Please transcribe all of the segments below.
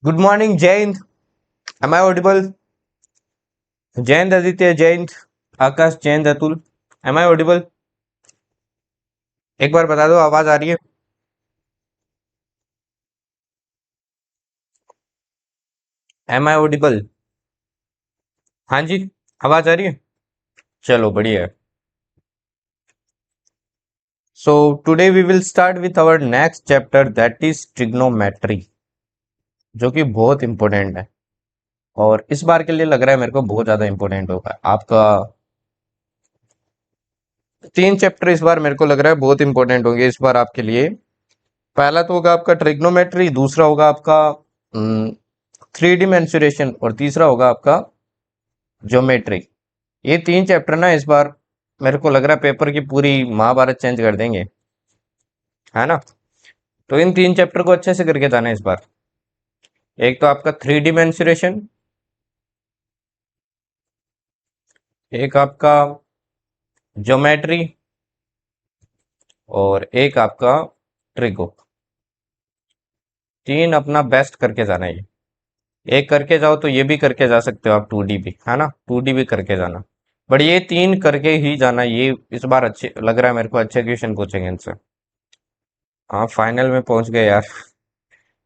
Good morning Jayant. Am I audible? Jayant Aditya, Jayant Akash, Jayant Atul, am I audible? एक बार बता दो, आवाज आ रही है? Am I audible? हाँ जी, आवाज आ रही है। चलो बढ़िया है। So today we will start with our next chapter, that is trigonometry, जो कि बहुत इंपॉर्टेंट है। और इस बार के लिए लग रहा है मेरे को बहुत ज्यादा इंपॉर्टेंट होगा आपका। तीन चैप्टर इस बार मेरे को लग रहा है बहुत इंपॉर्टेंट होंगे इस बार आपके लिए। पहला तो होगा आपका ट्रिग्नोमेट्री, दूसरा होगा आपका थ्री डी मेंसुरेशन, और तीसरा होगा आपका ज्योमेट्री। ये तीन चैप्टर ना इस बार मेरे को लग रहा है पेपर की पूरी महाभारत चेंज कर देंगे, है ना। तो इन तीन चैप्टर को अच्छे से करके जाना है इस बार। एक तो आपका थ्री डी मेंसुरेशन, एक आपका ज्योमेट्री, और एक आपका ट्रिगो। तीन अपना बेस्ट करके जाना है ये। एक करके जाओ तो ये भी करके जा सकते हो आप, टू डी भी, है ना, टू डी भी करके जाना। बट ये तीन करके ही जाना, ये इस बार अच्छे लग रहा है मेरे को, अच्छे क्वेश्चन पूछेंगे इनसे। हाँ, फाइनल में पहुंच गए यार।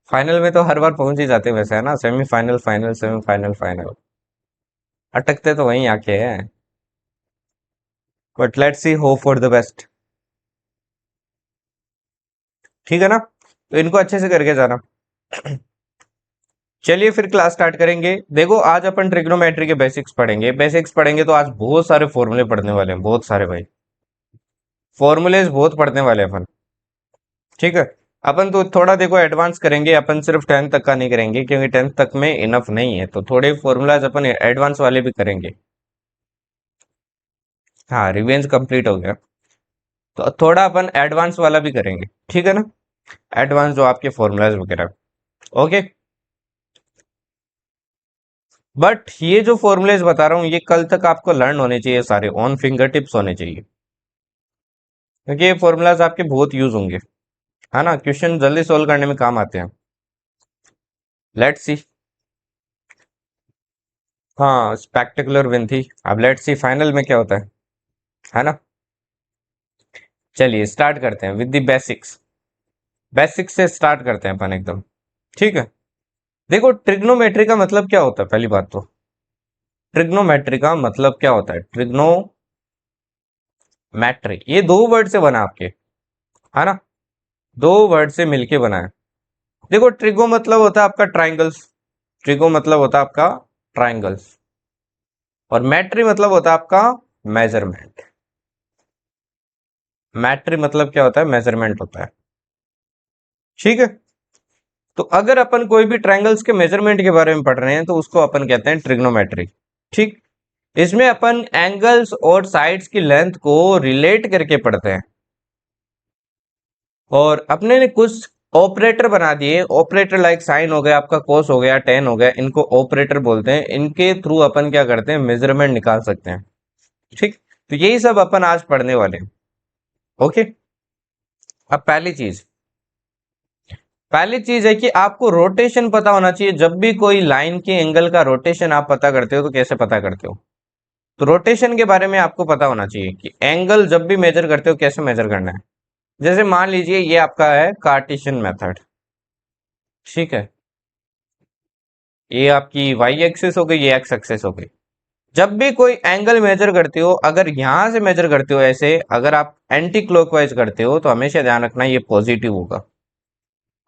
फाइनल में तो हर बार पहुंच ही जाते हैं वैसे, है ना, सेमीफाइनल, फाइनल, सेमीफाइनल, फाइनल। अटकते तो वहीं आके हैं। But let's see, hope for the best. ठीक है ना, तो इनको अच्छे से करके जाना। चलिए फिर क्लास स्टार्ट करेंगे। देखो, आज अपन ट्रिग्नोमेट्री के बेसिक्स पढ़ेंगे। बेसिक्स पढ़ेंगे तो आज बहुत सारे फॉर्मूले पढ़ने वाले हैं, बहुत सारे भाई। फॉर्मूलेज बहुत पढ़ने वाले हैं अपन। ठीक है। अपन तो थोड़ा देखो एडवांस करेंगे, अपन सिर्फ 10th तक का नहीं करेंगे, क्योंकि 10th तक में इनफ नहीं है, तो थोड़े फॉर्मूलाज अपन एडवांस वाले भी करेंगे। हाँ, रिवेंज कंप्लीट हो गया, तो थोड़ा अपन एडवांस वाला भी करेंगे, ठीक है ना। एडवांस जो आपके फॉर्मूलाज वगैरह। ओके। बट ये जो फॉर्मूलेज बता रहा हूँ, ये कल तक आपको लर्न होने चाहिए, सारे ऑन फिंगर टिप्स होने चाहिए, क्योंकि ये फॉर्मूलाज आपके बहुत यूज होंगे, है ना, क्वेश्चन जल्दी सोल्व करने में काम आते हैं। Let's see. हाँ, स्पेक्टेकुलर विन थी। अब लेट्स सी फाइनल में क्या होता है ना। चलिए स्टार्ट करते हैं विद द बेसिक्स। बेसिक्स से स्टार्ट करते हैं अपन एकदम। ठीक है। देखो, ट्रिग्नोमेट्री का मतलब क्या होता है, पहली बात तो ट्रिग्नोमेट्री का मतलब क्या होता है। ट्रिग्नोमेट्री ये दो वर्ड से बना आपके, है ना, दो वर्ड से मिलके बना है। देखो, ट्रिगो मतलब होता है आपका ट्राइंगल्स। ट्रिगो मतलब होता है आपका ट्राइंगल्स। और मैट्री मतलब होता है आपका मेजरमेंट। मैट्री मतलब क्या होता है, मेजरमेंट होता है। ठीक है। तो अगर अपन कोई भी ट्राइंगल्स के मेजरमेंट के बारे में पढ़ रहे हैं, तो उसको अपन कहते हैं ट्रिग्नोमेट्री। ठीक। इसमें अपन एंगल्स और साइड्स की लेंथ को रिलेट करके पढ़ते हैं, और अपने ने कुछ ऑपरेटर बना दिए। ऑपरेटर लाइक साइन हो गया आपका, कोस हो गया, टेन हो गया, इनको ऑपरेटर बोलते हैं। इनके थ्रू अपन क्या करते हैं, मेजरमेंट निकाल सकते हैं। ठीक। तो यही सब अपन आज पढ़ने वाले हैं। ओके। अब पहली चीज है कि आपको रोटेशन पता होना चाहिए। जब भी कोई लाइन के एंगल का रोटेशन आप पता करते हो, तो कैसे पता करते हो, तो रोटेशन के बारे में आपको पता होना चाहिए कि एंगल जब भी मेजर करते हो कैसे मेजर करना है। जैसे मान लीजिए ये आपका है कार्टेशियन मेथड। ठीक है। ये आपकी वाई एक्सिस हो गई, ये एक्स एक्सिस हो गई। जब भी कोई एंगल मेजर करते हो, अगर यहां से मेजर करते हो ऐसे, अगर आप एंटी क्लॉकवाइज करते हो, तो हमेशा ध्यान रखना ये पॉजिटिव होगा।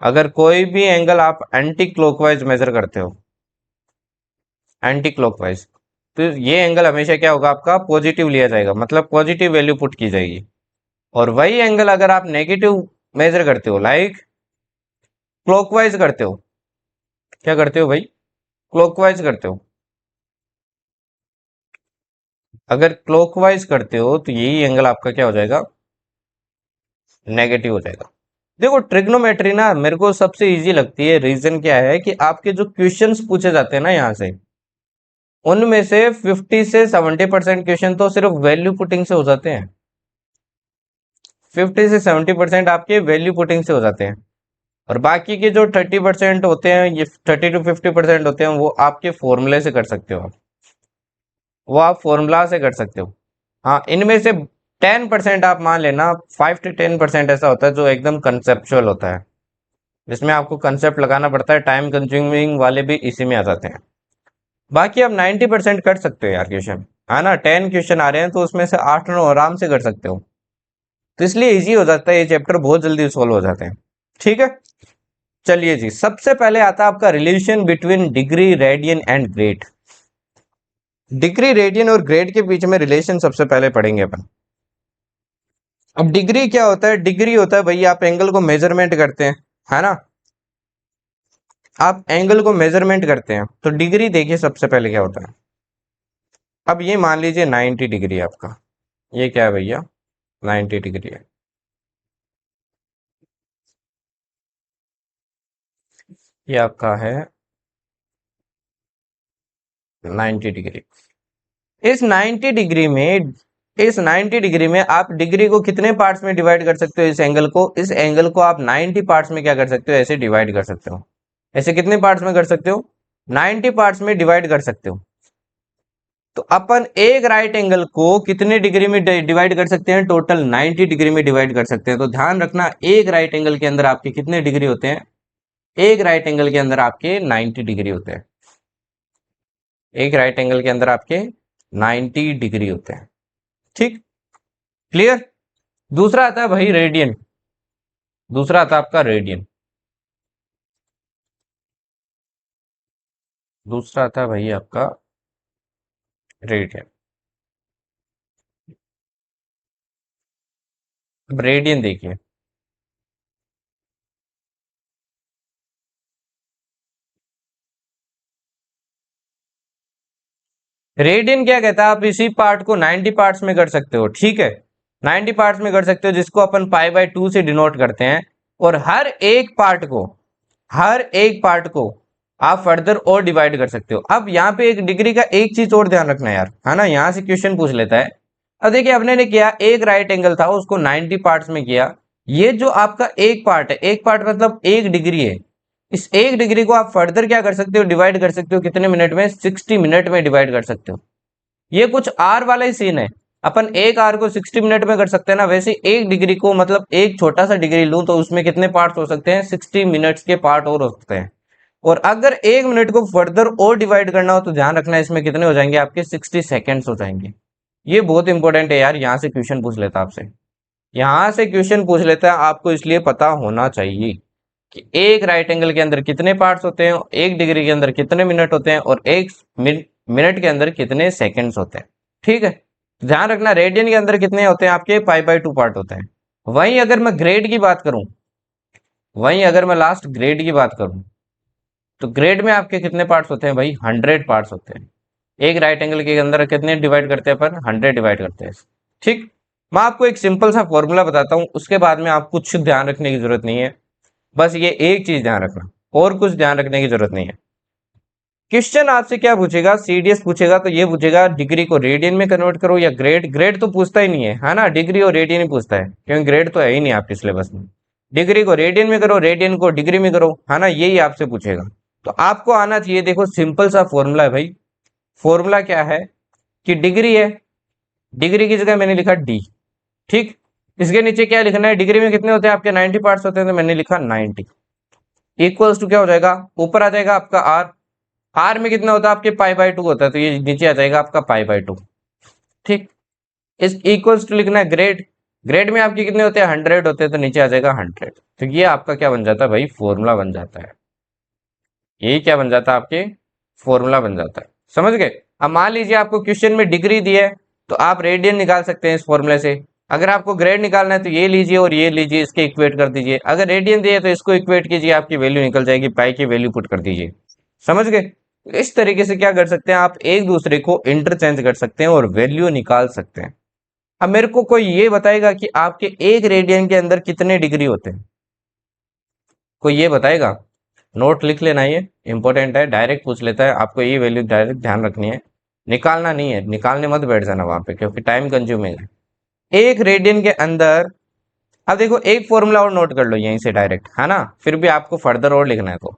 अगर कोई भी एंगल आप एंटी क्लॉकवाइज मेजर करते हो, एंटी क्लॉकवाइज, तो ये एंगल हमेशा क्या होगा, आपका पॉजिटिव लिया जाएगा, मतलब पॉजिटिव वैल्यू पुट की जाएगी। और वही एंगल अगर आप नेगेटिव मेजर करते हो, लाइक क्लॉकवाइज करते हो, क्या करते हो भाई, क्लॉकवाइज करते हो, अगर क्लॉकवाइज करते हो, तो यही एंगल आपका क्या हो जाएगा, नेगेटिव हो जाएगा। देखो, ट्रिग्नोमेट्री ना मेरे को सबसे इजी लगती है। रीजन क्या है कि आपके जो क्वेश्चंस पूछे जाते हैं ना यहाँ से, उनमें से 50 से 70% क्वेश्चन तो सिर्फ वैल्यू पुटिंग से हो जाते हैं। 50 से 70% आपके वैल्यू पुटिंग से हो जाते हैं। और बाकी के जो 30% होते हैं, ये 30 to 50% होते हैं, वो आपके फॉर्मूले से कर सकते हो आप, वो आप फॉर्मूला से कर सकते हो। हाँ, इनमें से 10% आप मान लेना, 5 to 10% ऐसा होता है जो एकदम कंसेप्चुअल होता है, जिसमें आपको कंसेप्ट लगाना पड़ता है, टाइम कंज्यूमिंग वाले भी इसी में आ जाते हैं। बाकी आप 90% कर सकते हो यार क्वेश्चन, है ना। 10 क्वेश्चन आ रहे हैं तो उसमें से 8 9 आराम से कर सकते हो, तो इसलिए इजी हो जाता है, ये चैप्टर बहुत जल्दी सॉल्व हो जाते हैं। ठीक है, चलिए जी, सबसे पहले आता है आपका relation between degree, radian and grade. Degree, radian और ग्रेड के बीच में रिलेशन सबसे पहले पढ़ेंगे अपन। अब डिग्री क्या होता है? डिग्री होता है भैया, आप एंगल को मेजरमेंट करते हैं, है ना। आप एंगल को मेजरमेंट करते हैं तो डिग्री देखिए सबसे पहले क्या होता है। अब ये मान लीजिए 90 डिग्री है आपका, ये क्या है भैया, 90 डिग्री है। ये आपका है 90 डिग्री। इस 90 डिग्री में इस 90 डिग्री में आप डिग्री को कितने पार्ट्स में डिवाइड कर सकते हो? इस एंगल को आप 90 पार्ट्स में क्या कर सकते हो, ऐसे डिवाइड कर सकते हो। ऐसे कितने पार्ट्स में कर सकते हो? 90 पार्ट्स में डिवाइड कर सकते हो। तो अपन एक राइट एंगल को कितने डिग्री में डिवाइड कर सकते हैं? टोटल 90 डिग्री में डिवाइड कर सकते हैं। तो ध्यान रखना, एक राइट एंगल के अंदर आपके कितने डिग्री होते हैं? एक राइट एंगल के अंदर आपके 90 डिग्री होते हैं। एक राइट एंगल के अंदर आपके 90 डिग्री होते हैं। ठीक, क्लियर। दूसरा आता है भाई रेडियन। दूसरा आता है आपका रेडियन। दूसरा आता है भाई आपका रेडियन। अब रेडियन देखिए, रेडियन क्या कहता है, आप इसी पार्ट को 90 पार्ट्स में कर सकते हो। ठीक है, 90 पार्ट्स में कर सकते हो, जिसको अपन पाई/2 से डिनोट करते हैं। और हर एक पार्ट को आप फर्दर और डिवाइड कर सकते हो। अब यहाँ पे एक डिग्री का एक चीज और ध्यान रखना यार, है ना, यहाँ से क्वेश्चन पूछ लेता है। अब देखिए, अपने ने किया, एक राइट एंगल था, उसको 90 पार्ट्स में किया। ये जो आपका एक पार्ट है, एक पार्ट मतलब एक डिग्री है, इस एक डिग्री को आप फर्दर क्या कर सकते हो, डिवाइड कर सकते हो। कितने मिनट में? 60 मिनट में डिवाइड कर सकते हो। ये कुछ आर वाला ही सीन है। अपन एक आर को 60 मिनट में कर सकते हैं ना, वैसे एक डिग्री को, मतलब एक छोटा सा डिग्री लूं तो उसमें कितने पार्ट्स हो सकते हैं? 60 मिनट्स के पार्ट और हो सकते हैं। और अगर एक मिनट को फर्दर और डिवाइड करना हो तो ध्यान रखना, इसमें कितने हो जाएंगे आपके? 60 सेकेंड्स हो जाएंगे। ये बहुत इंपॉर्टेंट है यार, यहाँ से क्वेश्चन पूछ लेता आपसे। यहाँ से क्वेश्चन पूछ लेता है, आपको इसलिए पता होना चाहिए कि एक राइट एंगल के अंदर कितने पार्ट्स होते हैं, एक डिग्री के अंदर कितने मिनट होते हैं, और एक मिनट के अंदर कितने सेकंड्स होते हैं। ठीक है, ध्यान रखना, रेडियन के अंदर कितने होते हैं आपके? पाई/2 पार्ट होते हैं। वहीं अगर मैं ग्रेड की बात करूं, वहीं अगर मैं लास्ट ग्रेड की बात करूं, तो ग्रेड में आपके कितने पार्ट्स होते हैं भाई? 100 पार्ट्स होते हैं। एक राइट एंगल के अंदर कितने डिवाइड करते हैं अपन? 100 डिवाइड करते हैं। ठीक, मैं आपको एक सिंपल सा फॉर्मूला बताता हूं, उसके बाद में आप कुछ ध्यान रखने की जरूरत नहीं है। बस ये एक चीज ध्यान रखना, और कुछ ध्यान रखने की जरूरत नहीं है। क्वेश्चन आपसे क्या पूछेगा? सीडीएस पूछेगा, तो ये पूछेगा डिग्री को रेडियन में कन्वर्ट करो या ग्रेड। ग्रेड तो पूछता ही नहीं है ना, डिग्री और रेडियन ही पूछता है, क्योंकि ग्रेड तो है ही नहीं आपके सिलेबस में। डिग्री को रेडियन में करो, रेडियन को डिग्री में करो, है ना, यही आपसे पूछेगा। तो आपको आना चाहिए, देखो सिंपल सा फॉर्मूला है भाई। फॉर्मूला क्या है कि डिग्री है, डिग्री की जगह मैंने लिखा डी। ठीक, इसके नीचे क्या लिखना है? डिग्री में कितने होते हैं आपके? 90 पार्ट्स होते हैं, तो मैंने लिखा 90। इक्वल्स टू क्या हो जाएगा? ऊपर आ जाएगा आपका आर। आर में कितना होता है आपके? पाई/2 होता है, तो ये नीचे आ जाएगा आपका पाई/2। ठीक, इस इक्वल्स टू लिखना है ग्रेड। ग्रेड में आपके कितने होते हैं? 100 होते हैं, तो नीचे आ जाएगा 100। तो ये आपका क्या बन जाता है भाई? फॉर्मूला बन जाता है। ये क्या बन जाता है आपके? फॉर्मूला बन जाता है। समझ गए? अब मान लीजिए आपको क्वेश्चन में डिग्री दी है, तो आप रेडियन निकाल सकते हैं इस फॉर्मूले से। अगर आपको ग्रेड निकालना है तो ये लीजिए और ये लीजिए, इसके इक्वेट कर दीजिए। अगर रेडियन दिए तो इसको इक्वेट कीजिए, आपकी वैल्यू निकल जाएगी, पाई की वैल्यू पुट कर दीजिए। समझ गए? इस तरीके से क्या कर सकते हैं आप? एक दूसरे को इंटरचेंज कर सकते हैं और वैल्यू निकाल सकते हैं। अब मेरे को कोई ये बताएगा कि आपके एक रेडियन के अंदर कितने डिग्री होते हैं? कोई ये बताएगा? नोट लिख लेना, ये इंपॉर्टेंट है, डायरेक्ट पूछ लेता है। आपको ये वैल्यू डायरेक्ट ध्यान रखनी है, निकालना नहीं है। निकालने मत बैठ जाना वहां पे, क्योंकि टाइम कंज्यूमिंग है। एक रेडियन के अंदर अब देखो एक फॉर्मूला और नोट कर लो यहीं से डायरेक्ट, है ना, फिर भी आपको फर्दर और लिखना है तो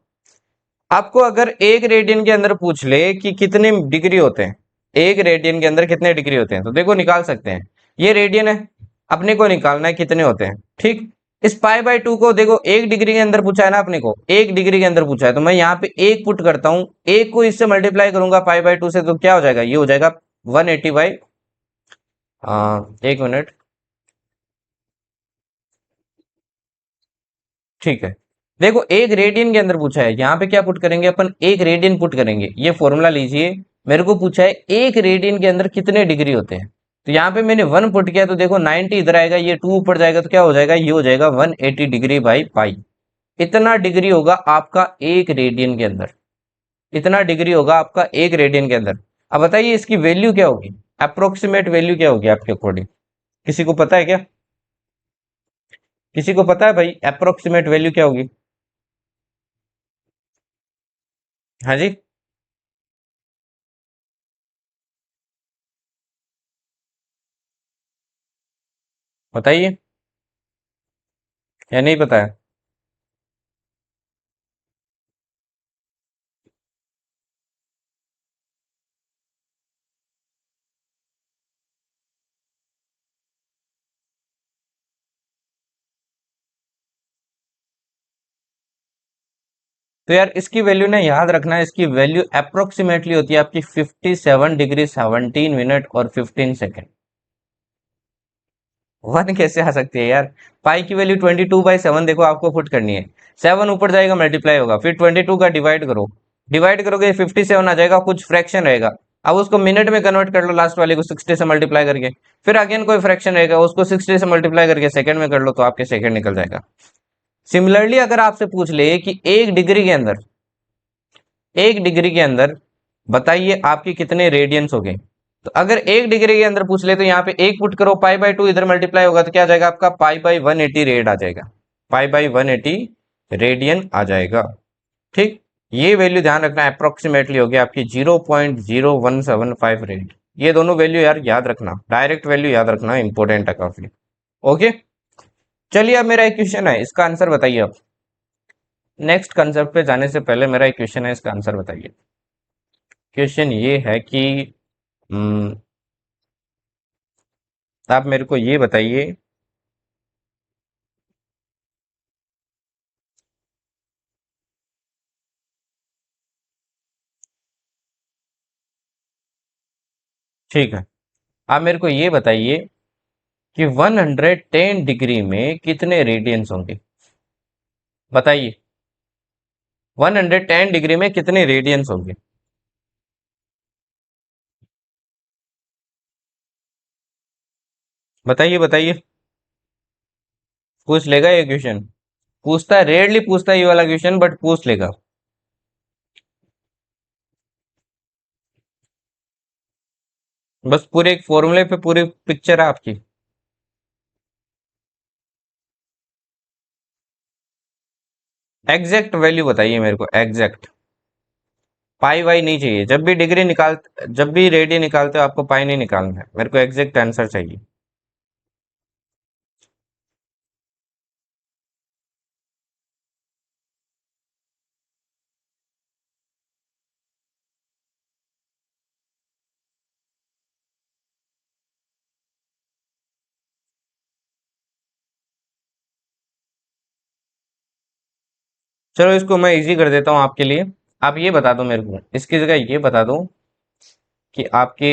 आपको अगर एक रेडियन के अंदर पूछ ले कि कितने डिग्री होते हैं, एक रेडियन के अंदर कितने डिग्री होते हैं, तो देखो निकाल सकते हैं। ये रेडियन है, अपने को निकालना है कितने होते हैं। ठीक, इस पाई बाय 2 को देखो एक डिग्री के अंदर पूछा है ना, अपने को एक डिग्री के अंदर पूछा है, तो मैं यहाँ पे एक पुट करता हूँ, एक को इससे मल्टीप्लाई करूंगा पाई बाय 2 से, तो क्या हो जाएगा, ये हो जाएगा 180 बाई, एक मिनट, ठीक है। देखो एक रेडियन के अंदर पूछा है, यहाँ पे क्या पुट करेंगे अपन, एक रेडियन पुट करेंगे, ये फॉर्मूला लीजिए। मेरे को पूछा है एक रेडियन के अंदर कितने डिग्री होते हैं, तो यहाँ पे मैंने 1 पुट किया, तो देखो 90 इधर आएगा, ये 2 ऊपर जाएगा, तो क्या हो जाएगा, ये हो जाएगा 180 डिग्री बाई पाई। इतना डिग्री होगा आपका एक रेडियन के अंदर, इतना डिग्री होगा आपका एक रेडियन के अंदर। अब बताइए इसकी वैल्यू क्या होगी, अप्रोक्सीमेट वैल्यू क्या होगी आपके अकॉर्डिंग, किसी को पता है क्या, किसी को पता है भाई अप्रोक्सीमेट वैल्यू क्या होगी। हाँ जी, बताइए, या नहीं पता है। तो यार इसकी वैल्यू ना याद रखना, इसकी वैल्यू अप्रोक्सीमेटली होती है आपकी 57 डिग्री 17 मिनट और 15 सेकेंड। वन कैसे आ सकती है यार, पाई की वैल्यू 22/7 देखो आपको पुट करनी है, 7 ऊपर जाएगा मल्टीप्लाई होगा, फिर 22 का डिवाइड करो, डिवाइड करोगे 57 आ जाएगा, कुछ फ्रैक्शन रहेगा, अब उसको मिनट में कन्वर्ट कर लो, लास्ट वाले को 60 से मल्टीप्लाई करके, फिर अगेन कोई फ्रैक्शन रहेगा, उसको 60 से मल्टीप्लाई करके सेकंड में कर लो, तो आपके सेकंड निकल जाएगा। सिमिलरली अगर आपसे पूछ ले कि एक डिग्री के अंदर, एक डिग्री के अंदर बताइए आपके कितने रेडियंस हो गए, तो अगर एक डिग्री के अंदर पूछ ले, तो यहाँ पे एक पुट करो, पाई बाय 2 इधर मल्टीप्लाई होगा, तो क्या आ जाएगा आपका, पाई बाई 180 रेड आ जाएगा, पाई बाई 180 रेडियन आ जाएगा। ठीक, ये वैल्यू ध्यान रखना, अप्रोक्सीमेटली होगी आपकी 0.0175 रेड। ये दोनों वैल्यू यार याद रखना, डायरेक्ट वैल्यू याद रखना, इंपॉर्टेंट है काफी। ओके, चलिए अब मेरा एक क्वेश्चन है, इसका आंसर बताइए आप। नेक्स्ट कंसेप्ट पे जाने से पहले मेरा एक क्वेश्चन है, इसका आंसर बताइए। क्वेश्चन ये है कि हम्म, आप मेरे को ये बताइए, ठीक है, आप मेरे को ये बताइए कि 110 डिग्री में कितने रेडियंस होंगे, बताइए 110 डिग्री में कितने रेडियंस होंगे, बताइए बताइए। पूछ लेगा ये क्वेश्चन, पूछता है, रेयरली पूछता है ये वाला क्वेश्चन, बट पूछ लेगा। बस पूरे एक फॉर्मूले पे पूरी पिक्चर है आपकी। एग्जैक्ट वैल्यू बताइए मेरे को, एग्जैक्ट, पाई वाई नहीं चाहिए, जब भी डिग्री निकाल, जब भी रेडियन निकालते हो आपको पाई नहीं निकालना है, मेरे को एग्जैक्ट आंसर चाहिए। चलो इसको मैं इजी कर देता हूँ आपके लिए, आप ये बता दो मेरे को, इसकी जगह ये बता दो कि आपके,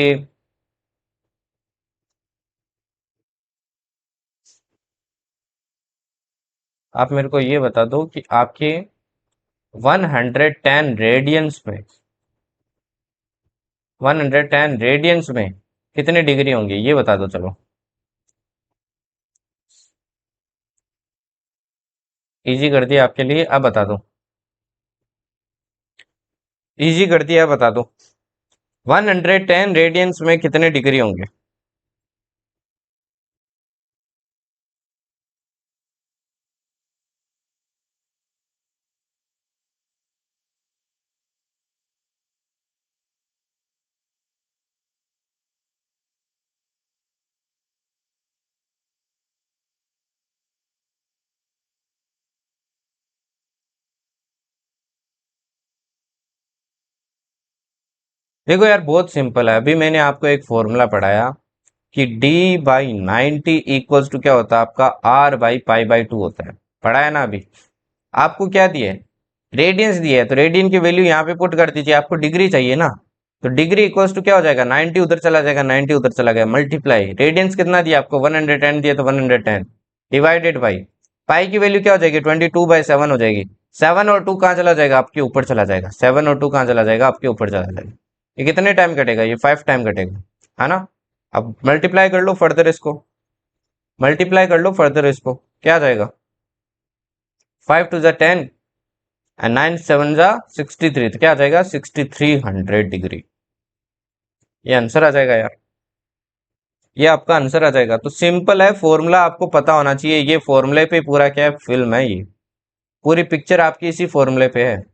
आप मेरे को ये बता दो कि आपके 110 रेडियंस में, 110 रेडियंस में कितने डिग्री होंगे, ये बता दो चलो। इजी कर दिया आपके लिए, अब बता दो, इजी कर दिया, अब बता दो 110 रेडियंस में कितने डिग्री होंगे। देखो यार बहुत सिंपल है, अभी मैंने आपको एक फॉर्मूला पढ़ाया कि d/90 इक्वल्स टू क्या होता है आपका r/π/2 होता है, पढ़ा है ना अभी। आपको क्या दिया है, रेडियंस दिया है, तो रेडियन की वैल्यू यहाँ पे पुट कर दीजिए, आपको डिग्री चाहिए ना, तो डिग्री इक्वल्स टू क्या हो जाएगा, 90 उधर चला जाएगा, 90 उधर चला गया, मल्टीप्लाई रेडियंस कितना दिया आपको 110 दिया, तो 110 डिवाइडेड बाई पाई की वैल्यू क्या हो जाएगी 22/7 हो जाएगी। 7 और 2 कहाँ चला जाएगा, आपके ऊपर चला जाएगा, 7 और 2 कहाँ चला जाएगा, आपके ऊपर चला जाएगा। ये कितने टाइम कटेगा, ये 5 टाइम कटेगा, है ना। अब मल्टीप्लाई कर लो फर्दर इसको, मल्टीप्लाई कर लो फर्दर इसको, क्या आ जाएगा 5 2 10 एंड 9 7 63, तो क्या आ जाएगा 6300 डिग्री। ये आंसर आ जाएगा यार, ये आपका आंसर आ जाएगा। तो सिंपल है, फॉर्मूला आपको पता होना चाहिए, ये फॉर्मूले पे पूरा क्या है, फिल्म है ये, पूरी पिक्चर आपकी इसी फॉर्मूले पे है,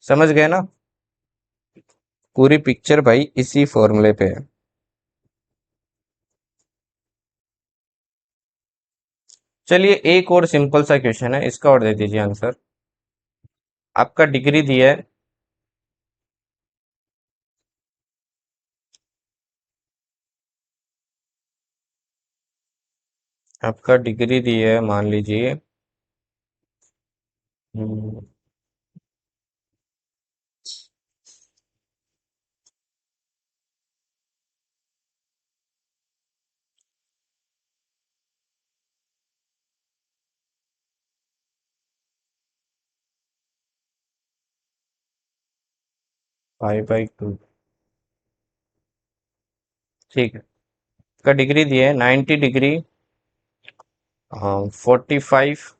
समझ गए ना, पूरी पिक्चर भाई इसी फॉर्मूले पे है। चलिए एक और सिंपल सा क्वेश्चन है, इसका और दे दीजिए आंसर। आपका डिग्री दिया है, आपका डिग्री दी है, मान लीजिए 5/2, ठीक है। का डिग्री दिया है 90 degree, 45,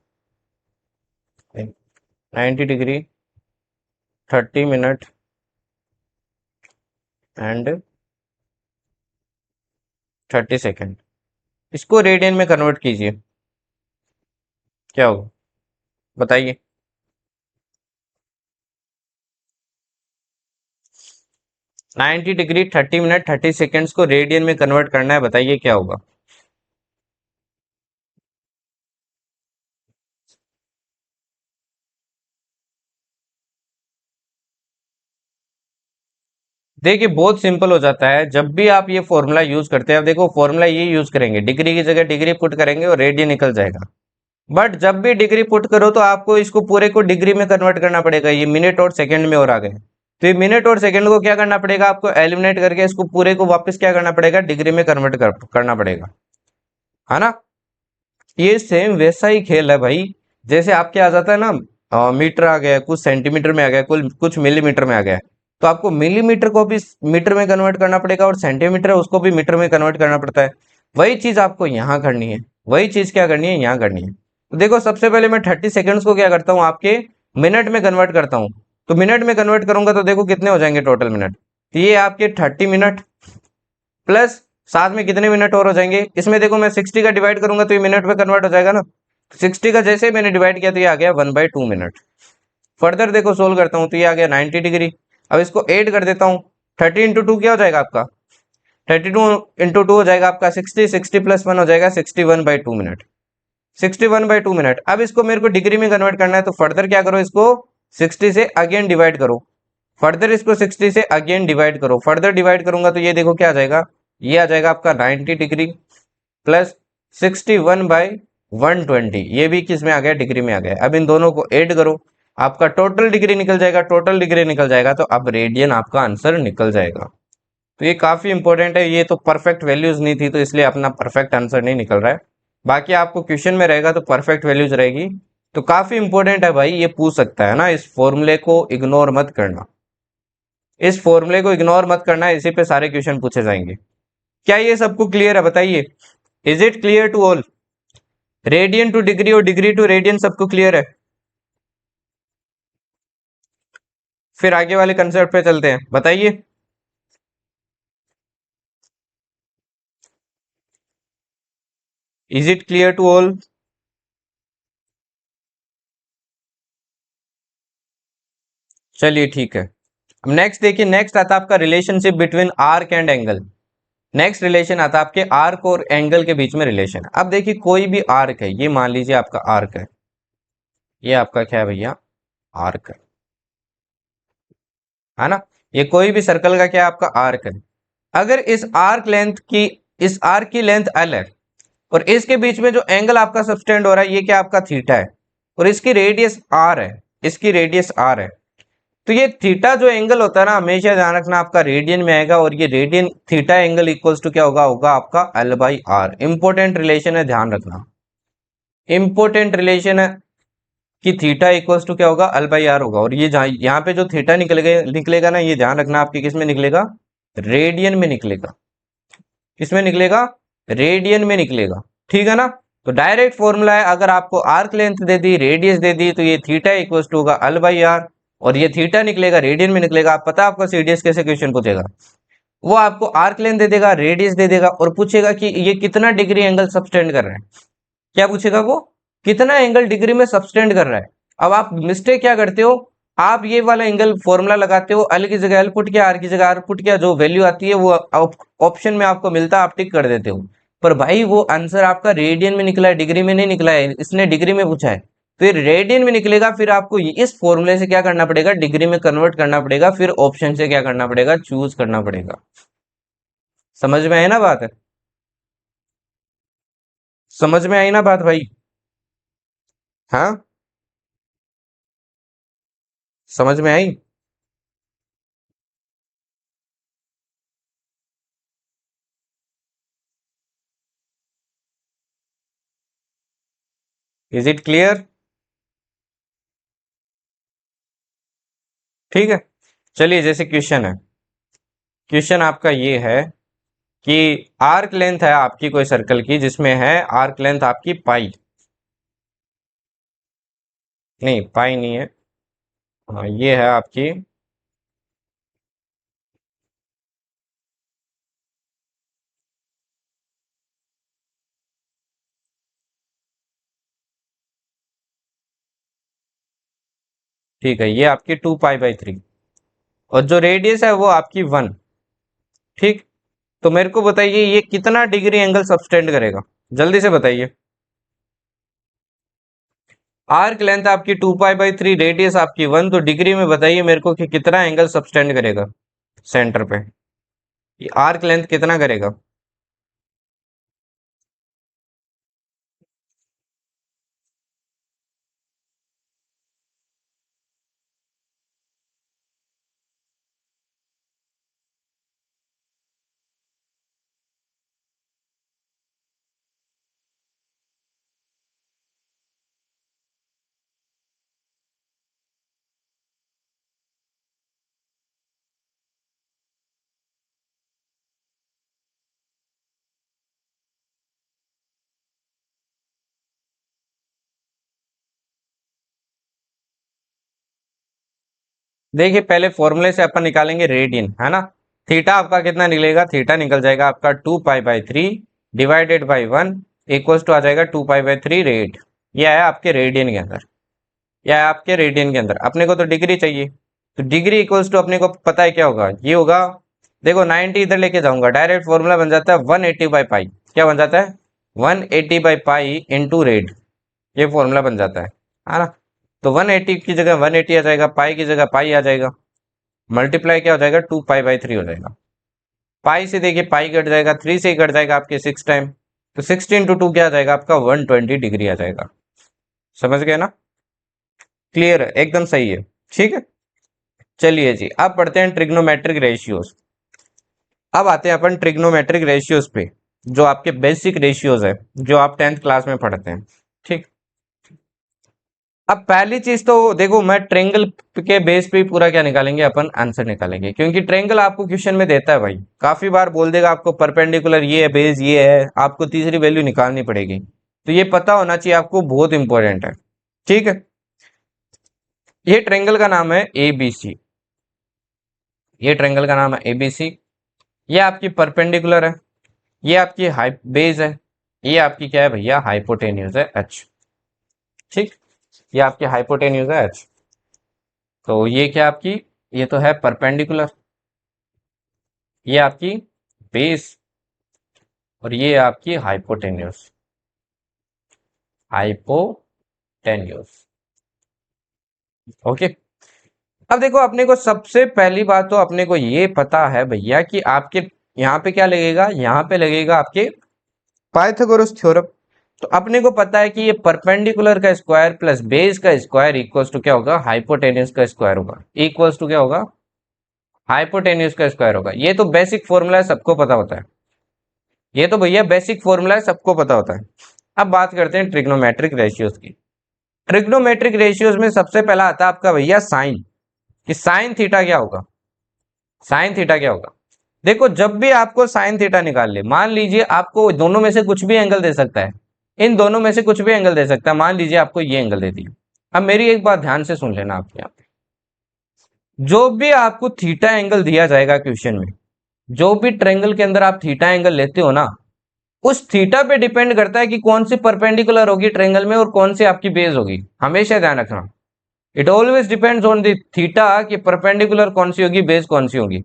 90 degree 30 minute and 30 second. इसको रेडियन में कन्वर्ट कीजिए, क्या होगा बताइए। 90 डिग्री 30 मिनट 30 सेकेंड्स को रेडियन में कन्वर्ट करना है, बताइए क्या होगा। देखिए बहुत सिंपल हो जाता है, जब भी आप ये फॉर्मूला यूज करते हैं, अब देखो फॉर्मूला ये यूज करेंगे, डिग्री की जगह डिग्री पुट करेंगे और रेडियन निकल जाएगा। बट जब भी डिग्री पुट करो तो आपको इसको पूरे को डिग्री में कन्वर्ट करना पड़ेगा, ये मिनट और सेकंड में और आ गए, तो ये मिनट और सेकंड को क्या करना पड़ेगा, आपको एलिमिनेट करके इसको पूरे को वापस क्या करना पड़ेगा, डिग्री में कन्वर्ट करना पड़ेगा, है ना। ये सेम वैसा ही खेल है भाई, जैसे आपके आ जाता है ना, मीटर आ गया, कुछ सेंटीमीटर में आ गया, कुछ कुछ मिलीमीटर में आ गया, तो आपको मिलीमीटर को भी मीटर में कन्वर्ट करना पड़ेगा और सेंटीमीटर उसको भी मीटर में कन्वर्ट करना पड़ता है। वही चीज आपको यहाँ करनी है, वही चीज क्या करनी है, यहाँ करनी है। तो देखो सबसे पहले मैं 30 सेकेंड्स को क्या करता हूँ, आपके मिनट में कन्वर्ट करता हूँ, तो मिनट में कन्वर्ट करूंगा तो देखो कितने हो जाएंगे टोटल मिनट, तो ये आपके 30 मिनट प्लस साथ में कितने मिनट और हो जाएंगे, इसमें देखो मैं 60 का डिवाइड करूंगा तो ये मिनट में कन्वर्ट हो जाएगा ना, 60 का जैसे मैंने डिवाइड किया तो ये आ गया 1/2 मिनट। फर्दर देखो सोल्व करता हूँ तो ये आ गया 90 डिग्री। अब इसको ऐड कर देता हूँ, 30 × 2 क्या हो जाएगा आपका, 32 × 2 हो जाएगा आपका 60, 60 + 1 हो जाएगा 61/2 मिनट, 61/2 मिनट। अब इसको मेरे को डिग्री में कन्वर्ट करना है, तो फर्दर क्या करो, इसको 60 से अगेन डिवाइड करो, फर्दर इसको 60 से अगेन डिवाइड करो, फर्दर डिवाइड करूंगा तो ये देखो क्या आ जाएगा, ये आ जाएगा आपका 90 डिग्री प्लस 61/120, ये भी किस में आ गया, डिग्री में आ गया। अब इन दोनों को ऐड करो, आपका टोटल डिग्री निकल जाएगा, टोटल डिग्री निकल जाएगा तो अब रेडियन आपका आंसर निकल जाएगा। तो ये काफी इंपॉर्टेंट है, ये तो परफेक्ट वैल्यूज नहीं थी तो इसलिए अपना परफेक्ट आंसर नहीं निकल रहा है, बाकी आपको क्वेश्चन में रहेगा तो परफेक्ट वैल्यूज रहेगी। तो काफी इंपॉर्टेंट है भाई, ये पूछ सकता है ना, इस फॉर्मूले को इग्नोर मत करना, इस फॉर्मूले को इग्नोर मत करना, इसी पे सारे क्वेश्चन पूछे जाएंगे। क्या ये सबको क्लियर है बताइए, is it clear to all, radian to degree और डिग्री टू रेडियन सबको क्लियर है। फिर आगे वाले कंसेप्ट पे चलते हैं, बताइए। Is it clear to all. चलिए ठीक है, अब नेक्स्ट देखिए, नेक्स्ट आता है आपका relationship between arc and angle. Next relation आता है आपके आर्क और एंगल के बीच में रिलेशन। अब देखिए कोई भी आर्क है, ये मान लीजिए आपका आर्क है, ये आपका क्या है भैया, आर्क है ना। ये कोई भी सर्कल का क्या आपका आर्क है। अगर इस आर्क की लेंथ एल है और इसके बीच में जो एंगल आपका सबटेंड हो रहा है ये क्या आपका थीटा है और इसकी रेडियस आर है, इसकी रेडियस आर है। तो ये थीटा जो एंगल होता है ना, हमेशा ध्यान रखना आपका रेडियन में आएगा और ये radian theta angle equals to क्या होगा, होगा आपका L by R. Important relation है, ध्यान रखना, इंपॉर्टेंट रिलेशन है कि थीटा इक्वल्स टू क्या होगा, एल बाई आर होगा। और ये यहाँ पे जो थीटा निकलेगा ना, ये ध्यान रखना आपके किस में निकलेगा, रेडियन में निकलेगा। किसमें निकलेगा, रेडियन में निकलेगा, ठीक है ना। तो डायरेक्ट फॉर्मूला है, अगर आपको आर्क लेंथ दे दी, रेडियस दे दी, तो ये थीटा इक्वल्स टू होगा एल बाई आर और ये थीटा निकलेगा, रेडियन में निकलेगा। आप पता आपको सीडीएस कैसे क्वेश्चन पूछेगा, वो आपको आर्क लेंथ दे देगा, रेडियस दे देगा और पूछेगा कि ये कितना डिग्री एंगल सबटेंड कर रहा है। क्या पूछेगा वो, कितना एंगल डिग्री में सबटेंड कर रहा है। अब आप मिस्टेक क्या करते हो, आप ये वाला एंगल फॉर्मूला लगाते हो, एल की जगह एल पुट किया, आर की जगह आर पुट किया, जो वैल्यू आती है वो ऑप्शन में आपको मिलता है, आप टिक कर देते हो। पर भाई वो आंसर आपका रेडियन में निकला है, डिग्री में नहीं निकला है, इसने डिग्री में पूछा है। फिर रेडियन में निकलेगा, फिर आपको इस फॉर्मूले से क्या करना पड़ेगा, डिग्री में कन्वर्ट करना पड़ेगा, फिर ऑप्शन से क्या करना पड़ेगा, चूज करना पड़ेगा। समझ में आई ना बात, समझ में आई ना बात भाई। हाँ, समझ में आई। Is it clear. ठीक है, चलिए जैसे क्वेश्चन है, क्वेश्चन आपका ये है कि आर्क लेंथ है आपकी कोई सर्कल की, जिसमें है आर्क लेंथ आपकी पाई, नहीं पाई नहीं है, हाँ ये है आपकी, ठीक है, ये आपकी 2 पाई बाई 3 और जो रेडियस है वो आपकी 1। ठीक, तो मेरे को बताइए ये कितना डिग्री एंगल सबटेंड करेगा, जल्दी से बताइए। आर्क लेंथ आपकी 2 पाई बाई 3, रेडियस आपकी 1, तो डिग्री में बताइए मेरे को कि कितना एंगल सबटेंड करेगा सेंटर पे, ये आर्क लेंथ कितना करेगा। देखिए पहले फॉर्मूले से अपन निकालेंगे रेडियन, है ना। थीटा आपका कितना निकलेगा, थीटा निकल जाएगा आपका 2 pi by 3 divided by 1 equals to आ जाएगा 2 पाई बाई 3 रेड। ये आया आपके रेडियन के अंदर, ये आया आपके रेडियन के अंदर। अपने को तो डिग्री चाहिए, तो डिग्री इक्वल्स टू अपने को पता है क्या होगा, ये होगा, देखो 90 इधर लेके जाऊंगा, डायरेक्ट फॉर्मूला बन जाता है 180/पाई। क्या बन जाता है, 180/पाई इंटू रेड, ये फॉर्मूला बन जाता है ना। तो 180 की जगह 180 आ जाएगा, पाई की जगह पाई आ जाएगा, मल्टीप्लाई क्या हो जाएगा, 2 पाई बाई 3 हो जाएगा। पाई से देखिए पाई कट जाएगा, 3 से ही कट जाएगा आपके 6 टाइम, तो 16 × 2 क्या आ जाएगा आपका, 120 डिग्री आ जाएगा। समझ गए ना, क्लियर है, एकदम सही है। ठीक है, चलिए जी अब पढ़ते हैं ट्रिग्नोमेट्रिक रेशियोज। अब आते हैं अपन ट्रिग्नोमेट्रिक रेशियोज पे, जो आपके बेसिक रेशियोज है, जो आप 10th क्लास में पढ़ते हैं। ठीक, अब पहली चीज तो देखो, मैं ट्रेंगल के बेस पे ही पूरा क्या निकालेंगे, अपन आंसर निकालेंगे, क्योंकि ट्रेंगल आपको क्वेश्चन में देता है भाई, काफी बार बोल देगा आपको परपेंडिकुलर ये है, बेस ये है, आपको तीसरी वैल्यू निकालनी पड़ेगी, तो ये पता होना चाहिए आपको, बहुत इंपॉर्टेंट है। ठीक है, ये ट्रेंगल का नाम है एबीसी, ये ट्रेंगल का नाम है एबीसी, ये आपकी परपेंडिकुलर है, ये आपकी हाई बेस है, ये आपकी क्या है भैया, हाइपोटेन्यूज है एच। ठीक, ये आपकी हाइपोटेन्यूज है एच, तो ये क्या आपकी, ये तो है परपेंडिकुलर, ये आपकी बेस और ये आपकी हाइपोटेन्यूज, हाइपोटेन्यूज। ओके, अब देखो अपने को सबसे पहली बात तो अपने को ये पता है भैया कि आपके यहाँ पे क्या लगेगा, यहाँ पे लगेगा आपके पाइथागोरस थ्योरम। तो अपने को पता है कि ये परपेंडिकुलर का स्क्वायर प्लस बेस का स्क्वायर इक्वल्स टू क्या होगा, हाइपोटेन्यूज का स्क्वायर होगा, इक्वल्स टू क्या होगा, हाइपोटेन्यूज का स्क्वायर होगा। ये तो बेसिक फॉर्मूला है, सबको पता होता है, ये तो भैया बेसिक फॉर्मूला है, सबको पता होता है। अब बात करते हैं ट्रिग्नोमेट्रिक रेशियोज की। ट्रिग्नोमेट्रिक रेशियोज में सबसे पहला आता है आपका भैया साइन, कि साइन थीटा क्या होगा, साइन थीटा क्या होगा। देखो जब भी आपको साइन थीटा निकाल ले, मान लीजिए आपको दोनों में से कुछ भी एंगल दे सकता है, इन दोनों में से कुछ भी एंगल दे सकता है, मान लीजिए आपको ये एंगल दे दिया। अब मेरी एक बात ध्यान से सुन लेना, आपके यहाँ पे जो भी आपको थीटा एंगल दिया जाएगा क्वेश्चन में, जो भी ट्रायंगल के अंदर आप थीटा एंगल लेते हो ना, उस थीटा पे डिपेंड करता है कि कौन सी परपेंडिकुलर होगी ट्रायंगल में और कौन सी आपकी बेस होगी। हमेशा ध्यान रखना, it always depends on the theta कि परपेंडिकुलर कौन सी होगी, बेस कौन सी होगी।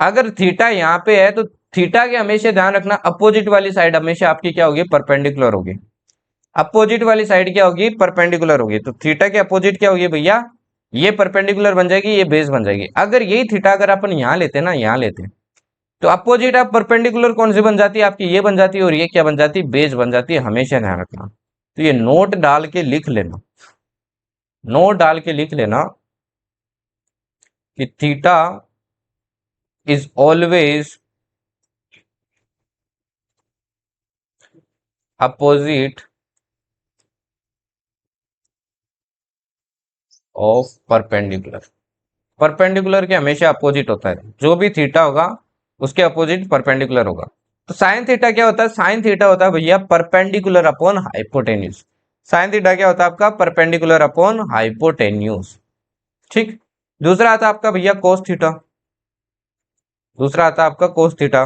अगर थीटा यहाँ पे है तो थीटा के हमेशा ध्यान रखना अपोजिट वाली साइड हमेशा आपकी क्या होगी, परपेंडिकुलर होगी। अपोजिट वाली साइड क्या होगी, परपेंडिकुलर होगी। तो थीटा के अपोजिट क्या होगी भैया, ये परपेंडिकुलर बन जाएगी, ये बेस बन जाएगी। अगर यही थीटा अगर अपन यहाँ लेते ना, यहाँ लेते तो अपोजिट आप परपेंडिकुलर कौन सी बन जाती है आपकी, ये बन जाती है, और ये क्या बन जाती है, बेस बन जाती है। हमेशा ध्यान रखना, तो ये नोट डाल के लिख लेना, नोट डाल के लिख लेना कि theta is always opposite of perpendicular. Perpendicular के हमेशा अपोजिट होता है, जो भी थीटा होगा उसके अपोजिट परपेंडिकुलर होगा। तो साइन थीटा क्या होता है, साइन थीटा होता है भैया perpendicular upon hypotenuse. Sine theta क्या होता है आपका, परपेंडिकुलर अपॉन हाइपोटेन्यूज। ठीक, दूसरा आता है आपका भैया कोस थीटा, दूसरा आता है आपका कोस थीटा,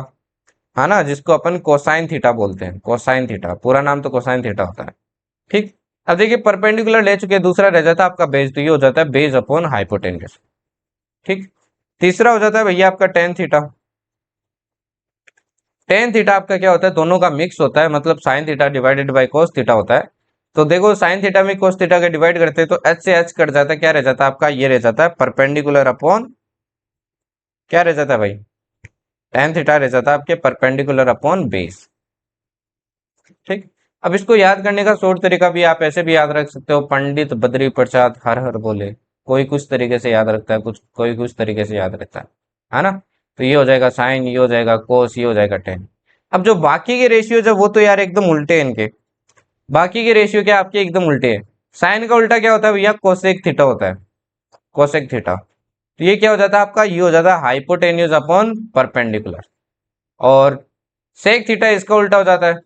है ना, जिसको अपन कोसाइन थीटा बोलते हैं। कोसाइन थीटा पूरा नाम तो कोसाइन थीटा होता है। ठीक, अब देखिए परपेंडिकुलर ले चुके हैं, दूसरा रह जाता है आपका बेस, तो ये हो जाता है बेस अपॉन हाइपोटेन्यूज। ठीक, तीसरा हो जाता है भैया आपका टेन थीटा। टेन थीटा आपका क्या होता है, दोनों का मिक्स होता है, मतलब sine theta divided by cos theta होता है। तो देखो साइन थीटा में कोस थीटा का डिवाइड करते हैं तो एच से एच कट जाता है, क्या रह जाता है आपका, ये रह जाता है परपेंडिकुलर अपॉन, क्या रह जाता है भाई, टेन थीटा रह जाता है आपके परपेंडिकुलर अपॉन बेस। ठीक, अब इसको याद करने का शॉर्ट तरीका भी आप ऐसे भी याद रख सकते हो, पंडित बद्री प्रसाद हर हर बोले। कोई कुछ तरीके से याद रखता है, कुछ कोई कुछ तरीके से याद रखता है ना। तो ये हो जाएगा साइन, ये हो जाएगा कोस, ये हो जाएगा टेन। अब जो बाकी के रेशियो है वो तो यार एकदम उल्टे हैं इनके, बाकी के रेशियो क्या आपके एकदम उल्टे हैं। साइन का उल्टा क्या होता है भैया, कोसेक थीटा होता है, कोसेक थीटा। तो ये क्या हो जाता है आपका, ये हो जाता है हाइपोटेन्यूज अपॉन परपेंडिकुलर। और सेक थीटा इसका उल्टा हो जाता है,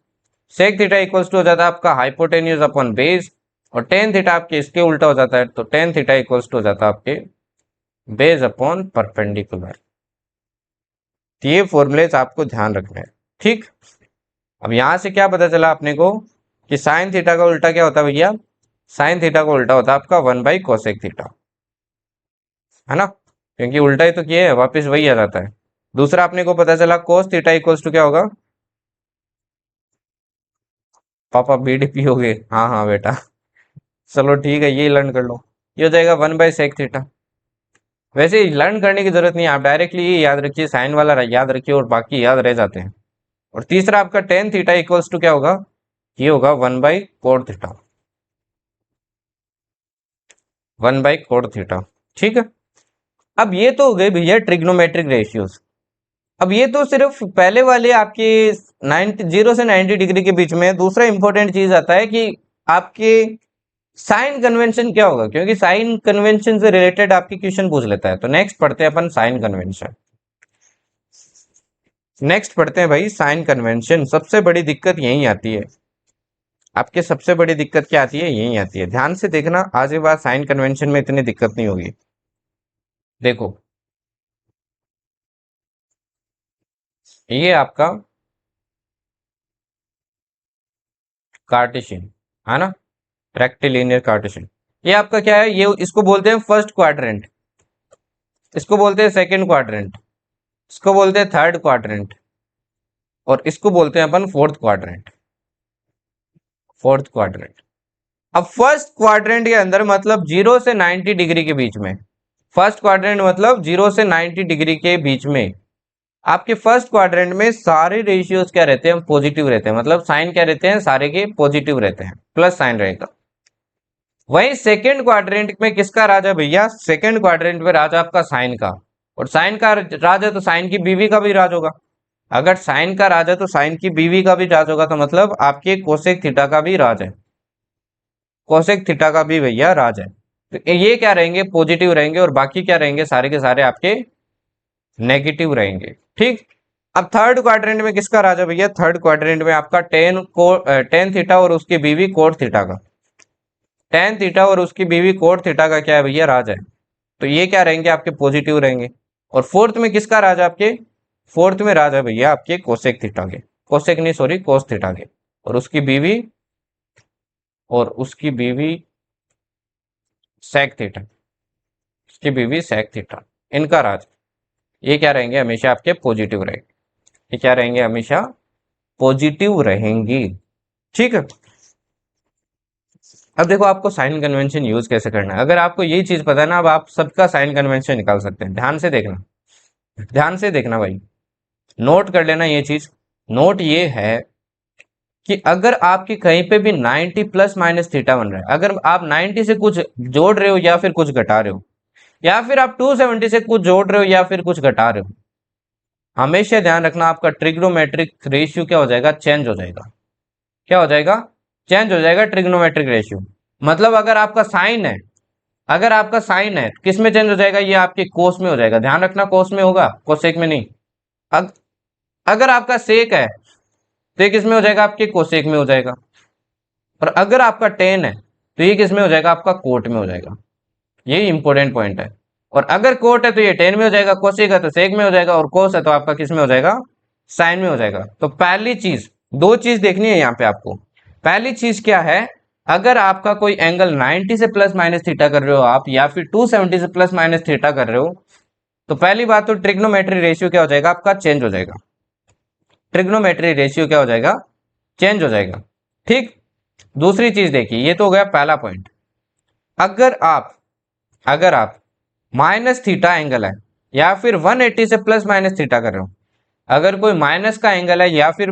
सेक थीटा इक्वल्स टू हो जाता है आपका हाइपोटेन्यूज अपॉन बेस। और टेन थीटा आपके इसके उल्टा हो जाता है, तो टेन थीटा इक्वल्स टू हो जाता है आपके बेस अपॉन परपेंडिकुलर। तो ये फॉर्मूलेज आपको ध्यान रखना है। ठीक, अब यहां से क्या पता चला अपने को कि साइन थीटा का उल्टा क्या होता है भैया, साइन थीटा का उल्टा होता है आपका वन बाई कोसेक थीटा, है ना, क्योंकि उल्टा ही तो किए है, वापिस वही आ जाता है। दूसरा अपने को पता चला कोस थीटा इक्वल्स टू क्या होगा, पापा बीड़ी पियोगे, हाँ हाँ बेटा, चलो ठीक है, ये लर्न कर लो। ये हो जाएगा वन बाई सेक थीटा। वैसे लर्न करने की जरूरत नहीं है, आप डायरेक्टली ये याद रखिए, साइन वाला याद रखिए और बाकी याद रह जाते हैं। और तीसरा आपका टेन थीटा इक्वल्स टू क्या होगा, ये होगा one by code theta, one by code theta. ठीक है, अब ये तो हो गए भैया ट्रिग्नोमेट्रिक रेशियोज। अब ये तो सिर्फ पहले वाले आपके 90 जीरो से 90 डिग्री के बीच में है। दूसरा इंपॉर्टेंट चीज आता है कि आपके साइन कन्वेंशन क्या होगा, क्योंकि साइन कन्वेंशन से रिलेटेड आपके क्वेश्चन पूछ लेता है। तो नेक्स्ट पढ़ते हैं अपन साइन कन्वेंशन, नेक्स्ट पढ़ते हैं भाई साइन कन्वेंशन। सबसे बड़ी दिक्कत यही आती है आपके, सबसे बड़ी दिक्कत क्या आती है, यही आती है। ध्यान से देखना, आज के बाद साइन कन्वेंशन में इतनी दिक्कत नहीं होगी। देखो ये आपका कार्टेशियन, है ना, रेक्टिलिनियर कार्टेशियन। ये आपका क्या है, ये इसको बोलते हैं फर्स्ट क्वाड्रेंट, इसको बोलते हैं सेकंड क्वाड्रेंट, इसको बोलते हैं थर्ड क्वाड्रेंट, और इसको बोलते हैं अपन फोर्थ क्वाड्रेंट, फोर्थ क्वाड्रेंट। अब फर्स्ट क्वाड्रेंट के अंदर मतलब 0 से 90 डिग्री के बीच में, फर्स्ट क्वाड्रेंट मतलब 0 से 90 डिग्री के बीच में आपके फर्स्ट क्वाड्रेंट में सारे रेशियोज क्या रहते हैं, पॉजिटिव रहते हैं, मतलब साइन क्या रहते हैं, सारे के पॉजिटिव रहते हैं, प्लस साइन रहेगा। वही सेकंड क्वाड्रेंट में किसका राज है भैया, सेकंड क्वाड्रेंट में राज आपका साइन का, और साइन का राज है तो साइन की बीवी का भी राज होगा। अगर साइन का राज है तो साइन की बीवी का भी राज होगा, तो मतलब आपके कोसेक थीटा का भी राज है, कोसेक थीटा का भी भैया राज है। तो ये क्या रहेंगे, पॉजिटिव रहेंगे, और बाकी क्या रहेंगे, सारे के सारे आपके नेगेटिव रहेंगे। ठीक, अब थर्ड क्वाड्रेंट में किसका राज है भैया, थर्ड क्वाड्रेंट में आपका टेन थीटा और उसकी बीवी कोट थीटा का, टेन थीटा और उसकी बीवी कोट थीटा का क्या है भैया, राज है। तो ये क्या रहेंगे, आपके पॉजिटिव रहेंगे। और फोर्थ में किसका राज है आपके, फोर्थ में राज है भैया आपके कोसेक थीटा के, कोसेक नहीं सॉरी कोस थीटा के, और उसकी बीवी, और उसकी बीवी सेक थीटा, उसकी बीवी सेक थीटा, इनका राज, ये क्या रहेंगे, हमेशा आपके पॉजिटिव रहेंगे। ये क्या रहेंगे, हमेशा पॉजिटिव रहेंगी। ठीक है, अब देखो आपको साइन कन्वेंशन यूज कैसे करना है। अगर आपको ये चीज पता है ना, अब आप सबका साइन कन्वेंशन निकाल सकते हैं। ध्यान से देखना, ध्यान से देखना भाई, नोट कर लेना ये चीज। नोट ये है कि अगर आपकी कहीं पे भी 90 प्लस माइनस थीटा बन रहा है, अगर आप 90 से कुछ जोड़ रहे हो या फिर कुछ घटा रहे हो, या फिर आप 270 से कुछ जोड़ रहे हो या फिर कुछ घटा रहे हो, हमेशा ध्यान रखना आपका ट्रिग्नोमेट्रिक रेशियो क्या हो जाएगा, चेंज हो जाएगा। क्या हो जाएगा, चेंज हो जाएगा ट्रिग्नोमेट्रिक रेशियो। मतलब अगर आपका साइन है, अगर आपका साइन है किस में चेंज हो जाएगा, ये आपके कोस में हो जाएगा। ध्यान रखना कोस में होगा, कोसेक में नहीं। अगर आपका सेक है तो ये किस में हो जाएगा, आपके कोसेक में हो जाएगा। और अगर आपका टेन है तो ये किस में हो जाएगा, आपका कोट में हो जाएगा। ये इंपॉर्टेंट पॉइंट है। और अगर कोट है तो ये टेन में हो जाएगा, कोसेक है तो सेक में हो जाएगा, और कोस है तो आपका किस में हो जाएगा, साइन में हो जाएगा। तो पहली चीज, दो चीज देखनी है यहाँ पे आपको। पहली चीज क्या है, अगर आपका कोई एंगल 90 से प्लस माइनस थीटा कर रहे हो आप, या फिर 270 से प्लस माइनस थीटा कर रहे हो, तो पहली बात तो ट्रिग्नोमेट्री रेशियो क्या हो जाएगा, आपका चेंज हो जाएगा। ट्रिग्नोमेट्री रेशियो क्या हो जाएगा, चेंज हो जाएगा। ठीक, दूसरी चीज देखिए, ये तो हो गया पहला पॉइंट। अगर आप माइनस थीटा एंगल है, या फिर 180 से प्लस माइनस थीटा कर रहे हो, अगर कोई माइनस का एंगल है या फिर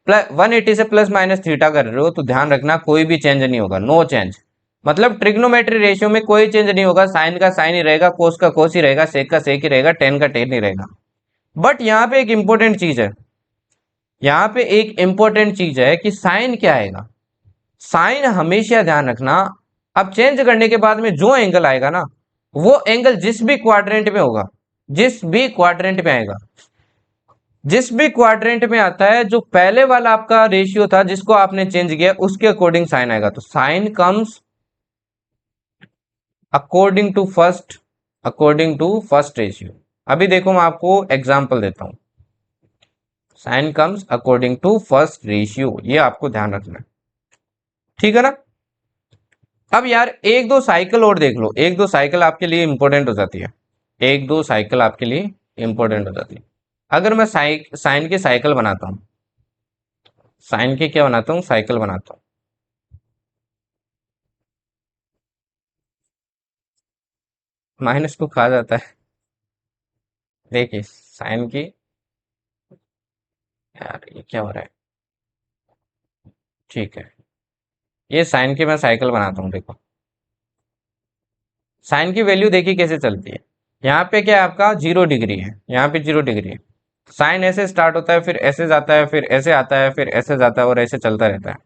180 से प्लस माइनस थीटा कर रहे हो, तो ध्यान रखना कोई भी चेंज नहीं होगा, नो चेंज। मतलब ट्रिग्नोमेट्री रेशियो में कोई चेंज नहीं होगा, साइन का साइन ही रहेगा, कोस का कोस ही रहेगा, सेक का सेक ही रहेगा, टेन का टेन ही रहेगा। बट यहाँ पे एक इंपॉर्टेंट चीज है, यहाँ पे एक इंपॉर्टेंट चीज है कि साइन क्या आएगा। साइन हमेशा ध्यान रखना, अब चेंज करने के बाद में जो एंगल आएगा ना, वो एंगल जिस भी क्वाड्रेंट में होगा, जिस भी क्वाड्रेंट में आएगा, जिस भी क्वाड्रेंट में आता है, जो पहले वाला आपका रेशियो था जिसको आपने चेंज किया, उसके अकॉर्डिंग साइन आएगा। तो sine comes according to first ratio. अभी देखो मैं आपको एग्जांपल देता हूं, sine comes according to first ratio, ये आपको ध्यान रखना है। ठीक है ना। अब यार एक दो साइकिल और देख लो, एक दो साइकिल आपके लिए इंपॉर्टेंट हो जाती है, एक दो साइकिल आपके लिए इंपॉर्टेंट हो जाती है। अगर मैं साइन की साइकिल बनाता हूं, साइन की क्या बनाता हूं, साइकिल बनाता हूं। माइनस को कहा जाता है, देखिए साइन की, यार ये क्या हो रहा है, ठीक है, ये साइन की मैं साइकिल बनाता हूँ। देखो साइन की वैल्यू देखिए कैसे चलती है। यहाँ पे क्या है, आपका 0 डिग्री है, यहाँ पे 0 डिग्री है। साइन ऐसे स्टार्ट होता है, फिर ऐसे जाता है, फिर ऐसे आता है, फिर ऐसे जाता है, और ऐसे चलता रहता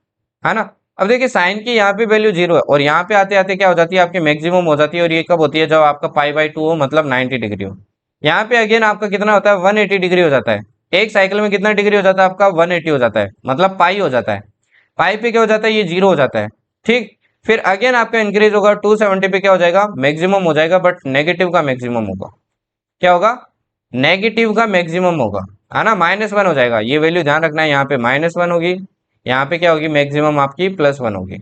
है ना। अब देखिए साइन की यहाँ पे वैल्यू 0 है, और यहाँ पे आते आते क्या हो जाती है, आपकी मैक्सिमम हो जाती है। और ये कब होती है, जब आपका पाई/2 हो, मतलब 90 डिग्री हो। यहाँ पे अगेन आपका कितना होता है, 180 डिग्री हो जाता है। एक साइकिल में कितना डिग्री हो जाता है आपका, 180 हो जाता है, मतलब पाई हो जाता है। पाई पे क्या हो जाता है, ये 0 हो जाता है। ठीक, फिर अगेन आपका इंक्रीज होगा, 270 पे क्या हो जाएगा, मैक्सिमम हो जाएगा, बट नेगेटिव का मैक्सिमम होगा। क्या होगा, नेगेटिव का मैक्सिमम होगा, है ना, -1 हो जाएगा। ये वैल्यू ध्यान रखना है, यहाँ पे -1 होगी, यहाँ पे क्या होगी, मैक्सिमम आपकी +1 होगी।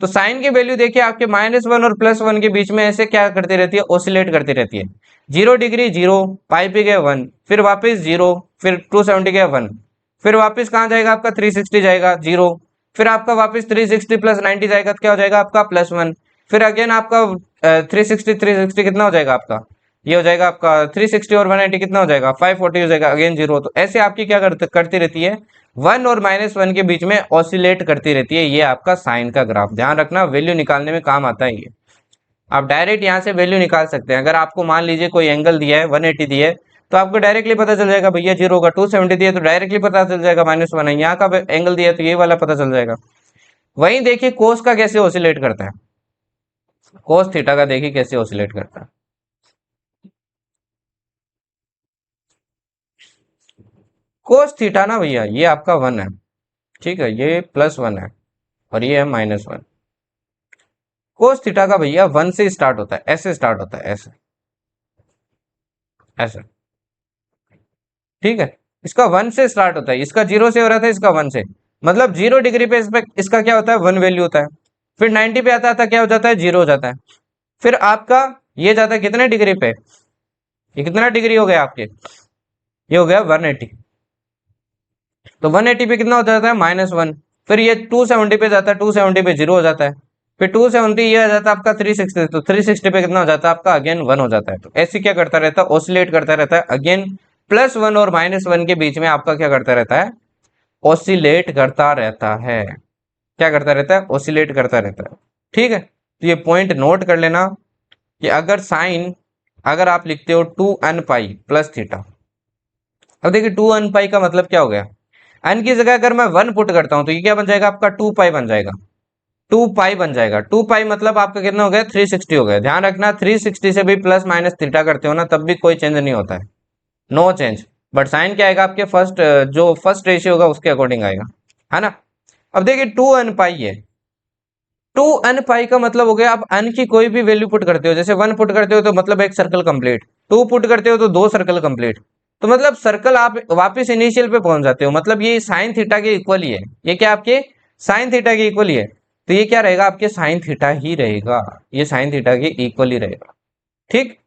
तो साइन की वैल्यू देखिए आपके -1 और +1 के बीच में ऐसे क्या करती रहती है, ऑसिलेट करती रहती है। 0 डिग्री 0, पाई पे गया 1, फिर वापस 0, फिर 270 गया 1, फिर वापस कहाँ जाएगा आपका 360 जाएगा 0, फिर आपका वापस 360 + 90 जाएगा, तो क्या हो जाएगा आपका +1, फिर अगेन आपका 360 कितना हो जाएगा आपका, ये हो जाएगा आपका 360 और 180 कितना हो जाएगा 540 हो जाएगा, अगेन जीरो। तो ऐसे आपकी क्या करती रहती है, वन और -1 के बीच में ऑसिलेट करती रहती है। ये आपका साइन का ग्राफ, ध्यान रखना वैल्यू निकालने में काम आता है ये। आप डायरेक्ट यहाँ से वैल्यू निकाल सकते हैं। अगर आपको मान लीजिए कोई एंगल दिया है 180 दिया है, तो आपको डायरेक्टली पता चल जाएगा भैया जीरो होगा। 270 दिया है तो डायरेक्टली पता चल जाएगा -1 है। यहाँ का एंगल दिया है तो ये वाला पता चल जाएगा। वहीं देखिए कोस का कैसे ऑसिलेट करता है, कोस थीटा का देखिए कैसे ऑसिलेट करता है। कोस थीटा ना भैया ये आपका 1 है, ठीक है, ये +1 है और ये है -1। कोस थीटा का भैया 1 से स्टार्ट होता है, ऐसे स्टार्ट होता है, ऐसे ऐसे, ठीक है। इसका 1 से स्टार्ट होता है, इसका 0 से हो रहा था, इसका 1 से। मतलब 0 डिग्री पे इसका क्या होता है 1 वैल्यू होता है। फिर 90 पे आता था क्या हो जाता है 0 हो जाता है। फिर आपका ये जाता है कितने डिग्री पे, ये कितना डिग्री हो गया आपके, ये हो गया 180। तो 180 पे कितना हो जाता है -1। फिर ये 270 पे जाता है, 270 पे 0 हो जाता है। फिर 270 ये आ जाता है आपका 360, तो 360 पे कितना हो जाता है आपका अगेन 1 हो जाता है। तो ऐसे क्या करता रहता है ऑसिलेट करता रहता है, अगेन +1 और -1 के बीच में आपका क्या करता रहता है, ऑसिलेट करता रहता है। क्या करता रहता है, ऑसिलेट करता रहता है, ठीक है। तो ये पॉइंट नोट कर लेना कि अगर साइन, अगर आप लिखते हो 2n पाई प्लस थीटा। अब देखिए 2n पाई का मतलब क्या हो गया, n की जगह अगर मैं 1 पुट करता हूं तो ये क्या बन जाएगा आपका 2 पाई बन जाएगा, 2 पाई बन जाएगा। 2 पाई मतलब आपका कितना हो गया 360 हो गया। ध्यान रखना 360 से भी प्लस माइनस थीटा करते हो ना तब भी कोई चेंज नहीं होता है, नो चेंज। बट साइन क्या आएगा आपके फर्स्ट, जो फर्स्ट रेशियो होगा उसके अकॉर्डिंग आएगा, है ना। अब देखिए 2n पाई है, 2n पाई का मतलब हो गया आप n की कोई भी वैल्यू पुट करते हो, जैसे 1 पुट करते हो तो मतलब एक सर्कल कंप्लीट, 2 पुट करते हो तो 2 सर्कल कंप्लीट। तो मतलब सर्कल आप वापस इनिशियल पे पहुंच जाते हो, मतलब ये साइन थीटा के इक्वल ही है। ये क्या आपके साइन थीटा के इक्वल ही है। तो ये क्या रहेगा आपके साइन थीटा ही रहेगा, ये साइन थीटा के इक्वल ही रहेगा, ठीक।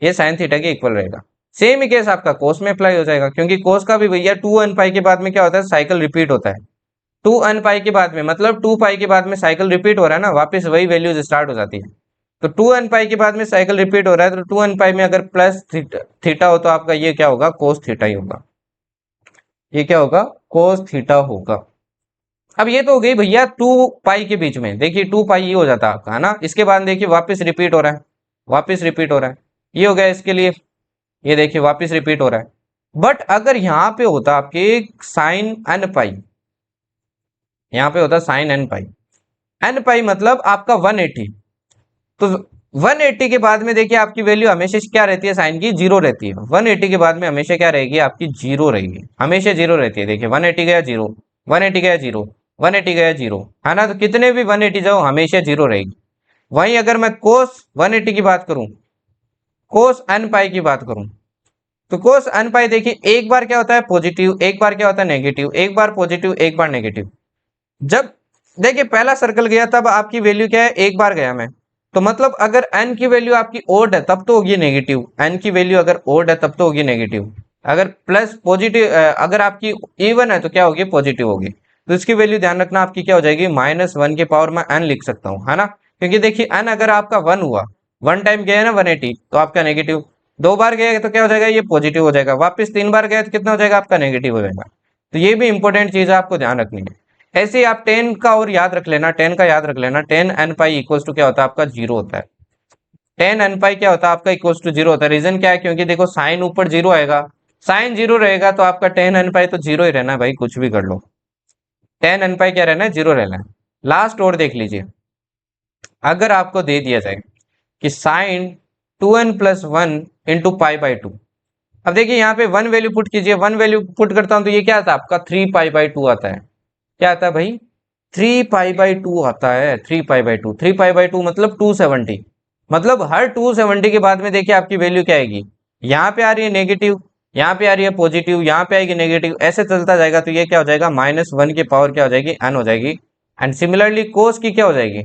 ये साइन थीटा के इक्वल रहेगा। सेम ही केस आपका कोस में अप्लाई हो जाएगा, क्योंकि कोस का भी भैया 2n पाई के बाद में क्या होता है साइकिल रिपीट होता है। 2n पाई के बाद में मतलब 2 पाई के बाद में साइकिल रिपीट हो रहा है ना, वापस वही वैल्यूज स्टार्ट हो जाती है। तो 2n पाई के बाद में साइकिल रिपीट हो रहा है, तो 2n पाई में अगर प्लस थीटा हो तो आपका ये क्या होगा कोस थीटा ही होगा, ये क्या होगा कोस थीटा होगा। अब ये तो हो गई भैया 2 पाई के बीच में, देखिए 2 पाई ये हो जाता है आपका, है ना। इसके बाद देखिए वापस रिपीट हो रहा है, वापस रिपीट हो रहा है, ये हो गया इसके लिए। ये देखिए वापस रिपीट हो रहा है। बट अगर यहाँ पे होता आपके साइन n पाई, यहाँ पे होता साइन n पाई, n पाई मतलब आपका 180। तो 180 के बाद में देखिए आपकी वैल्यू हमेशा क्या रहती है साइन की, जीरो रहती है। 180 के बाद में हमेशा क्या रहेगी आपकी जीरो रहेगी, हमेशा जीरो रहती है। देखिए 180 गया जीरो, 180 गया जीरो, 180 गया जीरो, है ना। तो कितने भी 180 जाओ हमेशा जीरो रहेगी। वहीं अगर मैं कोस 180 की बात करूं, कोस n पाई की बात करूं, तो कोस n पाई देखिए एक बार क्या होता है पॉजिटिव, एक बार क्या होता है नेगेटिव, एक बार पॉजिटिव एक बार नेगेटिव। जब देखिए पहला सर्कल गया तब आपकी वैल्यू क्या है, एक बार गया मैं, तो मतलब अगर n की वैल्यू आपकी ओड है तब तो होगी नेगेटिव, n की वैल्यू अगर ओड है तब तो होगी नेगेटिव। अगर प्लस पॉजिटिव, अगर आपकी इवन है तो क्या होगी पॉजिटिव होगी। तो इसकी वैल्यू ध्यान रखना आपकी क्या हो जाएगी -1 के पावर में n लिख सकता हूँ, है ना। क्योंकि देखिए n अगर आपका 1 हुआ, 1 टाइम गया है ना 180 तो आपका नेगेटिव, 2 बार गया तो क्या हो जाएगा ये पॉजिटिव हो जाएगा, वापस 3 बार गया तो कितना हो जाएगा आपका नेगेटिव हो जाएगा। तो ये भी इंपॉर्टेंट चीज है आपको ध्यान रखनी है। ऐसे ही आप 10 का और याद रख लेना, 10 का याद रख लेना, 10n पाई इक्वल्स टू क्या होता है आपका जीरो होता है। 10n पाई क्या होता है आपका इक्वल्स टू जीरो होता है। रीजन क्या है, क्योंकि देखो साइन ऊपर जीरो आएगा, साइन जीरो रहेगा तो आपका 10n पाई तो जीरो ही रहना है भाई, कुछ भी कर लो 10n पाई क्या रहना है जीरो रहना है। लास्ट और देख लीजिए, अगर आपको दे दिया जाए कि sine 2n plus 1 into pi by two. अब देखिए यहाँ पे 1 वैल्यू पुट कीजिए, 1 वैल्यू पुट करता हूं तो ये क्या आता है आपका 3 पाई बाई टू आता है। क्या आता है भाई 3 पाई बाई टू आता है, 3 पाई by to, 3 pi by to मतलब 270। मतलब हर 270 के बाद में देखिए आपकी वैल्यू क्या आएगी, यहाँ पे आ रही है नेगेटिव, यहाँ पे आ रही है पॉजिटिव, यहाँ पे आएगी नेगेटिव, ऐसे चलता जाएगा। तो ये क्या हो जाएगा -1 की पावर क्या हो जाएगी n हो जाएगी। एंड सिमिलरली कोस की क्या हो जाएगी,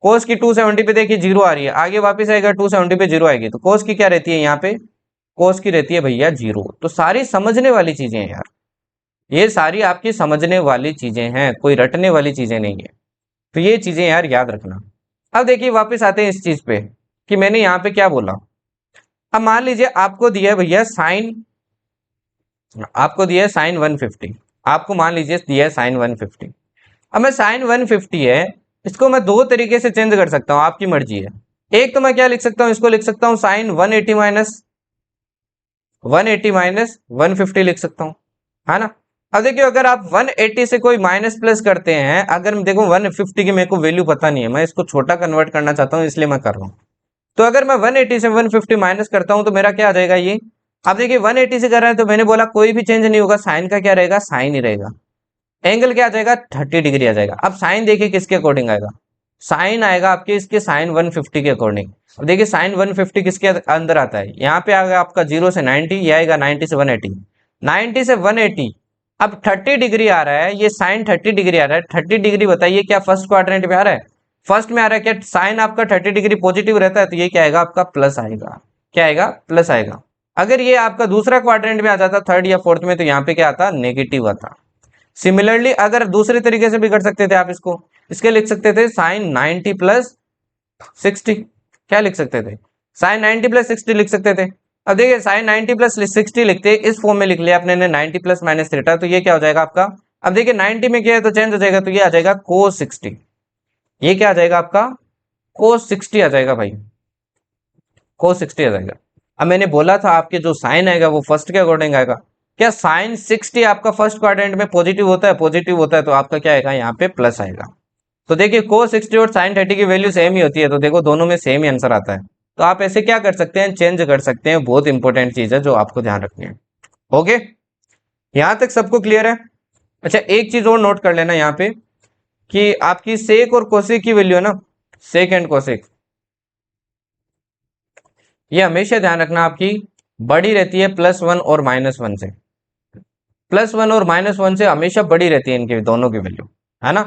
कोस की 270 पे देखिए जीरो आ रही है, आगे वापस आएगा 270 पे जीरो आएगी, तो कोस की क्या रहती है यहाँ पे, कोस की रहती है भैया जीरो। तो सारी समझने वाली चीजें हैं यार, ये सारी आपकी समझने वाली चीजें हैं, कोई रटने वाली चीजें नहीं है। तो ये चीजें यार याद रखना। अब देखिए वापस आते हैं इस चीज पे कि मैंने यहाँ पे क्या बोला। अब मान लीजिए आपको दिया है भैया साइन, आपको दिया है साइन 150, आपको मान लीजिए दिया है साइन 150। अब मैं साइन 150 है, इसको मैं दो तरीके से चेंज कर सकता हूँ, आपकी मर्जी है। एक तो मैं क्या लिख सकता हूँ, इसको लिख सकता हूँ साइन 180 माइनस 150 लिख सकता हूँ, है ना। अब देखिए अगर आप 180 से कोई माइनस प्लस करते हैं, अगर देखो 150 की मेरे को वैल्यू पता नहीं है, मैं इसको छोटा कन्वर्ट करना चाहता हूँ इसलिए मैं कर रहा हूँ। तो अगर मैं 180 से 150 माइनस करता हूं तो मेरा क्या आ जाएगा ये। अब देखिए 180 से कर रहे हैं तो मैंने बोला कोई भी चेंज नहीं होगा, साइन का क्या रहेगा, साइन ही रहेगा। एंगल क्या आ जाएगा, 30 डिग्री आ जाएगा। अब साइन देखिए किसके अकॉर्डिंग आएगा, साइन आएगा आपके इसके साइन 150 के अकॉर्डिंग। अब देखिए साइन 150 किसके अंदर आता है, यहाँ पे आएगा आपका 0 से 90, ये आएगा 90 से 180, 90 से 180। अब 30 डिग्री आ रहा है, ये साइन 30 डिग्री आ रहा है, 30 डिग्री बताइए क्या फर्स्ट क्वाड्रेंट में आ रहा है, फर्स्ट में आ रहा है। क्या साइन आपका 30 डिग्री पॉजिटिव रहता है तो ये क्या आएगा आपका प्लस आएगा, क्या आएगा प्लस आएगा। अगर ये आपका दूसरा क्वाड्रेंट में आ जाता थर्ड या फोर्थ में तो यहाँ पे क्या आता नेगेटिव आता। सिमिलरली अगर दूसरे तरीके से भी कर सकते थे आप इसको, इसके लिख सकते थे साइन 90 प्लस 60, क्या लिख सकते थे, साइन 90 प्लस 60 लिख सकते थे। अब देखिए साइन 90 प्लस 60 लिखते इस फॉर्म में लिख लिया आपने ने 90 प्लस माइनस थीटा, तो ये क्या हो जाएगा आपका। अब देखिए 90 में क्या है तो चेंज हो जाएगा, तो ये आ जाएगा कोस 60, ये क्या आ जाएगा आपका कोस 60 आ जाएगा भाई, कोस 60 आ जाएगा। अब मैंने बोला था आपके जो साइन आएगा वो फर्स्ट के अकॉर्डिंग आएगा। क्या साइन 60 आपका फर्स्ट क्वाड्रेंट में पॉजिटिव होता है, पॉजिटिव होता है तो आपका क्या आएगा यहाँ पे प्लस आएगा। तो देखिए कोस 60 और साइन 30 की वैल्यू सेम ही होती है, तो देखो दोनों में सेम ही आंसर आता है। तो आप ऐसे क्या कर सकते हैं, चेंज कर सकते हैं, बहुत इंपॉर्टेंट चीज है जो आपको ध्यान रखनी है। ओके, यहां तक सबको क्लियर है। अच्छा एक चीज और नोट कर लेना यहाँ पे कि आपकी सेक और कोसेक की वैल्यू है ना, सेक एंड कोसेक, ये हमेशा ध्यान रखना आपकी बड़ी रहती है +1 और -1 से, +1 और -1 से हमेशा बड़ी रहती है इनकी दोनों की वैल्यू, है ना।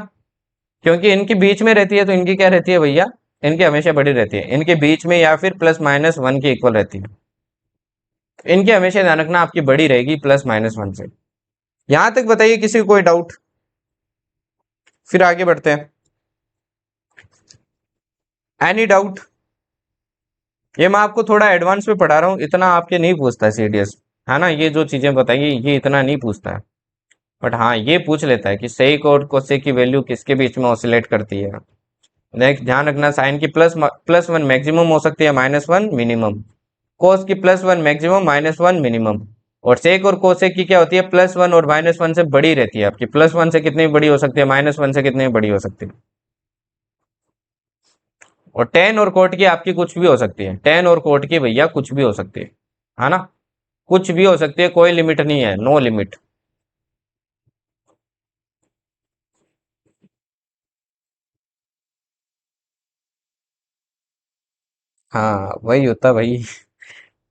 क्योंकि इनकी बीच में रहती है तो इनकी क्या रहती है भैया, इनकी हमेशा बड़ी रहती है, इनके बीच में या फिर +-1 के इक्वल रहती है। इनकी हमेशा ध्यान रखना आपकी बड़ी रहेगी +-1 से। यहां तक बताइए किसी को कोई डाउट, फिर आगे बढ़ते हैं। एनी डाउट, ये मैं आपको थोड़ा एडवांस में पढ़ा रहा हूँ, इतना आपके नहीं पूछता है सीडीएस, है ना। ये जो चीजें बताइए ये इतना नहीं पूछता है, बट हाँ ये पूछ लेता है कि सेक और कोसेक की वैल्यू किसके बीच में ऑसिलेट करती है। नेक्स्ट ध्यान रखना साइन की +1 मैक्सिमम हो सकती है, -1 मिनिमम, कोस की +1 मैक्सिमम, -1 मिनिमम। और सेक और कोसेक की क्या होती है, +1 और -1 से बड़ी रहती है आपकी, +1 से कितनी बड़ी हो सकती है, -1 से कितनी बड़ी हो सकती है। और टेन और कोट की आपकी कुछ भी हो सकती है, टेन और कोट की भैया कुछ भी हो सकती है ना, कुछ भी हो सकती है, कोई लिमिट नहीं है, नो लिमिट। हाँ वही होता भाई।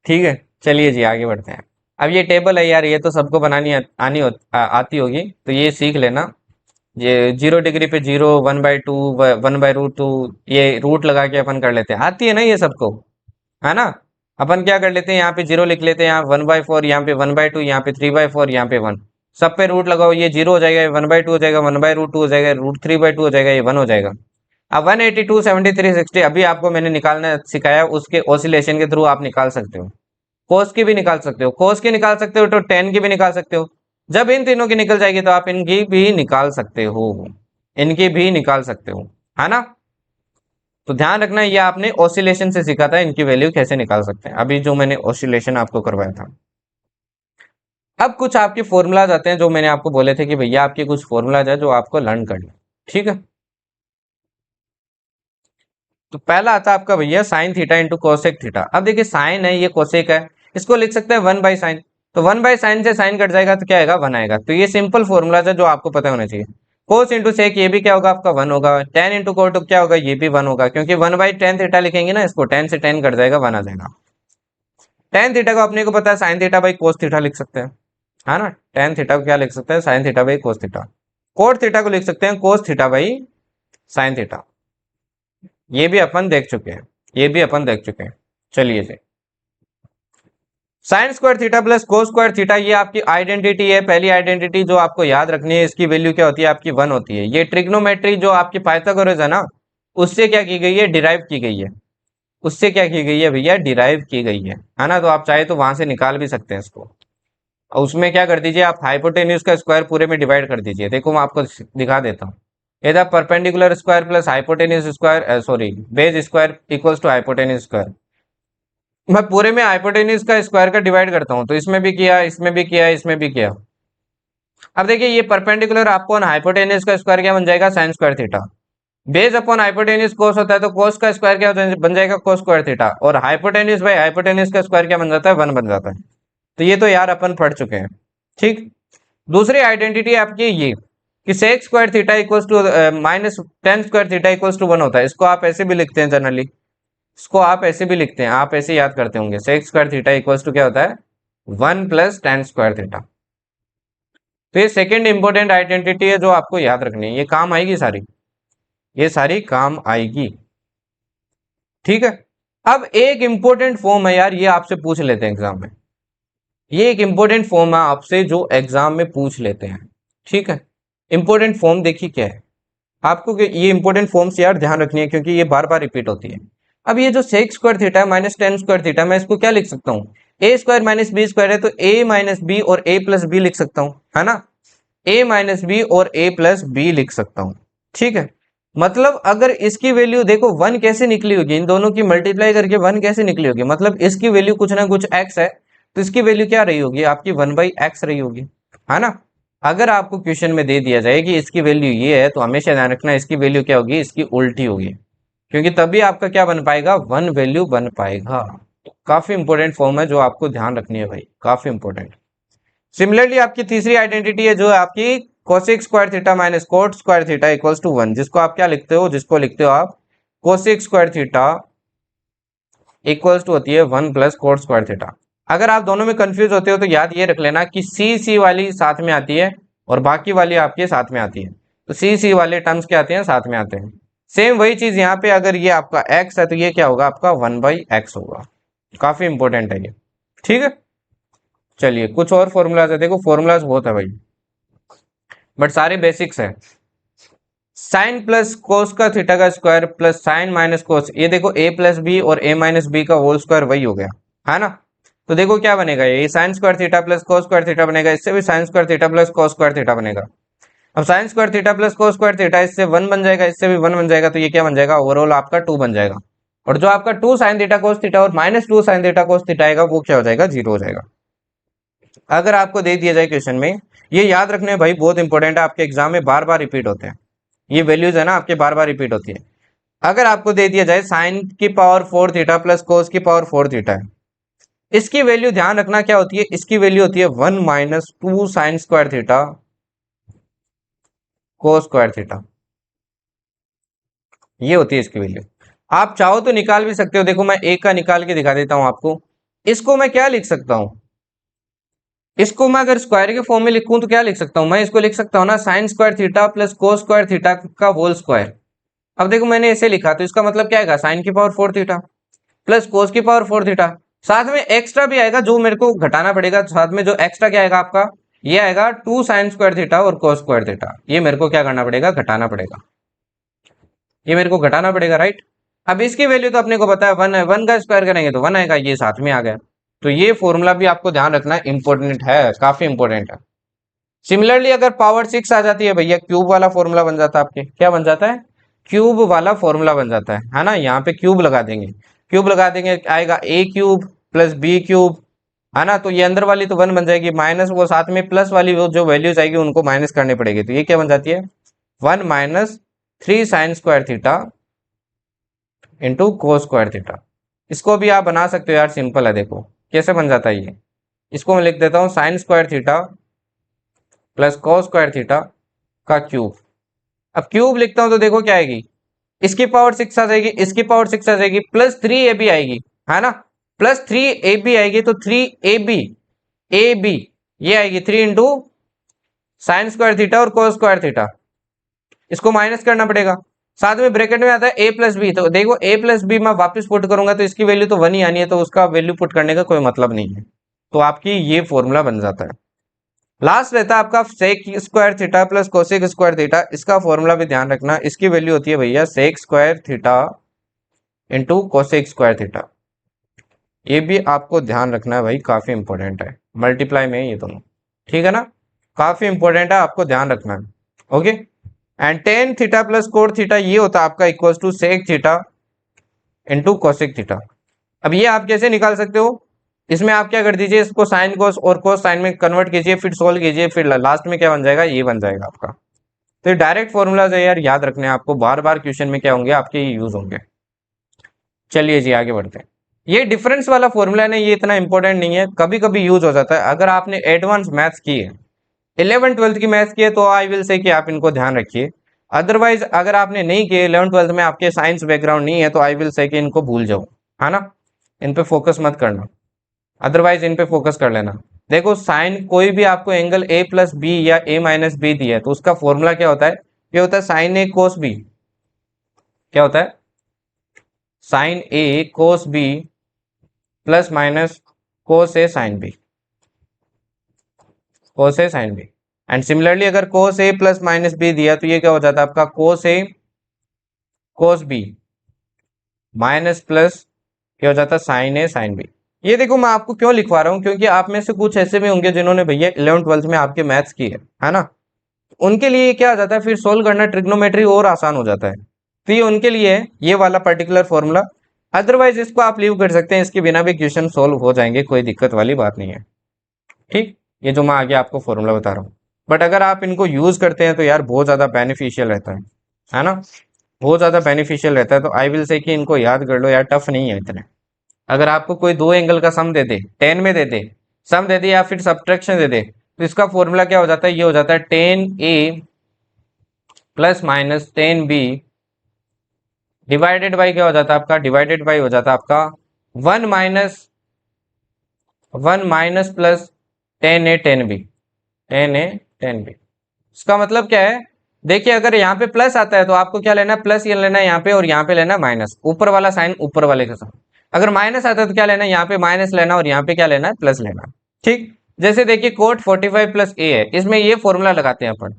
ठीक है चलिए जी आगे बढ़ते हैं। अब ये टेबल है यार, ये तो सबको बनानी आती होगी, तो ये सीख लेना। ये 0 डिग्री पे 0, 1/2, 1/√2, ये रूट लगा के अपन कर लेते हैं, आती है ना ये सबको, है ना। अपन क्या कर लेते हैं, यहाँ पे 0 लिख लेते हैं, यहाँ 1/4, यहाँ पे 1/2, यहाँ पे 3/4, यहाँ पे 1, सब पे रूट लगाओ, ये 0 हो जाएगा, ये 1/2 हो जाएगा, 1/√2 हो जाएगा, √3/2 हो जाएगा, ये 1 हो जाएगा। अब 182, 73, 60 अभी आपको मैंने निकालना सिखाया, उसके ऑसिलेशन के थ्रू आप निकाल सकते हो। कोस की भी निकाल सकते हो, कोस की निकाल सकते हो तो टेन की भी निकाल सकते हो। जब इन तीनों की निकल जाएगी तो आप इनकी भी निकाल सकते हो, इनकी भी निकाल सकते हो, है ना। तो ध्यान रखना ये आपने ऑसिलेशन से सीखा था, इनकी वैल्यू कैसे निकाल सकते हैं, अभी जो मैंने ऑसिलेशन आपको करवाया था। अब कुछ आपके फॉर्मूलाज आते हैं जो मैंने आपको बोले थे कि भैया आपके कुछ फॉर्मूलाज है जो आपको लर्न करना, ठीक है। तो पहला आता है आपका भैया sine theta into cosec theta. अब देखिए साइन है, ये कोसेक है, इसको लिख सकते हैं 1/sin, तो 1/sin से साइन कट जाएगा तो क्या आएगा 1 आएगा, तो ये सिंपल फॉर्मूला है जो आपको पता होना चाहिए। कोस इंटू सेक ये भी क्या होगा आपका 1 होगा, टेन इंटू कोट क्या होगा ये भी 1 होगा, क्योंकि 1/tan थीटा लिखेंगे ना, इसको 10 से 10 कट जाएगा 1 आ जाएगा। टेन थीटा को अपने को पता है sine theta by cos theta लिख सकते हैं, है ना। टेन थीटा को क्या लिख सकते हैं, sine theta by cos theta. Cot theta को लिख सकते हैं cos theta by sine theta. ये भी अपन देख चुके हैं, ये भी अपन देख चुके हैं। चलिए जी, sine square theta plus cos square theta, ये आपकी आइडेंटिटी है, पहली आइडेंटिटी जो आपको याद रखनी है, इसकी वैल्यू क्या होती है आपकी 1 होती है। ये ट्रिग्नोमेट्री जो आपकी पाइथागोरस है ना, उससे क्या की गई है, डिराइव की गई है। उससे क्या की गई है भैया, डिराइव की गई है ना। तो आप चाहे तो वहां से निकाल भी सकते हैं इसको। और उसमें क्या कर दीजिए, आप हाइपोटेन्यूज का स्क्वायर पूरे में डिवाइड कर दीजिए। देखो मैं आपको दिखा देता हूँ। ये था perpendicular square plus hypotenuse square, sorry base square equals to hypotenuse square. मैं पूरे में हाइपोटेन्यूज का स्क्वायर का डिवाइड करता हूँ, तो इसमें भी किया, इसमें भी किया, इसमें भी किया। अब देखिए ये परपेंडिकुलर आपको हाइपोटेन्यूज का स्क्वायर क्या बन जाएगा, sine square theta. Base upon hypotenuse cos होता है, तो कोस का स्क्वायर क्या बन जाएगा, कोस स्क्वायर थीटा। और हाइपोटेन्यूज बाई हाइपोटेन्यूज का स्क्वायर क्या बन जाता है, 1 बन जाता है। तो ये तो यार अपन पढ़ चुके हैं। ठीक। दूसरी आइडेंटिटी आपकी ये कि sec square theta equals to minus tan square theta equals to 1 होता है। इसको आप ऐसे भी लिखते हैं जनरली, इसको आप ऐसे भी लिखते हैं, आप ऐसे याद करते होंगे। Sec square theta equals to क्या होता है, 1 प्लस टेन स्क्वायर थीटा। तो ये सेकेंड इंपॉर्टेंट आइडेंटिटी है जो आपको याद रखनी है। ये काम आएगी सारी, ये सारी काम आएगी। ठीक है। अब एक इंपॉर्टेंट फॉर्म है यार, ये आपसे पूछ लेते हैं एग्जाम में। ये एक इंपॉर्टेंट फॉर्म है आपसे जो एग्जाम में पूछ लेते हैं। ठीक है। इंपॉर्टेंट फॉर्म देखिए क्या है आपको, ये इंपॉर्टेंट फॉर्म्स यार ध्यान रखनी है क्योंकि ये बार बार रिपीट होती है। अब ये जो सेक स्क्वायर थीटा है माइनस टेन स्क्वायर थीटा, मैं इसको क्या लिख सकता हूँ, ए स्क्वायर माइनस बी स्क्वायर है, तो ए माइनस बी और ए प्लस बी लिख सकता हूँ, है ना। ए माइनस बी और ए प्लस बी लिख सकता हूँ। ठीक है। मतलब अगर इसकी वैल्यू देखो 1 कैसे निकली होगी, इन दोनों की मल्टीप्लाई करके 1 कैसे निकली होगी, मतलब इसकी वैल्यू कुछ ना कुछ x है, तो इसकी वैल्यू क्या रही होगी आपकी, 1/x रही होगी, है ना। अगर आपको क्वेश्चन में दे दिया जाए कि इसकी वैल्यू ये है, तो हमेशा ध्यान रखना इसकी वैल्यू क्या होगी, इसकी उल्टी होगी, क्योंकि तभी आपका क्या बन पाएगा, 1 वैल्यू बन पाएगा। काफी इंपॉर्टेंट फॉर्म है जो आपको ध्यान रखनी है भाई, काफी इंपॉर्टेंट। सिमिलरली आपकी तीसरी आइडेंटिटी है जो है आपकी cosec square theta minus cot square theta equals to 1, जिसको आप क्या लिखते हो, जिसको लिखते हो आप cosec square theta equals to होती है 1 प्लस कोट स्क्वायर थीटा। अगर आप दोनों में कंफ्यूज होते हो तो याद ये रख लेना कि सी वाली साथ में आती है और बाकी वाली आपके साथ में आती है, तो सी वाले टर्म्स क्या आते हैं, साथ में आते हैं। सेम वही चीज यहाँ पे, अगर ये आपका x है तो ये क्या होगा आपका 1/x होगा। काफी इंपॉर्टेंट है ये। ठीक है। चलिए कुछ और फॉर्मूलाज है, देखो फॉर्मूलाज बहुत है भाई, बट सारे बेसिक्स है। साइन प्लस कोस का थीटा का square plus sign minus cos, ये देखो ए प्लस बी और ए माइनस बी का होल स्क्वायर वही हो गया, है ना। तो देखो क्या बनेगा, ये sign square theta plus cos square theta बनेगा, इससे भी sign square theta plus cos square theta बनेगा। अब sign square theta plus cos square theta, इससे 1 बन जाएगा, इससे भी 1 बन जाएगा, तो ये क्या बन जाएगा, ओवरऑल आपका 2 बन जाएगा। और जो आपका 2 साइन थीटा कोस थीटा और minus 2 sine theta cos theta आएगा, वो क्या हो जाएगा, 0 हो जाएगा। अगर आपको दे दिया जाए क्वेश्चन में, ये याद रखने भाई बहुत इंपॉर्टेंट है, आपके एग्जाम में बार बार रिपीट होते हैं ये वैल्यूज, है ना, आपके बार बार रिपीट होती है। अगर आपको दे दिया जाए साइन की पावर 4 थीटा प्लस कोस की पावर 4 थीटा है, इसकी वैल्यू ध्यान रखना क्या होती है, इसकी वैल्यू होती है 1 minus 2 sign square theta cos square theta, ये होती है इसकी वैल्यू। आप चाहो तो निकाल भी सकते हो, देखो मैं एक का निकाल के दिखा देता हूं आपको। इसको मैं क्या लिख सकता हूं, इसको मैं अगर स्क्वायर के फॉर्म में लिखूं तो क्या लिख सकता हूं, मैं इसको लिख सकता हूं ना sign square theta plus cos square theta का होल स्क्वायर। अब देखो मैंने ऐसे लिखा, तो इसका मतलब क्या आएगा, साइन की पावर 4 थीटा प्लस कोस की पावर 4 थीटा, साथ में एक्स्ट्रा भी आएगा जो मेरे को घटाना पड़ेगा, साथ में जो एक्स्ट्रा क्या आएगा आपका, ये आएगा 2 साइन स्क्वायर थीटा और कोस स्क्वायर थीटा, ये मेरे को क्या करना पड़ेगा, घटाना पड़ेगा, ये मेरे को घटाना पड़ेगा, राइट। अब इसकी वैल्यू तो अपने को पता है 1 है, 1 का स्क्वायर करेंगे तो 1 आएगा, ये साथ में आ गया। तो ये फॉर्मूला भी आपको ध्यान रखना इंपॉर्टेंट है, काफी इंपॉर्टेंट है। सिमिलरली अगर पावर 6 आ जाती है भैया, क्यूब वाला फॉर्मूला बन जाता है, आपके क्या बन जाता है, क्यूब वाला फॉर्मूला बन जाता है ना। यहाँ पे क्यूब लगा देंगे, क्यूब लगा देंगे, आएगा ए क्यूब प्लस बी क्यूब, है ना। तो ये अंदर वाली तो 1 बन जाएगी, माइनस वो साथ में प्लस वाली वो जो वैल्यूज आएगी उनको माइनस करनी पड़ेगी, तो ये क्या बन जाती है, 1 minus 3 sign square theta into cos square theta. इसको भी आप बना सकते हो यार, सिंपल है, देखो कैसे बन जाता है ये। इसको मैं लिख देता हूँ sign square theta plus cos square theta का क्यूब। अब क्यूब लिखता हूं तो देखो क्या आएगी, इसकी पावर 6 आ जाएगी, इसकी पावर 6 आ जाएगी, प्लस 3ab आएगी, है ना, प्लस 3ab आएगी, तो 3ab ab ये आएगी 3 इंटू साइन स्क्वायर थीटा और कोस स्क्वायर थीटा, इसको माइनस करना पड़ेगा। साथ में ब्रैकेट में आता है a प्लस बी, तो देखो a प्लस बी मैं वापस पुट करूंगा तो इसकी वैल्यू तो 1 ही आनी है, तो उसका वैल्यू पुट करने का कोई मतलब नहीं है, तो आपकी ये फॉर्मूला बन जाता है। लास्ट रहता है आपका sec square theta plus cosec square theta. इसका फॉर्मूला भी ध्यान रखना, इसकी वैल्यू होती है भैया sec square theta into cosec square theta. ये भी आपको ध्यान रखना है भाई, काफी इंपॉर्टेंट है, मल्टीप्लाई में है ये दोनों, ठीक है ना, काफी इंपॉर्टेंट है, आपको ध्यान रखना है। Okay, and tan theta plus cot theta ये होता है आपका equal to sec theta into cosec theta. अब ये आप कैसे निकाल सकते हो, इसमें आप क्या कर दीजिए, इसको साइन कोस और कोस साइन में कन्वर्ट कीजिए, फिर सोल्व कीजिए, फिर लास्ट में क्या बन जाएगा, ये बन जाएगा आपका। तो ये डायरेक्ट फॉर्मूलाज है यार, याद रखने हैं आपको, बार बार क्वेश्चन में क्या होंगे आपके, ये यूज होंगे। चलिए जी आगे बढ़ते हैं। ये डिफरेंस वाला फॉर्मूला है ना, ये इतना इंपॉर्टेंट नहीं है, कभी कभी यूज हो जाता है। अगर आपने एडवांस मैथ्स की है, 11th 12th की मैथ्स की है, तो आई विल से कि आप इनको ध्यान रखिए। अदरवाइज अगर आपने नहीं किए, 11th 12th में आपके साइंस बैकग्राउंड नहीं है, तो आई विल से कि इनको भूल जाओ, है ना, इन पे फोकस मत करना, अदरवाइज इन पे फोकस कर लेना। देखो साइन कोई भी आपको एंगल ए प्लस बी या ए माइनस बी दिया है, तो उसका फॉर्मूला क्या होता है, ये होता है साइन ए कोस बी। क्या होता है, sign A cos B plus minus cos A sin B, cos A sin B. And similarly अगर कोस ए प्लस माइनस बी दिया, तो ये क्या हो जाता है आपका cos A cos B minus plus क्या हो जाता है साइन ए साइन बी। ये देखो मैं आपको क्यों लिखवा रहा हूँ, क्योंकि आप में से कुछ ऐसे भी होंगे जिन्होंने भैया 11th 12th में आपके मैथ्स की है ना, उनके लिए क्या आ जाता है, फिर सोल्व करना ट्रिग्नोमेट्री और आसान हो जाता है। तो ये उनके लिए है ये वाला पर्टिकुलर फॉर्मूला। अदरवाइज इसको आप लीव कर सकते हैं, इसके बिना भी क्वेश्चन सोल्व हो जाएंगे, कोई दिक्कत वाली बात नहीं है। ठीक, ये जो मैं आगे आपको फॉर्मूला बता रहा हूँ, बट अगर आप इनको यूज करते हैं तो यार बहुत ज्यादा बेनिफिशियल रहता है ना, बहुत ज्यादा बेनिफिशियल रहता है। तो आई विल से कि इनको याद कर लो यार, टफ नहीं है इतने। अगर आपको कोई दो एंगल का सम दे दे, 10 में दे दे, सम दे दे या फिर सब्ट्रैक्शन दे दे, तो इसका फॉर्मूला क्या हो जाता है, ये हो जाता है 10a plus minus 10b divided by क्या हो जाता है आपका, डिवाइडेड बाई हो जाता है आपका 1 minus plus 10a 10b, 10a 10b। इसका मतलब क्या है, देखिए अगर यहाँ पे प्लस आता है तो आपको क्या लेना है, प्लस ये लेना है यहाँ पे, और यहाँ पे लेना है माइनस, ऊपर वाला साइन ऊपर वाले के साथ। अगर माइनस आता है तो क्या लेना है, यहाँ पे माइनस लेना और यहाँ पे क्या लेना है, प्लस लेना। ठीक, जैसे देखिए कोट 45 प्लस ए है, इसमें ये फॉर्मूला लगाते हैं अपन।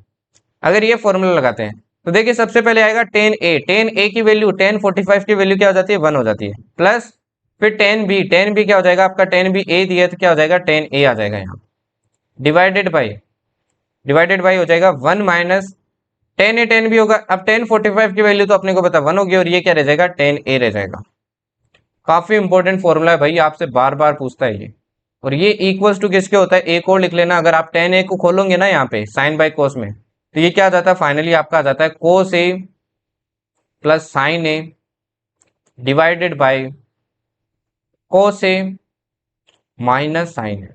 अगर ये फॉर्मूला लगाते हैं तो देखिए सबसे पहले आएगा 10a, 10a की वैल्यू 1045 की वैल्यू क्या हो जाती है, 1 हो जाती है, प्लस फिर 10b, 10b क्या हो जाएगा आपका, 10b a दिया तो क्या हो जाएगा 10a आ जाएगा यहाँ, डिवाइडेड बाई, डिवाइडेड बाई हो जाएगा 1 माइनस 10a 10b होगा। अब 1045 की वैल्यू तो अपने को पता 1 होगी, और ये क्या रह जाएगा 10a रह जाएगा। काफी इंपॉर्टेंट फॉर्मूला है भाई, आपसे बार बार पूछता है ये। और ये इक्वल्स टू किसके होता है, एक और लिख लेना, अगर आप 10a को खोलोगे ना यहाँ पे साइन बाई कोस में, तो ये क्या आ जाता है फाइनली आपका आ जाता है cos A plus sine a divided by cos A minus sine a.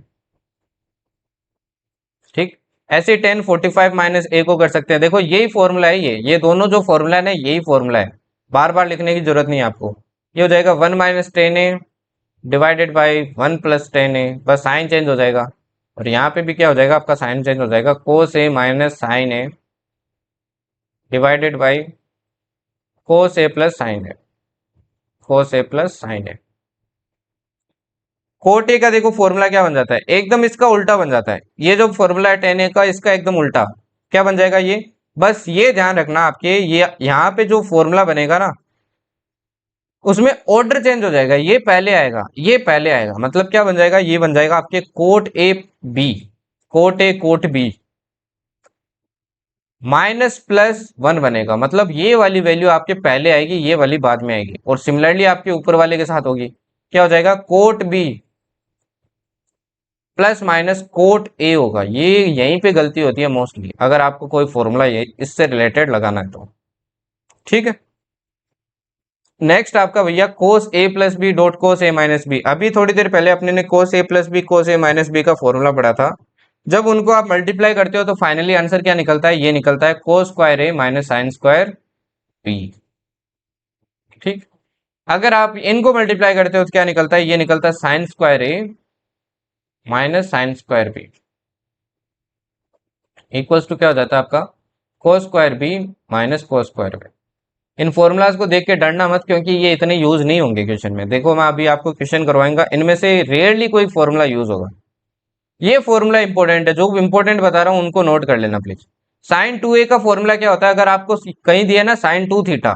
ठीक, ऐसे 1045 माइनस ए को कर सकते हैं। देखो यही फॉर्मूला है, ये दोनों जो फॉर्मूला है ना, यही फॉर्मूला है, बार बार लिखने की जरूरत नहीं है आपको। ये हो जाएगा 1 minus 10a divided by 1 plus 10a, बस साइन चेंज हो जाएगा, और यहाँ पे भी क्या हो जाएगा आपका साइन चेंज हो जाएगा, cos A minus sine a divided by cos A plus sine A, cos A plus sine a. Cot a का देखो फॉर्मूला क्या बन जाता है, एकदम इसका उल्टा बन जाता है। ये जो फॉर्मूला है 10a का, इसका एकदम उल्टा क्या बन जाएगा ये, बस ये ध्यान रखना आपके, ये यहाँ पे जो फॉर्मूला बनेगा ना, उसमें ऑर्डर चेंज हो जाएगा, ये पहले आएगा, ये पहले आएगा, मतलब क्या बन जाएगा, ये बन जाएगा आपके cot A B, cot A cot B minus plus 1 बनेगा, मतलब ये वाली वैल्यू आपके पहले आएगी, ये वाली बाद में आएगी, और सिमिलरली आपके ऊपर वाले के साथ होगी। क्या हो जाएगा, cot B plus minus cot A होगा। ये यहीं पे गलती होती है मोस्टली, अगर आपको कोई फॉर्मूला ये इससे रिलेटेड लगाना है तो। ठीक है, नेक्स्ट आपका भैया कोस ए प्लस बी डॉट कोस ए माइनस बी। अभी थोड़ी देर पहले अपने ने कोस ए प्लस बी कोस ए माइनस बी का फॉर्मूला पढ़ा था। जब उनको आप मल्टीप्लाई करते हो तो फाइनली आंसर क्या निकलता है, ये निकलता है कोस square a minus sine square B. ठीक, अगर आप इनको मल्टीप्लाई करते हो तो क्या निकलता है, ये निकलता है sine square a minus sine square b equals to क्या हो जाता है आपका cos square b minus cos square b. इन फॉर्मूलाज को देख के डरना मत, क्योंकि ये इतने यूज नहीं होंगे क्वेश्चन में। देखो मैं अभी आपको क्वेश्चन करवाऊंगा, इनमें से रेयरली कोई फॉर्मूला यूज होगा, ये फॉर्मूला इंपॉर्टेंट है, जो इंपॉर्टेंट बता रहा हूँ उनको नोट कर लेना प्लीज। साइन 2a का फॉर्मूला क्या होता है, अगर आपको कहीं दिया ना साइन 2 थीटा,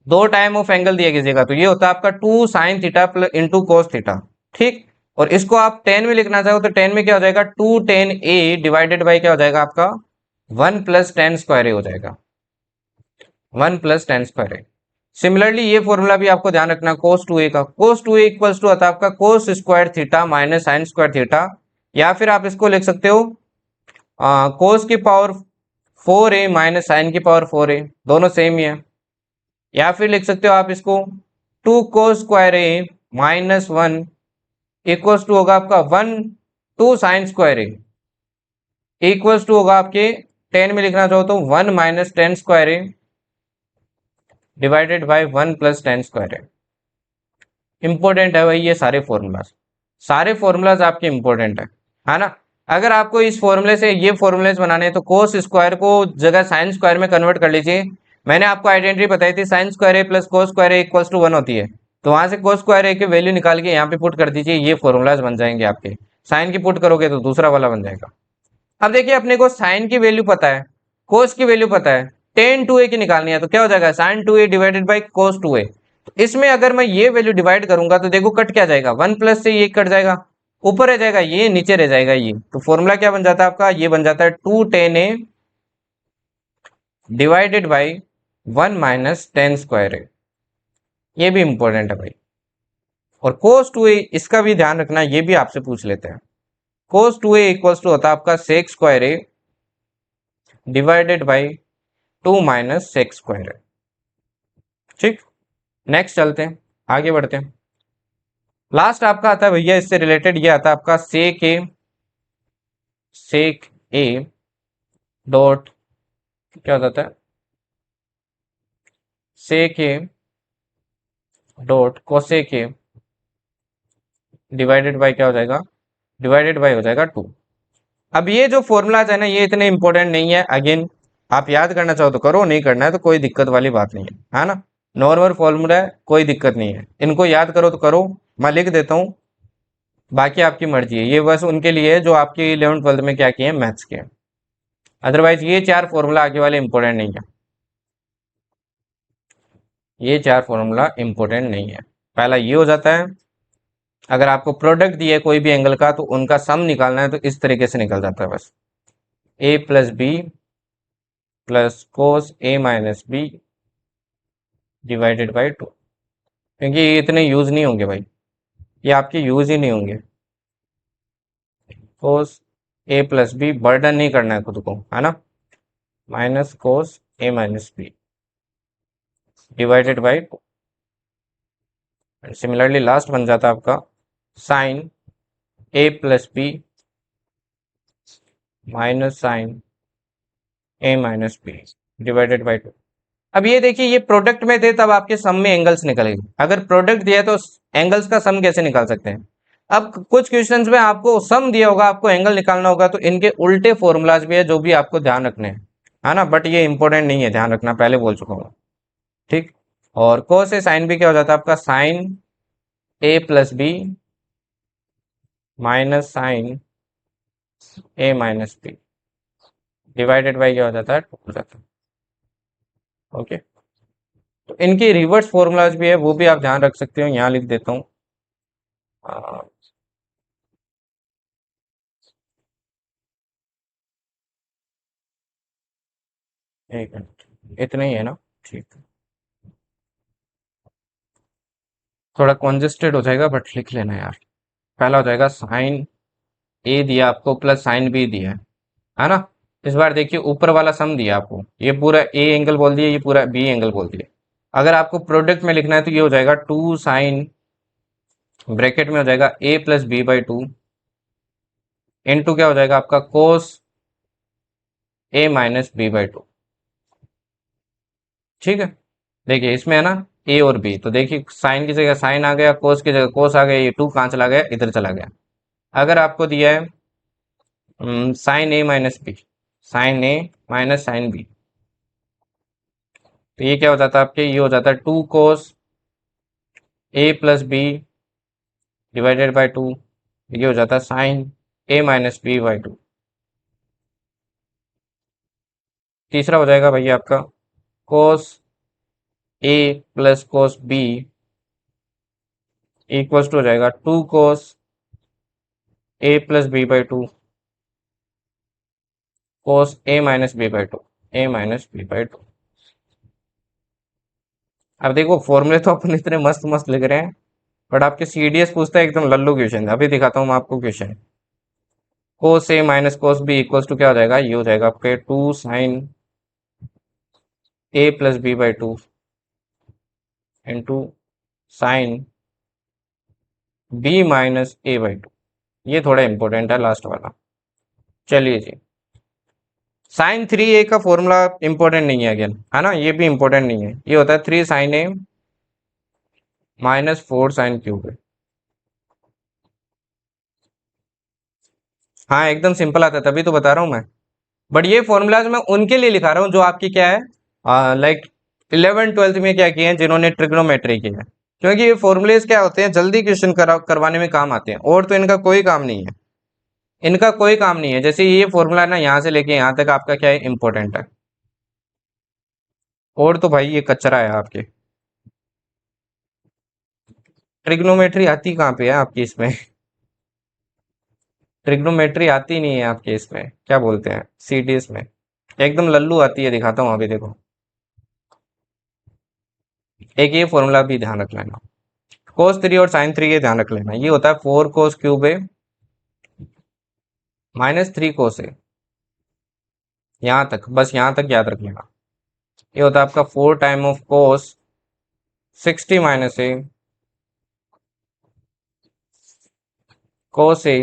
दो टाइम ऑफ एंगल दिया किसी का, तो ये होता है आपका 2 sine theta plus into cos theta. ठीक, और इसको आप 10 में लिखना चाहो तो 10 में क्या हो जाएगा, 2 10 a डिवाइडेड बाई क्या हो जाएगा आपका 1 + 10² हो जाएगा, 1 + 10²। सिमिलरली ये फॉर्मूला भी आपको ध्यान रखना, कोस 2a का, कोस 2a इक्वल्स टू आता है आपका cos square theta minus sine square theta, या फिर आप इसको लिख सकते हो कोस की पावर 4a माइनस साइन की पावर 4a, दोनों सेम ही है। या फिर लिख सकते हो आप इसको 2 cos² माइनस 1 इक्वल्स टू होगा आपका 1 2 sin² इक्वल्स टू होगा आपके 10 में लिखना चाहो तो 1 - 10² डिवाइडेड बाय 1 + 10²। इंपॉर्टेंट है भाई ये सारे फॉर्मूलाज, सारे फॉर्मूलाज आपके इंपॉर्टेंट है ना। अगर आपको इस फॉर्मूले से ये फॉर्मूलेज बनाने हैं तो कोस स्क्वायर को जगह साइन स्क्वायर में कन्वर्ट कर लीजिए। मैंने आपको आइडेंटिटी बताई थी, sin square A plus cos square A equals to 1 होती है, तो वहां से कोस स्क्वायर ए की वैल्यू निकाल के यहाँ पे पुट कर दीजिए, ये फॉर्मूलाज बन जाएंगे आपके। साइन की पुट करोगे तो दूसरा वाला बन जाएगा। अब देखिए अपने को साइन की वैल्यू पता है, कोस की वैल्यू पता है, टेन 2a की निकालनी है, तो क्या हो जाएगा sign 2a divided by cos 2a। इसमें अगर मैं ये वैल्यू डिवाइड करूंगा तो देखो कट क्या जाएगा, 1 से ये कट जाएगा, ऊपर रह जाएगा ये, नीचे रह जाएगा ये, तो फॉर्मूला क्या बन जाता है आपका, ये बन जाता है 2 10a डिवाइडेड बाई 1 - 10²। ये भी इंपॉर्टेंट है भाई। और कोस 2a इसका भी ध्यान रखना, ये भी आपसे पूछ लेते हैं। कोस 2a इक्वल्स टू होता है आपका sec² डिवाइडेड बाई 2 - sec²। ठीक, नेक्स्ट चलते हैं, आगे बढ़ते हैं। लास्ट आपका आता है भैया इससे रिलेटेड, ये आता है आपका सेक ए डॉट क्या होता है, sec a dot cosec a divided by क्या हो जाएगा, डिवाइडेड बाई हो जाएगा 2। अब ये जो फॉर्मूलाज है ना ये इतने इंपॉर्टेंट नहीं है, अगेन आप याद करना चाहो तो करो, नहीं करना है तो कोई दिक्कत वाली बात नहीं है ना। नॉर्मल फॉर्मूला है, कोई दिक्कत नहीं है, इनको याद करो तो करो, मैं लिख देता हूँ, बाकी आपकी मर्जी है। ये बस उनके लिए है जो आपके 11th 12th में क्या किए हैं, मैथ्स के। अदरवाइज ये चार फॉर्मूला आगे वाले इंपॉर्टेंट नहीं है, ये चार फॉर्मूला इंपॉर्टेंट नहीं है। पहला ये हो जाता है, अगर आपको प्रोडक्ट दिया है कोई भी एंगल का तो उनका सम निकालना है, तो इस तरीके से निकल जाता है बस, a+b plus cos a - b divided by 2। क्योंकि ये इतने यूज नहीं होंगे भाई, ये आपके यूज ही नहीं होंगे। कोस a+b बर्डन नहीं करना है खुद को, है ना, minus cos a - b divided by 2। Similarly last बन जाता है आपका sin a+b minus sin a - b divided by 2। अब ये देखिए ये प्रोडक्ट में थे तब आपके सम में एंगल्स निकलेंगे, अगर प्रोडक्ट दिया है तो एंगल्स का सम कैसे निकाल सकते हैं। अब कुछ क्वेश्चंस में आपको सम दिया होगा, आपको एंगल निकालना होगा, तो इनके उल्टे फॉर्मूलाज भी है जो भी आपको ध्यान रखने हैं, है ना, बट ये इंपॉर्टेंट नहीं है, ध्यान रखना, पहले बोल चुका हूँ। ठीक, और कोस से साइन भी क्या हो जाता है आपका sin a+b minus sin a - b divided by क्या हो जाता है 2 हो जाता है। ओके, तो इनकी रिवर्स फॉर्मूलाज भी है, वो भी आप ध्यान रख सकते हो, यहाँ लिख देता हूँ। एक मिनट, इतना ही है ना, ठीक, थोड़ा कॉन्जेस्टेड हो जाएगा बट लिख लेना यार। पहला हो जाएगा साइन ए दिया आपको प्लस साइन बी दिया है ना। इस बार देखिए ऊपर वाला सम दिया आपको, ये पूरा ए एंगल बोल दिया, ये पूरा बी एंगल बोल दिया। अगर आपको प्रोडक्ट में लिखना है तो ये हो जाएगा 2 साइन ब्रैकेट में हो जाएगा a+b/2 इनटू क्या हो जाएगा आपका कोस a - b/2। ठीक है, देखिए इसमें है ना ए और बी, तो देखिए साइन की जगह साइन आ गया, कोस की जगह कोस आ गया, ये 2 कहाँ चला गया, इधर चला गया। अगर आपको दिया है sin a - b, sin A minus sin B, तो ये क्या हो जाता है आपके, ये हो जाता है 2 कोस a+b डिवाइडेड बाई 2, ये हो जाता है sign A minus b by two. तीसरा हो जाएगा भैया आपका cos A plus cos B equals to हो जाएगा 2 cos A plus B by two cos A minus b by two, a minus b by two. अब देखो फॉर्मूले तो अपन इतने मस्त मस्त लिख रहे हैं, बट आपके सीडीएस पूछता है एकदम लल्लू क्वेश्चन। अभी दिखाता हूँ मैं आपको question. Cos A minus cos B equals to क्या हो जाएगा, ये हो जाएगा आपके 2 sin A plus B by two into sin B minus A by two. ये थोड़ा इंपॉर्टेंट है लास्ट वाला। चलिए जी, साइन 3a का फॉर्मूला इंपॉर्टेंट नहीं है अगेन, है ना, ये भी इंपॉर्टेंट नहीं है। ये होता है 3 साइन ए माइनस 4 साइन क्यूब है। हाँ एकदम सिंपल आता है, तभी तो बता रहा हूँ मैं। बट ये फॉर्मूलाज मैं उनके लिए लिखा रहा हूँ जो आपकी क्या है, लाइक 11th-12th में क्या किए हैं, जिन्होंने ट्रिग्नोमेट्री की है। क्योंकि ये फॉर्मूलेज क्या होते हैं, जल्दी क्वेश्चन करवाने में काम आते हैं, और तो इनका कोई काम नहीं है। इनका कोई काम नहीं है। जैसे ये फॉर्मूला है ना, यहाँ से लेके यहाँ तक आपका क्या है, इंपॉर्टेंट है। और तो भाई ये कचरा है आपके। ट्रिग्नोमेट्री आती कहाँ पे है आपकी इसमें? ट्रिग्नोमेट्री आती नहीं है आपके इसमें, क्या बोलते हैं, सीडीएस में। एकदम लल्लू आती है, दिखाता हूँ अभी देखो। एक ये फॉर्मूला भी ध्यान रख लेना, कोस 3 और साइन 3 ये ध्यान रख लेना। ये होता है 4 कोस क्यूब ए माइनस 3 कोस ए। यहाँ तक, बस यहाँ तक याद रख लेना। ये होता है आपका 4 time of cos 60 minus a cos a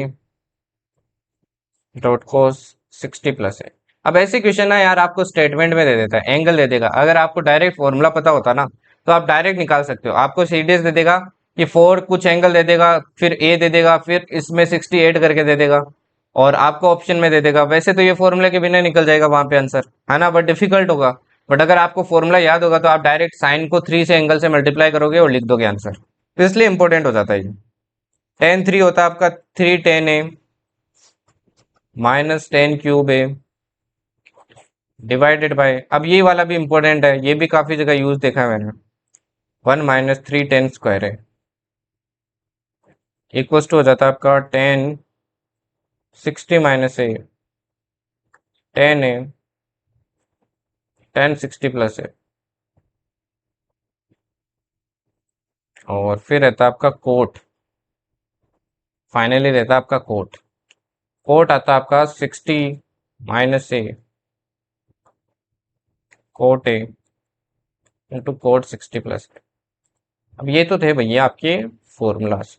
dot cos 60 plus a. अब ऐसे क्वेश्चन ना यार आपको स्टेटमेंट में दे देता है, एंगल दे देगा। अगर आपको डायरेक्ट फॉर्मूला पता होता ना तो आप डायरेक्ट निकाल सकते हो। आपको सीडीएस दे देगा कि 4 कुछ एंगल दे देगा, फिर ए दे देगा, फिर इसमें 68 करके दे देगा, और आपको ऑप्शन में दे देगा। वैसे तो ये फॉर्मूला के बिना निकल जाएगा वहां पे आंसर, है ना, बट डिफिकल्ट होगा। बट अगर आपको फॉर्मूला याद होगा तो आप डायरेक्ट साइन को 3 से एंगल से मल्टीप्लाई करोगे और लिख दोगे आंसर। तो इसलिए इंपॉर्टेंट हो जाता है ये। tan 3 होता है आपका 3 tan A minus tan cube A divided by, अब ये वाला भी इंपॉर्टेंट है, ये भी काफी जगह यूज देखा है मैंने, 1 माइनस 3 tan स्क्वायर है इक्वल्स टू हो जाता है आपका tan 60 माइनस ए tan ए tan 60 प्लस है। और फिर रहता है आपका कोट, फाइनली रहता है आपका कोट। कोट आता है आपका 60 minus a cot a into cot 60 plus a. अब ये तो थे भैया आपके फॉर्मूलाज,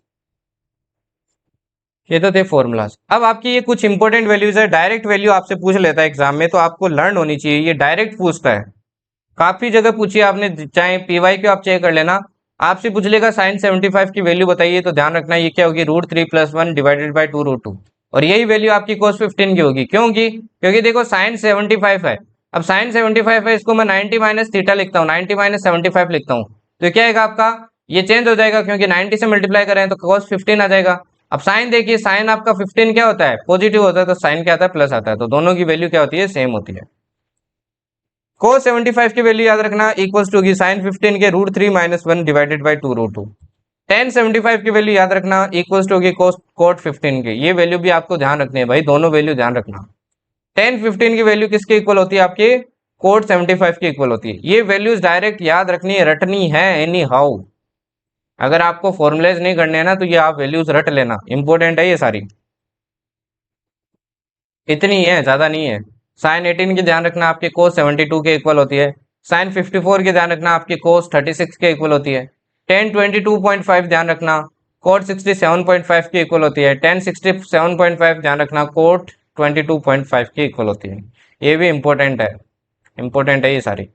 ये तो थे फॉर्मूलाज। अब आपकी ये कुछ इंपॉर्टेंट वैल्यूज है, डायरेक्ट वैल्यू आपसे पूछ लेता है एग्जाम में, तो आपको लर्न होनी चाहिए। ये डायरेक्ट पूछता है, काफी जगह पूछिए आपने, चाहे पीवाई क्यू आप चेक कर लेना, आपसे पूछ लेगा साइन 75 की वैल्यू बताइए, तो ध्यान रखना ये क्या होगी, √3 + 1 डिवाइडेड बाई 2√2। और यही वैल्यू आपकी cos 15 की होगी। क्योंकि देखो साइन 75 है, अब साइन 75 है, इसको मैं 90 माइनस थीटा लिखता हूँ, 90 माइनस 75 लिखता हूँ, तो क्या आएगा आपका, ये चेंज हो जाएगा, क्योंकि 90 से मल्टीप्लाई करें तो cos 15 आ जाएगा। अब साइन देखिए, साइन आपका 15 क्या होता है, पॉजिटिव होता है, तो साइन क्या आता है, प्लस आता है, तो दोनों की वैल्यू क्या होती है, सेम होती है। cos 75 की वैल्यू याद रखना इक्वल्स टू होगी साइन 15 के √3 - 1 डिवाइडेड बाई 2√2। tan 75 की वैल्यू याद रखना इक्वल्स टू होगी cot 15 के। ये वैल्यू भी आपको ध्यान रखनी है भाई, दोनों वैल्यू ध्यान रखना। tan 15 की वैल्यू किसके इक्वल होती है, आपके cot 75 के इक्वल होती है। ये वैल्यूज डायरेक्ट याद रखनी है, रटनी है एनी हाउ। अगर आपको फॉर्मुलेज नहीं करने हैं ना तो ये आप वैल्यूज रट लेना, इंपॉर्टेंट है ये सारी, इतनी है, ज्यादा नहीं है। साइन 18 की ध्यान रखना आपके cos 72 के इक्वल होती है। साइन 54 की ध्यान रखना आपके cos 36 के इक्वल होती है। tan 22.5 ध्यान रखना cot 67.5 के इक्वल होती है। tan 67.5 ध्यान रखना cot 22.5 के इक्वल होती है। ये भी इंपॉर्टेंट है, इंपॉर्टेंट है ये सारी,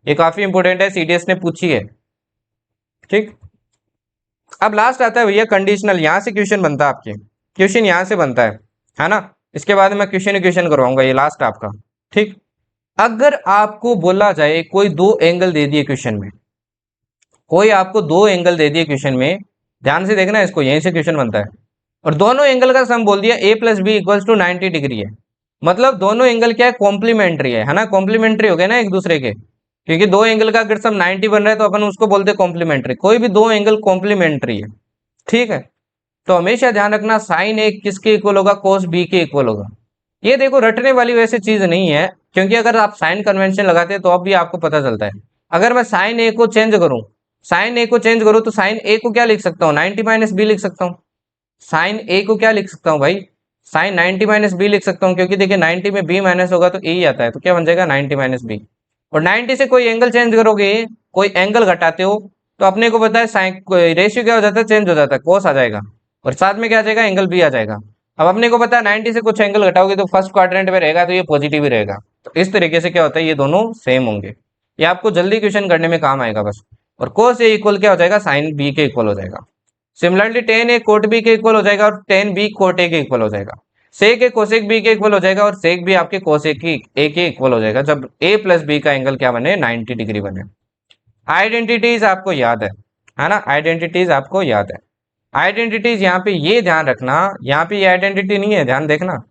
ये काफी इंपॉर्टेंट है, सीडीएस ने पूछी है। ठीक, अब लास्ट आता है भैया कंडीशनल। यहाँ से क्वेश्चन बनता है आपके, क्वेश्चन यहाँ से बनता है ना। इसके बाद मैं क्वेश्चन करवाऊंगा, ये लास्ट आपका। ठीक, अगर आपको बोला जाए कोई दो एंगल दे दिए क्वेश्चन में, कोई आपको दो एंगल दे दिए क्वेश्चन में, ध्यान से देखना इसको, यहीं से क्वेश्चन बनता है। और दोनों एंगल का सम बोल दिया a plus B equals to 90 degree है। मतलब दोनों एंगल क्या है, कॉम्प्लीमेंट्री है ना, कॉम्प्लीमेंट्री हो गए ना एक दूसरे के, क्योंकि दो एंगल का अगर सम 90 बन रहा है तो अपन उसको बोलते हैं कॉम्प्लीमेंट्री। कोई भी दो एंगल कॉम्प्लीमेंट्री है, ठीक है। तो हमेशा ध्यान रखना साइन ए किसके इक्वल होगा, कोस बी के इक्वल होगा। ये देखो रटने वाली वैसे चीज नहीं है, क्योंकि अगर आप साइन कन्वेंशन लगाते हैं तो अब भी आपको पता चलता है। अगर मैं साइन ए को चेंज करूं, साइन ए को चेंज करूं तो साइन ए को क्या लिख सकता हूँ, 90 माइनस बी लिख सकता हूँ। साइन ए को क्या लिख सकता हूँ भाई, साइन 90 माइनस बी लिख सकता हूँ, क्योंकि देखिए 90 में बी माइनस होगा तो ए ही आता है, तो क्या बन जाएगा 90 माइनस बी। और 90 से कोई एंगल चेंज करोगे, कोई एंगल घटाते हो, तो अपने को पता है साइन रेशियो क्या हो जाता है, चेंज हो जाता है, कोस आ जाएगा और साथ में क्या आ जाएगा, एंगल बी आ जाएगा। अब अपने को पता है 90 से कुछ एंगल घटाओगे तो फर्स्ट क्वाड्रेंट में रहेगा तो ये पॉजिटिव ही रहेगा। तो इस तरीके से क्या होता है, ये दोनों सेम होंगे। ये आपको जल्दी क्वेश्चन करने में काम आएगा बस। और कोस ए इक्वल क्या हो जाएगा, साइन बी के इक्वल हो जाएगा। सिमिलरली टेन ए कोट बी के इक्वल हो जाएगा और टेन बी कोट ए के इक्वल हो जाएगा। सेक ए कोसेक बी के इक्वल हो जाएगा और सेक बी आपके कोसेक की ए के इक्वल हो जाएगा, जब ए प्लस बी का एंगल क्या बने, 90 डिग्री बने। आइडेंटिटीज आपको याद है ना, आइडेंटिटीज आपको याद है। आइडेंटिटीज यहाँ पे ये ध्यान रखना, यहाँ पे ये आइडेंटिटी नहीं है, ध्यान देखना।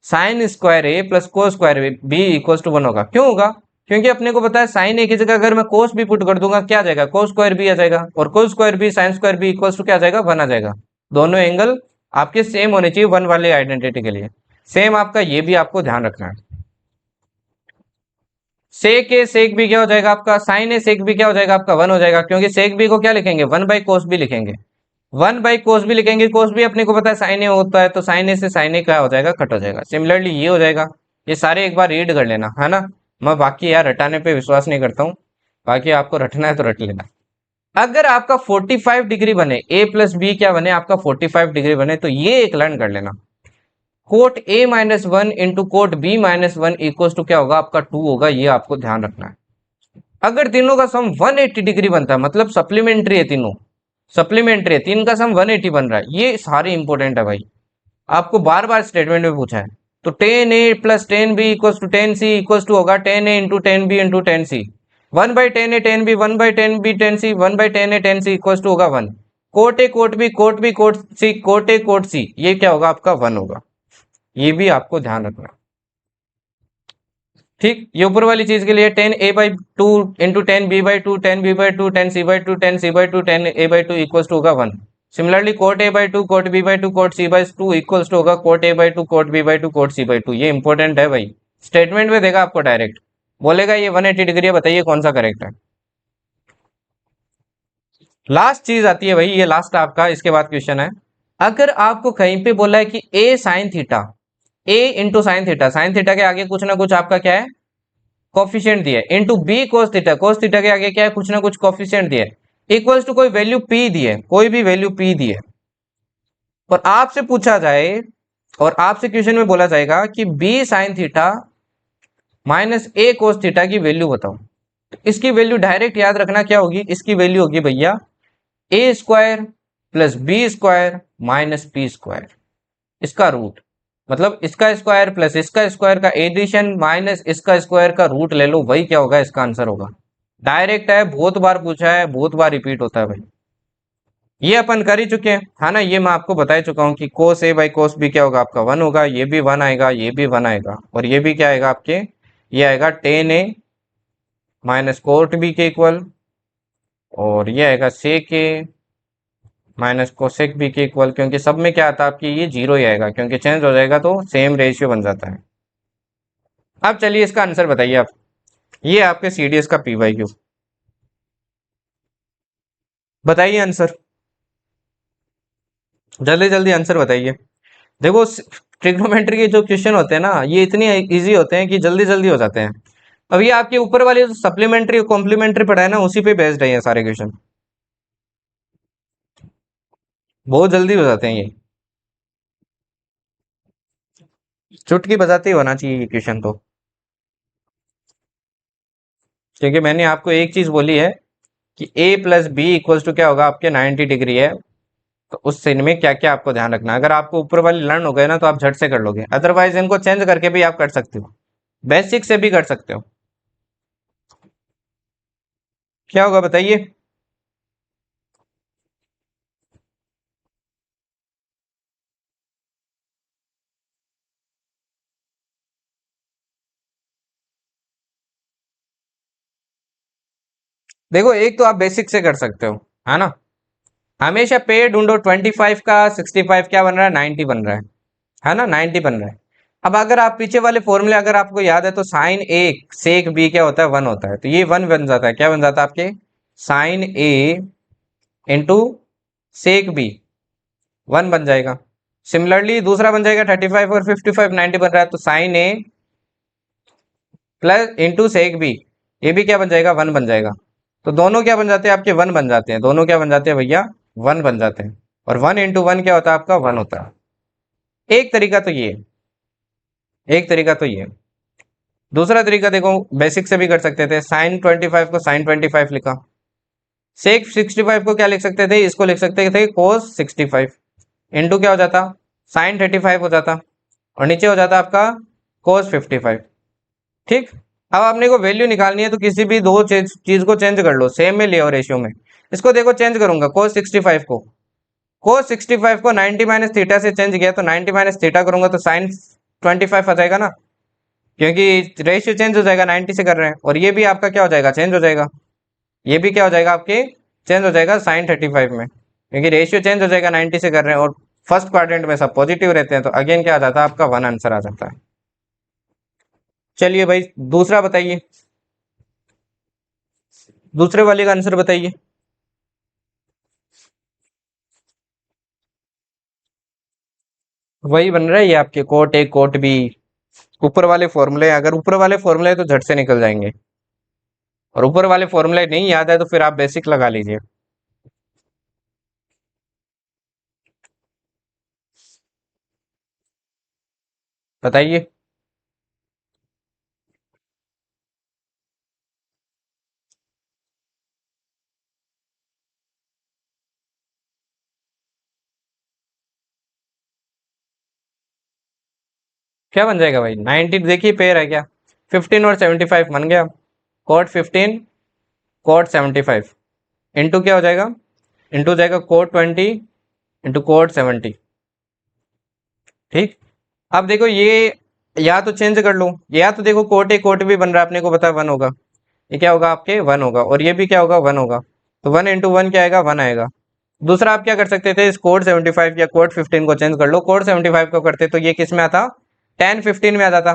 साइन स्क्वायर ए प्लस को स्क्वायर बी इक्वल टू 1 होगा। क्यों होगा, क्योंकि अपने को पता है साइन ए की जगह अगर मैं कोस भी पुट कर दूंगा क्या आ जाएगा, कोस स्क्वायर बी आ जाएगा, और cos square B sin square B equal to क्या आ जाएगा, 1 आ जाएगा। दोनों एंगल आपके सेम होने चाहिए 1 वाले आइडेंटिटी के लिए। सेम आपका ये भी आपको ध्यान रखना है। सेक ए सेक बी क्या हो जाएगा आपका, साइन ए सेक बी क्या हो जाएगा आपका, 1 हो जाएगा, क्योंकि सेक बी को क्या लिखेंगे, 1 बाई कोस बी लिखेंगे। 1 बाई कोस बी लिखेंगे, कोस बी अपने को पता है साइन ए होता है, तो साइन ए से साइन ए क्या हो जाएगा, कट हो जाएगा। सिमिलरली ये हो जाएगा। ये सारे एक बार रीड कर लेना है ना। मैं बाकी यार रटाने पे विश्वास नहीं करता हूँ, बाकी आपको रटना है तो रट लेना। अगर आपका 45 डिग्री बने, ए प्लस बी क्या बने आपका 45 डिग्री बने, तो ये एक लर्न कर लेना। Cot A minus one into cot B minus one equal to क्या होगा आपका 2 होगा, ये आपको ध्यान रखना है। अगर तीनों का सम 180 डिग्री बनता है, मतलब सप्लीमेंट्री है तीनों, सप्लीमेंट्री है, तीन का सम 180 बन रहा है, ये सारे इंपॉर्टेंट है भाई, आपको बार बार स्टेटमेंट में पूछा है। तो ten a plus ten B equal to ten c equal to होगा ten a into ten b into ten c. 1/10 a 10 b 1/10 b 10 c 1/10 a 10 c equal to होगा 1। कोट ए cot b cot b cot c cot ए cot c, ये क्या होगा आपका 1 होगा। ये भी आपको ध्यान रखना, ठीक। ये ऊपर वाली चीज के लिए 10 a/2 into 10 b/2 10 b/2 10 c/2 10 c/2 10 a/2 equal to होगा 1। Similarly cot a/2 cot b/2 cot c/2 equal to होगा cot a/2 cot b/2 cot c/2। ये इंपॉर्टेंट है भाई, स्टेटमेंट में देगा आपको डायरेक्ट, बोलेगा ये 180 डिग्री है, बताइए कौन सा करेक्ट है। लास्ट चीज आती है भाई, ये लास्ट आपका, इसके बाद क्वेश्चन है। अगर आपको कहीं पे बोला है कि ए साइन थीटा, ए इंटू साइन थीटा के आगे कुछ ना कुछ आपका क्या है, कोफिशिएंट दिया है, इंटू बी कोस थीटा के आगे क्या है, कुछ ना कुछ कोफिशिएंट दिया है, इक्वल्स टू कोई वैल्यू पी दी है, कोई भी वैल्यू पी दी है, और आपसे पूछा जाए, और आपसे क्वेश्चन में बोला जाएगा कि B sine theta minus a cos theta की वैल्यू बताओ। तो इसकी वैल्यू डायरेक्ट याद रखना क्या होगी, इसकी वैल्यू होगी भैया a square plus b square minus p square, इसका रूट, मतलब इसका स्क्वायर प्लस इसका स्क्वायर का एडिशन माइनस इसका स्क्वायर का रूट ले लो, वही क्या होगा, इसका आंसर होगा। डायरेक्ट है, बहुत बार पूछा है, बहुत बार रिपीट होता है भाई। ये अपन कर ही चुके हैं, है ना, ये मैं आपको बता ही चुका हूँ कि कोस ए बाई कोस बी क्या होगा आपका 1 होगा, ये भी 1 आएगा, ये भी 1 आएगा, और ये भी क्या आएगा आपके, ये आएगा टेन ए माइनस कोट बी के इक्वल, और ये आएगा सेक ए माइनस कोसेक बी के इक्वल, क्योंकि सब में क्या आता है आपकी, ये जीरो ही आएगा, क्योंकि चेंज हो जाएगा तो सेम रेशियो बन जाता है। अब चलिए इसका आंसर बताइए आप, ये आपके सीडीएस का पी वाई क्यू, बताइए आंसर, जल्दी जल्दी आंसर बताइए। देखो ट्रिग्नोमेट्री के जो क्वेश्चन होते हैं ना, ये इतने इजी होते हैं कि जल्दी जल्दी हो जाते हैं। अब ये आपके ऊपर वाले जो सप्लीमेंट्री और कॉम्प्लीमेंट्री पढ़ा है ना, उसी पे बेस्ड है ये सारे क्वेश्चन, बहुत जल्दी हो जाते हैं ये, चुटकी बजाते ही होना चाहिए ये क्वेश्चन तो। क्योंकि मैंने आपको एक चीज बोली है कि ए प्लस बी इक्वल्स टू क्या होगा आपके 90 डिग्री है, तो उस सीन में क्या क्या आपको ध्यान रखना है। अगर आपको ऊपर वाली लर्न हो गए ना तो आप झट से कर लोगे, अदरवाइज इनको चेंज करके भी आप कर सकते हो, बेसिक से भी कर सकते हो। क्या होगा बताइए। देखो एक तो आप बेसिक से कर सकते हो, है ना। हमेशा पे ढूंढो, 25 का 65 क्या बन रहा है, 90 बन रहा है ना, 90 बन रहा है। अब अगर आप पीछे वाले फॉर्मूले अगर आपको याद है तो साइन ए सेक बी क्या होता है, 1 होता है, तो ये 1 बन जाता है, क्या बन जाता है आपके, साइन ए इंटू सेक बी, 1 बन जाएगा। सिमिलरली दूसरा बन जाएगा 35 और 55, 90 बन रहा है, तो sign A plus into sec B, ये भी क्या बन जाएगा, 1 बन जाएगा। तो दोनों क्या बन जाते हैं आपके, 1 बन जाते हैं, दोनों क्या बन जाते हैं भैया, 1 बन जाते हैं। और 1 इंटू 1 क्या होता है आपका, 1 होता है। एक तरीका तो ये है, एक तरीका तो ये है। दूसरा तरीका देखो, बेसिक से भी कर सकते थे, साइन 25 को साइन 25 लिखा, सेक 65 को क्या लिख सकते थे, इसको लिख सकते थे कोस 65, इंटू क्या हो जाता, साइन 35 हो जाता, और नीचे हो जाता आपका कोस 55। ठीक। अब आपने को वैल्यू निकालनी है तो किसी भी दो चीज को चेंज कर लो, सेम में ले और रेशियो में। इसको देखो चेंज करूंगा, कोस 65 को, कोस 65 को 90 माइनस थीटा से चेंज किया, तो 90 माइनस थीटा करूंगा तो साइन 25 आ जाएगा ना, क्योंकि रेशियो चेंज हो जाएगा, 90 से कर रहे हैं। और ये भी आपका क्या हो जाएगा, चेंज हो जाएगा, ये भी क्या हो जाएगा आपके, चेंज हो जाएगा साइन 35 में, क्योंकि रेशियो चेंज हो जाएगा, 90 से कर रहे हैं और फर्स्ट क्वाड्रेंट में सब पॉजिटिव रहते हैं, तो अगेन क्या आ जाता है आपका, 1 आंसर आ जाता है। चलिए भाई दूसरा बताइए, दूसरे वाले का आंसर बताइए। वही बन रहा है ये आपके, कोट ए कोट बी, ऊपर वाले फॉर्मूले, अगर ऊपर वाले फॉर्मूले है तो झट से निकल जाएंगे, और ऊपर वाले फॉर्मूले नहीं याद है तो फिर आप बेसिक लगा लीजिए। बताइए। क्या बन जाएगा भाई, 90 देखिए पेयर है क्या, 15 और 75 बन गया, कोट 15 कोट 75, इंटू क्या हो जाएगा, इंटू जाएगा कोट 20 इंटू कोट 70। ठीक। अब देखो ये, या तो चेंज कर लो, या तो देखो कोट ए कोट भी बन रहा है, अपने को पता है 1 होगा, ये क्या होगा आपके 1 होगा, और ये भी क्या होगा 1 होगा, तो 1 इंटू 1 क्या आएगा, 1 आएगा। दूसरा आप क्या कर सकते थे, इस कोड 75 या कोड 15 को चेंज कर लो, कोड 75 को करते तो ये किस में आता, 10 15 में आ जाता।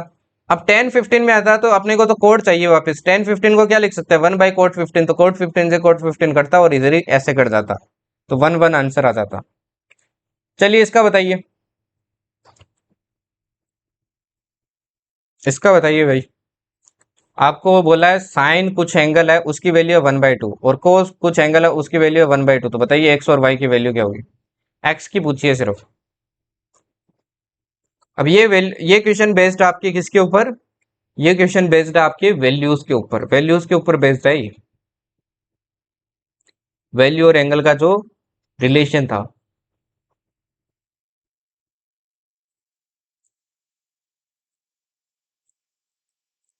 अब 10 15 में आता तो अपने को तो कोड चाहिए वापस, 10 15 को क्या लिख सकते हैं, 1 बाई कोड 15, तो कोड 15 से कोड 15 करता और इधर ही ऐसे कट जाता, तो 1 1 आंसर आ जाता। चलिए इसका बताइए, इसका बताइए भाई। आपको वो बोला है साइन कुछ एंगल है उसकी वैल्यू है 1/2, और कोस कुछ एंगल है उसकी वैल्यू है 1/2, तो बताइए एक्स और वाई की वैल्यू क्या होगी, एक्स की पूछिए सिर्फ। अब ये क्वेश्चन बेस्ड आपके किसके ऊपर, ये क्वेश्चन बेस्ड है आपके वैल्यूज के ऊपर, वैल्यूज के ऊपर बेस्ड है ये, वैल्यू और एंगल का जो रिलेशन था।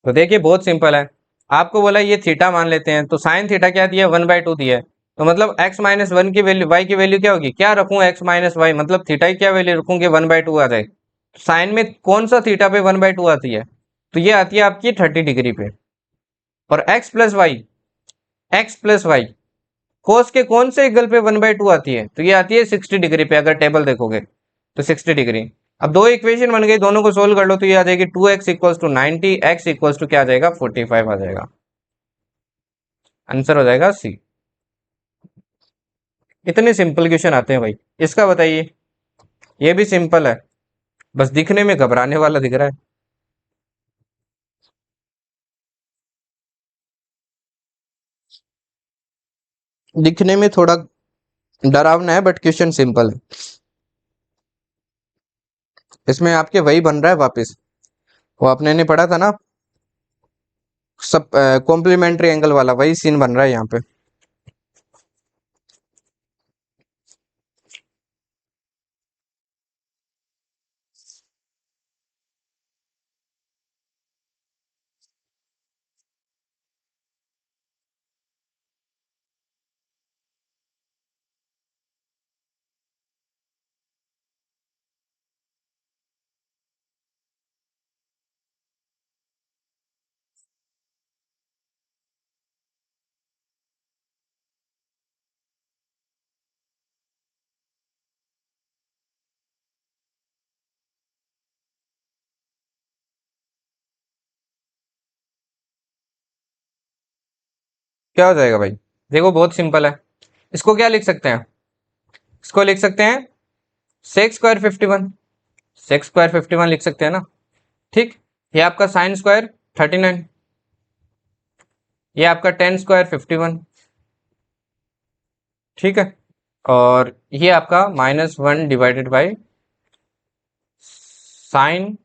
तो देखिए बहुत सिंपल है, आपको बोला ये थीटा मान लेते हैं, तो साइन थीटा क्या दिया है, 1/2 दिया है, तो मतलब एक्स माइनस वन की वैल्यू, वाई की वैल्यू क्या होगी, क्या रखूं एक्स माइनस वाई, मतलब थीटा की क्या वैल्यू रखूंगे, 1/2 आ जाए। साइन में कौन सा थीटा पे 1/2 आती है, तो ये आती है आपकी 30 डिग्री पे। और एक्स प्लस वाई कोस के कौन से एंगल पे 1/2 आती है, तो ये आती है 60 डिग्री पे, अगर टेबल देखोगे तो 60 डिग्री। अब दो इक्वेशन बन गई, दोनों को सोल्व कर लो, तो ये आ जाएगी 2x equals to 90, X equals to क्या आ जाएगा, 45 आ जाएगा, आंसर हो जाएगा सी। इतने सिंपल क्वेश्चन आते हैं भाई। इसका बताइए, ये भी सिंपल है, बस दिखने में घबराने वाला दिख रहा है। दिखने में थोड़ा डरावना है बट क्वेश्चन सिंपल है। इसमें आपके वही बन रहा है वापस, वो आपने ने पढ़ा था ना, सब कॉम्प्लीमेंट्री एंगल वाला वही सीन बन रहा है यहाँ पे। क्या हो जाएगा भाई? देखो बहुत सिंपल है। इसको क्या लिख सकते हैं? इसको लिख सकते हैं सेक स्क्वायर 51। सेक स्क्वायर 51 लिख सकते हैं ना। ठीक, ये आपका साइन स्क्वायर 39, ये आपका टेन स्क्वायर 51। ठीक है, और ये आपका -1 divided by sin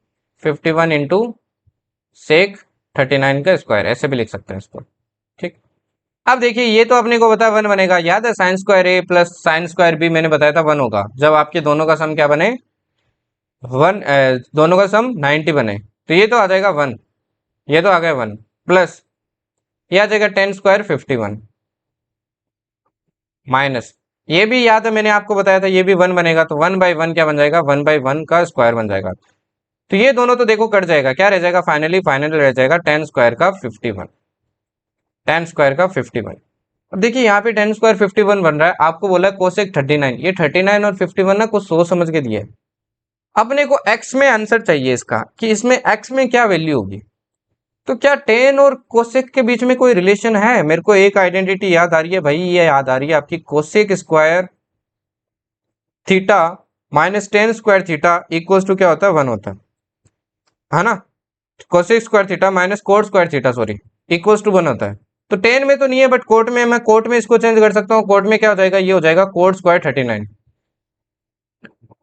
51 into sec 39 का स्क्वायर, ऐसे भी लिख सकते हैं इसको। ठीक, अब देखिए ये तो अपने को पता है 1 बनेगा। याद है sine square A plus sign square B मैंने बताया था 1 होगा जब आपके दोनों का सम क्या बने, 1, दोनों का सम 90 बने। तो ये तो आ जाएगा 1, ये तो आ गया 1 प्लस ये आ जाएगा टेन स्क्वायर 51 माइनस ये भी याद है मैंने आपको बताया था ये भी 1 बनेगा। तो 1/1 क्या बन जाएगा, 1/1 का स्क्वायर बन जाएगा। तो ये दोनों तो देखो कट जाएगा, क्या रह जाएगा फाइनली, फाइनल रह जाएगा टेन स्क्वायर का 51। टेन स्क्वायर का 51। अब देखिए यहाँ पे टेन स्क्वायर 51 बन रहा है, आपको बोला है कोसेक 39। ये 39 और 51 ना कुछ सोच समझ के दिया है। अपने को एक्स में आंसर चाहिए इसका कि इसमें एक्स में क्या वैल्यू होगी। तो क्या टेन और कोसेक के बीच में कोई रिलेशन है? मेरे को एक आइडेंटिटी याद आ रही है भाई, ये याद आ रही है आपकी, cosec square theta minus tan square theta equals to क्या होता है, 1 होता है ना। Cosec square theta minus cot square theta sorry equals to 1 होता है। तो टेन में तो नहीं है बट कोट में, मैं कोट में इसको चेंज कर सकता हूँ। कोट में क्या हो जाएगा, ये हो जाएगा कोट स्क्वायर 39।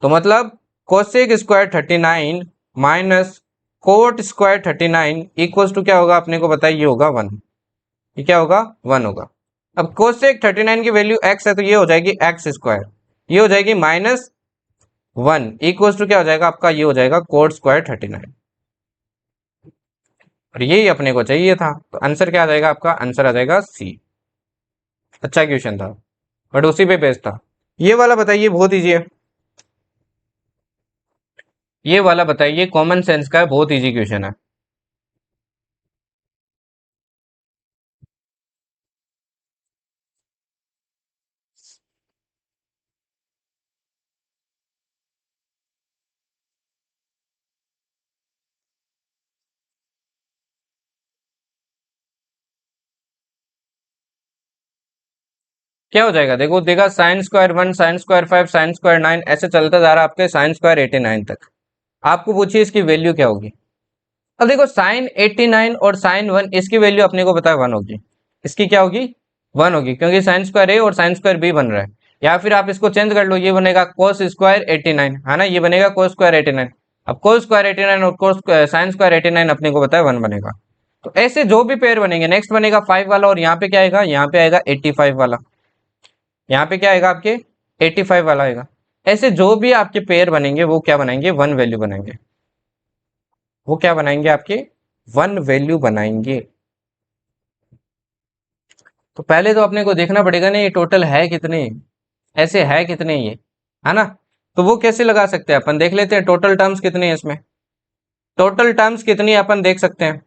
तो मतलब cosec square 39 minus cot square 39 equals to क्या होगा, अपने को बताइए, ये होगा 1। ये क्या होगा, 1 होगा। अब कोसेक 39 की वैल्यू x है तो ये हो जाएगी एक्स स्क्वायर, ये हो जाएगी -1 इक्वल्स टू क्या हो जाएगा आपका, ये हो जाएगा कोट स्क्वायर 39। और यही अपने को चाहिए था। तो आंसर क्या आ जाएगा आपका, आंसर आ जाएगा सी। अच्छा क्वेश्चन था बट उसी पे बेस्ड था। ये वाला बताइए, बहुत इजी है। ये वाला बताइए, कॉमन सेंस का है, बहुत इजी क्वेश्चन है। क्या हो जाएगा, देखो देखा, sine square 1, sign square 5, sin square 9, ऐसे चलता जा रहा है आपके साइन स्क्वायर 89 तक। आपको पूछिए इसकी वैल्यू क्या होगी। अब देखो साइन 89 और साइन 1, इसकी वैल्यू अपने को पता है 1 होगी। इसकी क्या होगी, 1 होगी, क्योंकि साइन स्क्वायर ए और साइन स्क्वायर बी बन रहा है। या फिर आप इसको चेंज कर लो, ये बनेगा कोस स्क्वायर 89, है ना, ये बनेगा कोस स्क्वायर 89। अब कोस स्क्वायर 89 और कोस साइन स्क्वायर 89 अपने को पता है 1 बनेगा। तो ऐसे जो भी पेयर बनेंगे, नेक्स्ट बनेगा 5 वाला, और यहाँ पे क्या आएगा, यहाँ पे आएगा 85 वाला। यहाँ पे क्या आएगा आपके, 85 वाला आएगा। ऐसे जो भी आपके पेयर बनेंगे वो क्या बनाएंगे, 1 वैल्यू बनाएंगे। वो क्या बनाएंगे आपके, 1 वैल्यू बनाएंगे। तो पहले तो अपने को देखना पड़ेगा ना ये टोटल है कितने, ऐसे है कितने ये, है ना। तो वो कैसे लगा सकते हैं अपन, देख लेते हैं टोटल टर्म्स कितनी है इसमें। टोटल टर्म्स कितनी है अपन देख सकते हैं।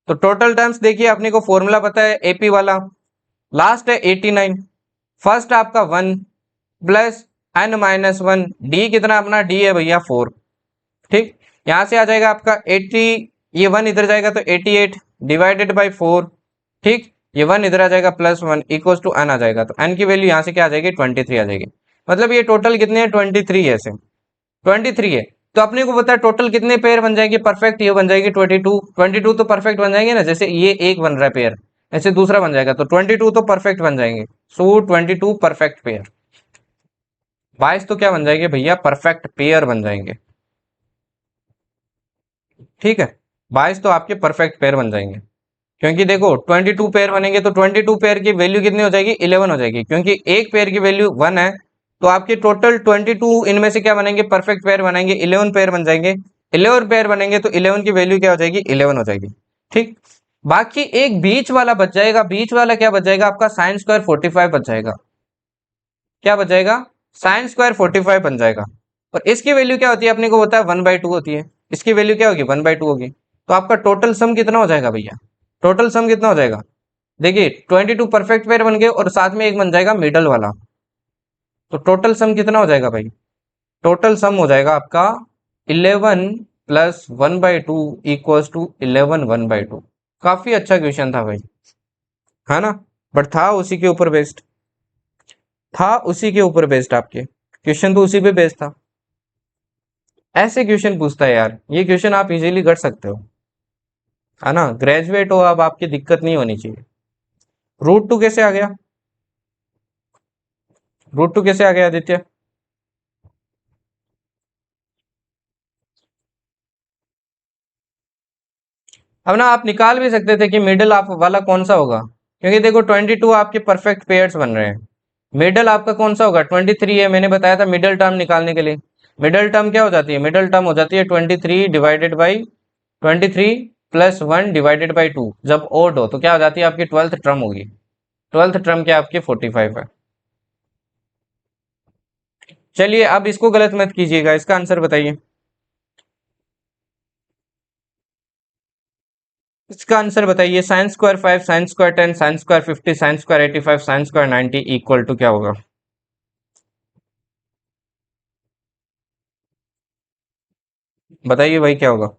तो टोटल टर्म्स देखिए, अपने को फॉर्मूला पता है एपी वाला, लास्ट है 89, फर्स्ट आपका 1 प्लस n-1, डी कितना अपना, डी है भैया 4। ठीक, यहां से आ जाएगा आपका 80, ये 1 इधर जाएगा तो 88 डिवाइडेड बाई 4। ठीक, ये 1 इधर आ जाएगा +1 इक्वल्स टू n आ जाएगा। तो n की वैल्यू यहाँ से क्या आ जाएगी, 23 आ जाएगी। मतलब ये टोटल कितने हैं, 23 है ऐसे, 23 है। तो अपने को पता है टोटल कितने पेयर बन जाएंगे परफेक्ट, ये बन जाएगी 22। 22 तो परफेक्ट बन जाएंगे ना, जैसे ये एक बन रहा है पेयर, ऐसे दूसरा बन जाएगा, तो 22 तो परफेक्ट बन जाएंगे। सो 22 परफेक्ट पेयर, 22 तो क्या बन जाएंगे भैया, परफेक्ट पेयर बन जाएंगे। ठीक है, 22 तो आपके परफेक्ट पेयर बन जाएंगे। क्योंकि देखो 22 पेयर बनेंगे तो 22 पेयर की वैल्यू कितनी हो जाएगी, 11 हो जाएगी, क्योंकि एक पेयर की वैल्यू 1 है। तो आपके टोटल 22 इनमें से क्या बनेंगे, परफेक्ट पेयर बनेंगे, 11 पेयर बन जाएंगे। 11 पेयर बनेंगे तो 11 की वैल्यू क्या हो जाएगी, 11 हो जाएगी। ठीक, बाकी एक बीच वाला बच जाएगा, बीच वाला क्या बच जाएगा आपका, साइन स्क्वायर 45 बच जाएगा। क्या बच जाएगा, साइन स्क्वायर 45 बन जाएगा। और इसकी वैल्यू क्या होती है, अपने को पता है 1/2 होती है। इसकी वैल्यू क्या होगी, 1/2 होगी। तो आपका टोटल सम कितना हो जाएगा भैया, टोटल सम कितना हो जाएगा, देखिए 22 परफेक्ट पेयर बन गए और साथ में एक बन जाएगा मिडल वाला। तो टोटल सम कितना हो जाएगा भाई, टोटल सम हो जाएगा आपका 11 प्लस 1/2 इक्वल्स टू 11 1/2। काफी अच्छा क्वेश्चन था भाई, है ना, बट था उसी के ऊपर बेस्ड, था उसी के ऊपर बेस्ड, आपके क्वेश्चन तो उसी पे बेस्ड था। ऐसे क्वेश्चन पूछता है यार, ये क्वेश्चन आप इजीली कर सकते हो, है ना, ग्रेजुएट हो अब, आपकी दिक्कत नहीं होनी चाहिए। रूट टू कैसे आ गया, रूट टू कैसे आ गया आदित्य? अब ना आप निकाल भी सकते थे कि मिडिल आप वाला कौन सा होगा, क्योंकि देखो 22 आपके परफेक्ट पेयर्स बन रहे हैं। मिडिल आपका कौन सा होगा, 23 है, मैंने बताया था मिडिल टर्म निकालने के लिए। मिडिल टर्म क्या हो जाती है, मिडिल टर्म हो जाती है 23 divided by 23 plus 1 divided by 2, जब ओड हो तो क्या हो जाती है आपकी 12th टर्म होगी। 12th टर्म क्या आपकी 45 है। चलिए अब इसको गलत मत कीजिएगा, इसका आंसर बताइए। इसका आंसर बताइए, sin square 5, sin square 10, sin square 50, sin square 85, sin square 90 equal to क्या होगा? बताइए भाई क्या होगा?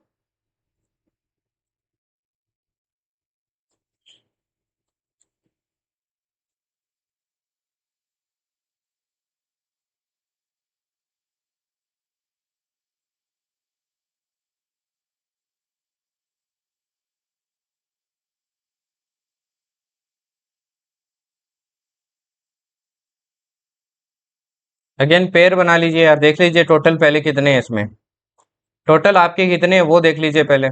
अगेन पेयर बना लीजिए यार, देख लीजिए टोटल पहले कितने हैं इसमें, टोटल आपके कितने हैं वो देख लीजिए पहले।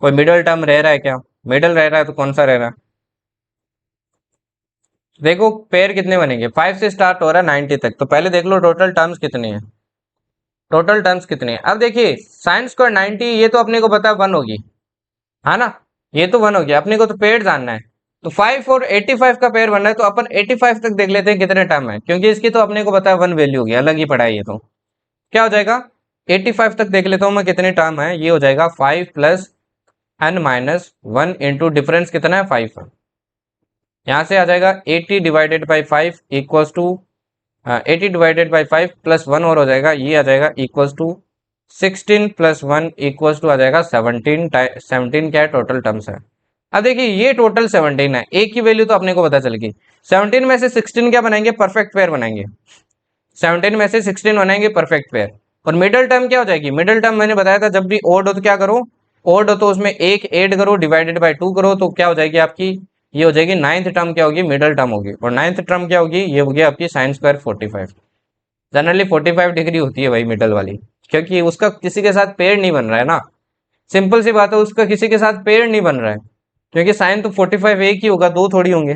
कोई मिडल टर्म रह रहा है क्या? मिडल रह रहा है तो कौन सा रह रहा है? देखो पेयर कितने बनेंगे, 5 से स्टार्ट हो रहा है 90 तक, तो पहले देख लो टोटल टर्म्स कितने हैं, टोटल टर्म्स कितने हैं। अब देखिए साइन स्क्वायर 90, ये तो अपने को पता है 1 होगी, है ना, ये तो 1 हो गया, अपने को तो पेयर जानना है। तो 5 और 85 का पेयर बनना है, तो अपन 85 तक देख लेते हैं कितने टर्म है, क्योंकि इसकी तो अपने को पता है 1 वैल्यू होगी, अलग ही पढ़ा है ये तो। क्या हो जाएगा, 85 तक देख लेता हूँ मैं कितने टर्म है, ये हो जाएगा 5 plus n minus 1 into difference कितना है 5 है। यहाँ से आ जाएगा 80 divided by 5 equals to 80 divided by 5 plus 1 और हो जाएगा, ये आ जाएगा equals to 16 plus 1 equals to आ जाएगा 17। 17 क्या है, टोटल टर्म्स है। अब देखिए ये टोटल 17 है, एक की वैल्यू तो अपने को पता चल गई। 17 में से 16 क्या बनाएंगे, परफेक्ट पेयर बनाएंगे। 17 में से 16 बनाएंगे परफेक्ट पेयर। और मिडल टर्म क्या हो जाएगी, मिडल टर्म मैंने बताया था जब भी ओड हो तो क्या करो, ओड हो तो उसमें एक ऐड करो, डिवाइडेड बाय 2 करो, तो क्या हो जाएगी आपकी, ये हो जाएगी नाइन्थ टर्म, क्या होगी, मिडल टर्म होगी। और नाइन्थ टर्म क्या होगी, ये होगी आपकी साइन स्क्वायर 45। जनरली 45 डिग्री होती है भाई मिडल वाली, क्योंकि उसका किसी के साथ पेयर नहीं बन रहा है ना, सिंपल सी बात है, उसका किसी के साथ पेयर नहीं बन रहा है, क्योंकि साइन तो 45 एक ही होगा, दो थोड़ी होंगे।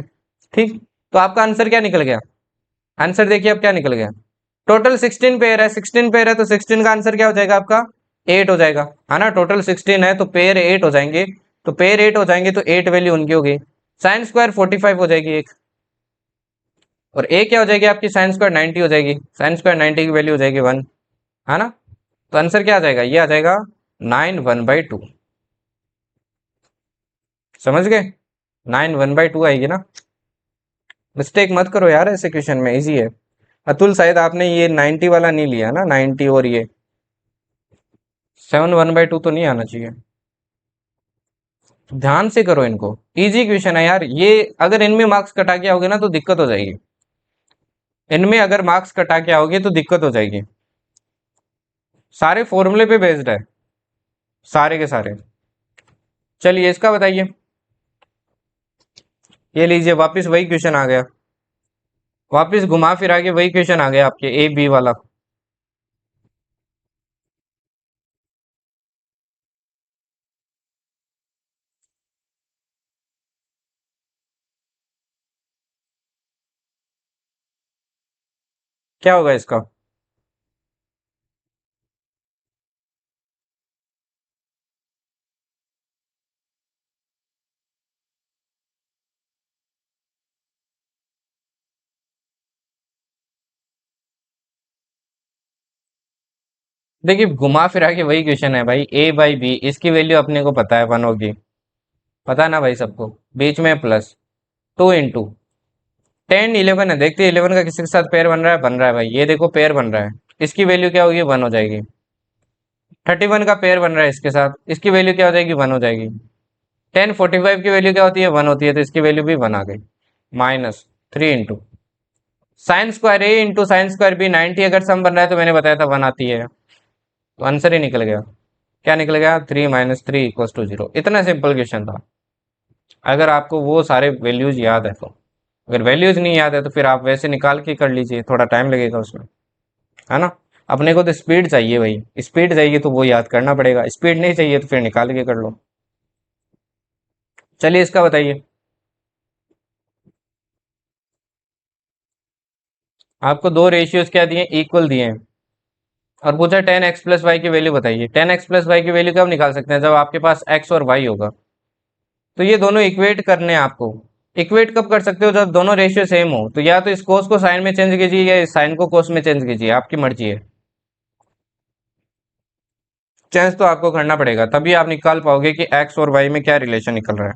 ठीक, तो आपका आंसर क्या निकल गया, आंसर देखिए अब क्या निकल गया, टोटल 16 पेयर है, 16 पेयर है तो 16 का आंसर क्या हो जाएगा आपका, 8 हो जाएगा, है ना, टोटल 16 है तो पेयर 8 हो जाएंगे, तो पेयर 8 हो जाएंगे तो 8 वैल्यू उनकी हो गई, साइन स्क्वायर 45 हो जाएगी एक, और एक क्या हो जाएगी आपकी, साइन स्क्वायर 90 हो जाएगी, साइन स्क्वायर 90 की वैल्यू हो जाएगी 1, है ना। तो आंसर क्या आ जाएगा, ये आ जाएगा 9 1/2। समझ गए, 9 1/2 आएगी ना। मिस्टेक मत करो यार, ऐसे क्वेश्चन में इजी है। अतुल शायद आपने ये 90 वाला नहीं लिया ना, 90 और ये 7 1/2 तो नहीं आना चाहिए। ध्यान से करो इनको, इजी क्वेश्चन है यार ये, अगर इनमें मार्क्स कटा के आओगे ना तो दिक्कत हो जाएगी, इनमें अगर मार्क्स कटा के आओगे तो दिक्कत हो जाएगी। सारे फॉर्मूले पे बेस्ड है, सारे के सारे। चलिए इसका बताइए, ये लीजिए वापस वही क्वेश्चन आ गया, वापस घुमा फिरा के वही क्वेश्चन आ गया आपके ए बी वाला। क्या होगा इसका? देखिए घुमा फिरा के वही क्वेश्चन है भाई, ए बाई बी, इसकी वैल्यू अपने को पता है 1 होगी, पता है ना भाई सबको, बीच में प्लस 2 इंटू 10 11 है, देखते 11 का किसी के साथ पेयर बन रहा है, बन रहा है भाई, ये देखो पेयर बन रहा है, इसकी वैल्यू क्या होगी, 1 हो जाएगी। 31 का पेयर बन रहा है इसके साथ, इसकी वैल्यू क्या हो जाएगी, 1 हो जाएगी। 10 45 की वैल्यू क्या होती है, 1 होती है, तो इसकी वैल्यू भी 1 आ गई। -3 इंटू साइन स्क्वायर ए इंटू साइन स्क्वायर बी 90 अगर सम बन रहा है तो मैंने बताया था 1 आती है, तो आंसर ही निकल गया। क्या निकल गया? 3 - 3 = 0। इतना सिंपल क्वेश्चन था, अगर आपको वो सारे वैल्यूज याद है तो। अगर वैल्यूज नहीं याद है तो फिर आप वैसे निकाल के कर लीजिए, थोड़ा टाइम लगेगा उसमें, है ना। अपने को तो स्पीड चाहिए भाई, स्पीड चाहिए तो वो याद करना पड़ेगा, स्पीड नहीं चाहिए तो फिर निकाल के कर लो। चलिए इसका बताइए। आपको दो रेशियोज क्या दिए? इक्वल दिए हैं, और पूछा 10x + y की वैल्यू बताइए। 10x + y की वैल्यू कब निकाल सकते हैं? जब आपके पास x और y होगा। तो ये दोनों इक्वेट करने हैं आपको। इक्वेट कब कर सकते हो? जब दोनों रेशियो सेम हो। तो या तो इस कोस को साइन में चेंज कीजिए या इस साइन को कोस में चेंज कीजिए, आपकी मर्जी है। चेंज तो आपको करना पड़ेगा, तभी आप निकाल पाओगे कि x और y में क्या रिलेशन निकल रहा है।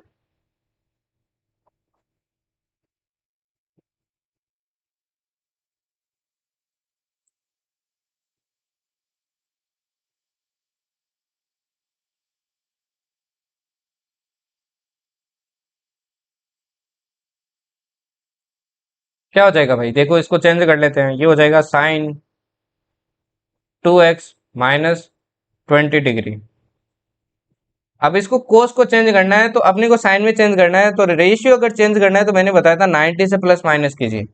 क्या हो जाएगा भाई? देखो इसको चेंज कर लेते हैं, ये हो जाएगा sin 2x - 20 डिग्री। अब इसको कोस को चेंज करना है तो अपने को साइन में चेंज करना है, तो रेशियो अगर चेंज करना है तो मैंने बताया था 90 से प्लस माइनस कीजिए।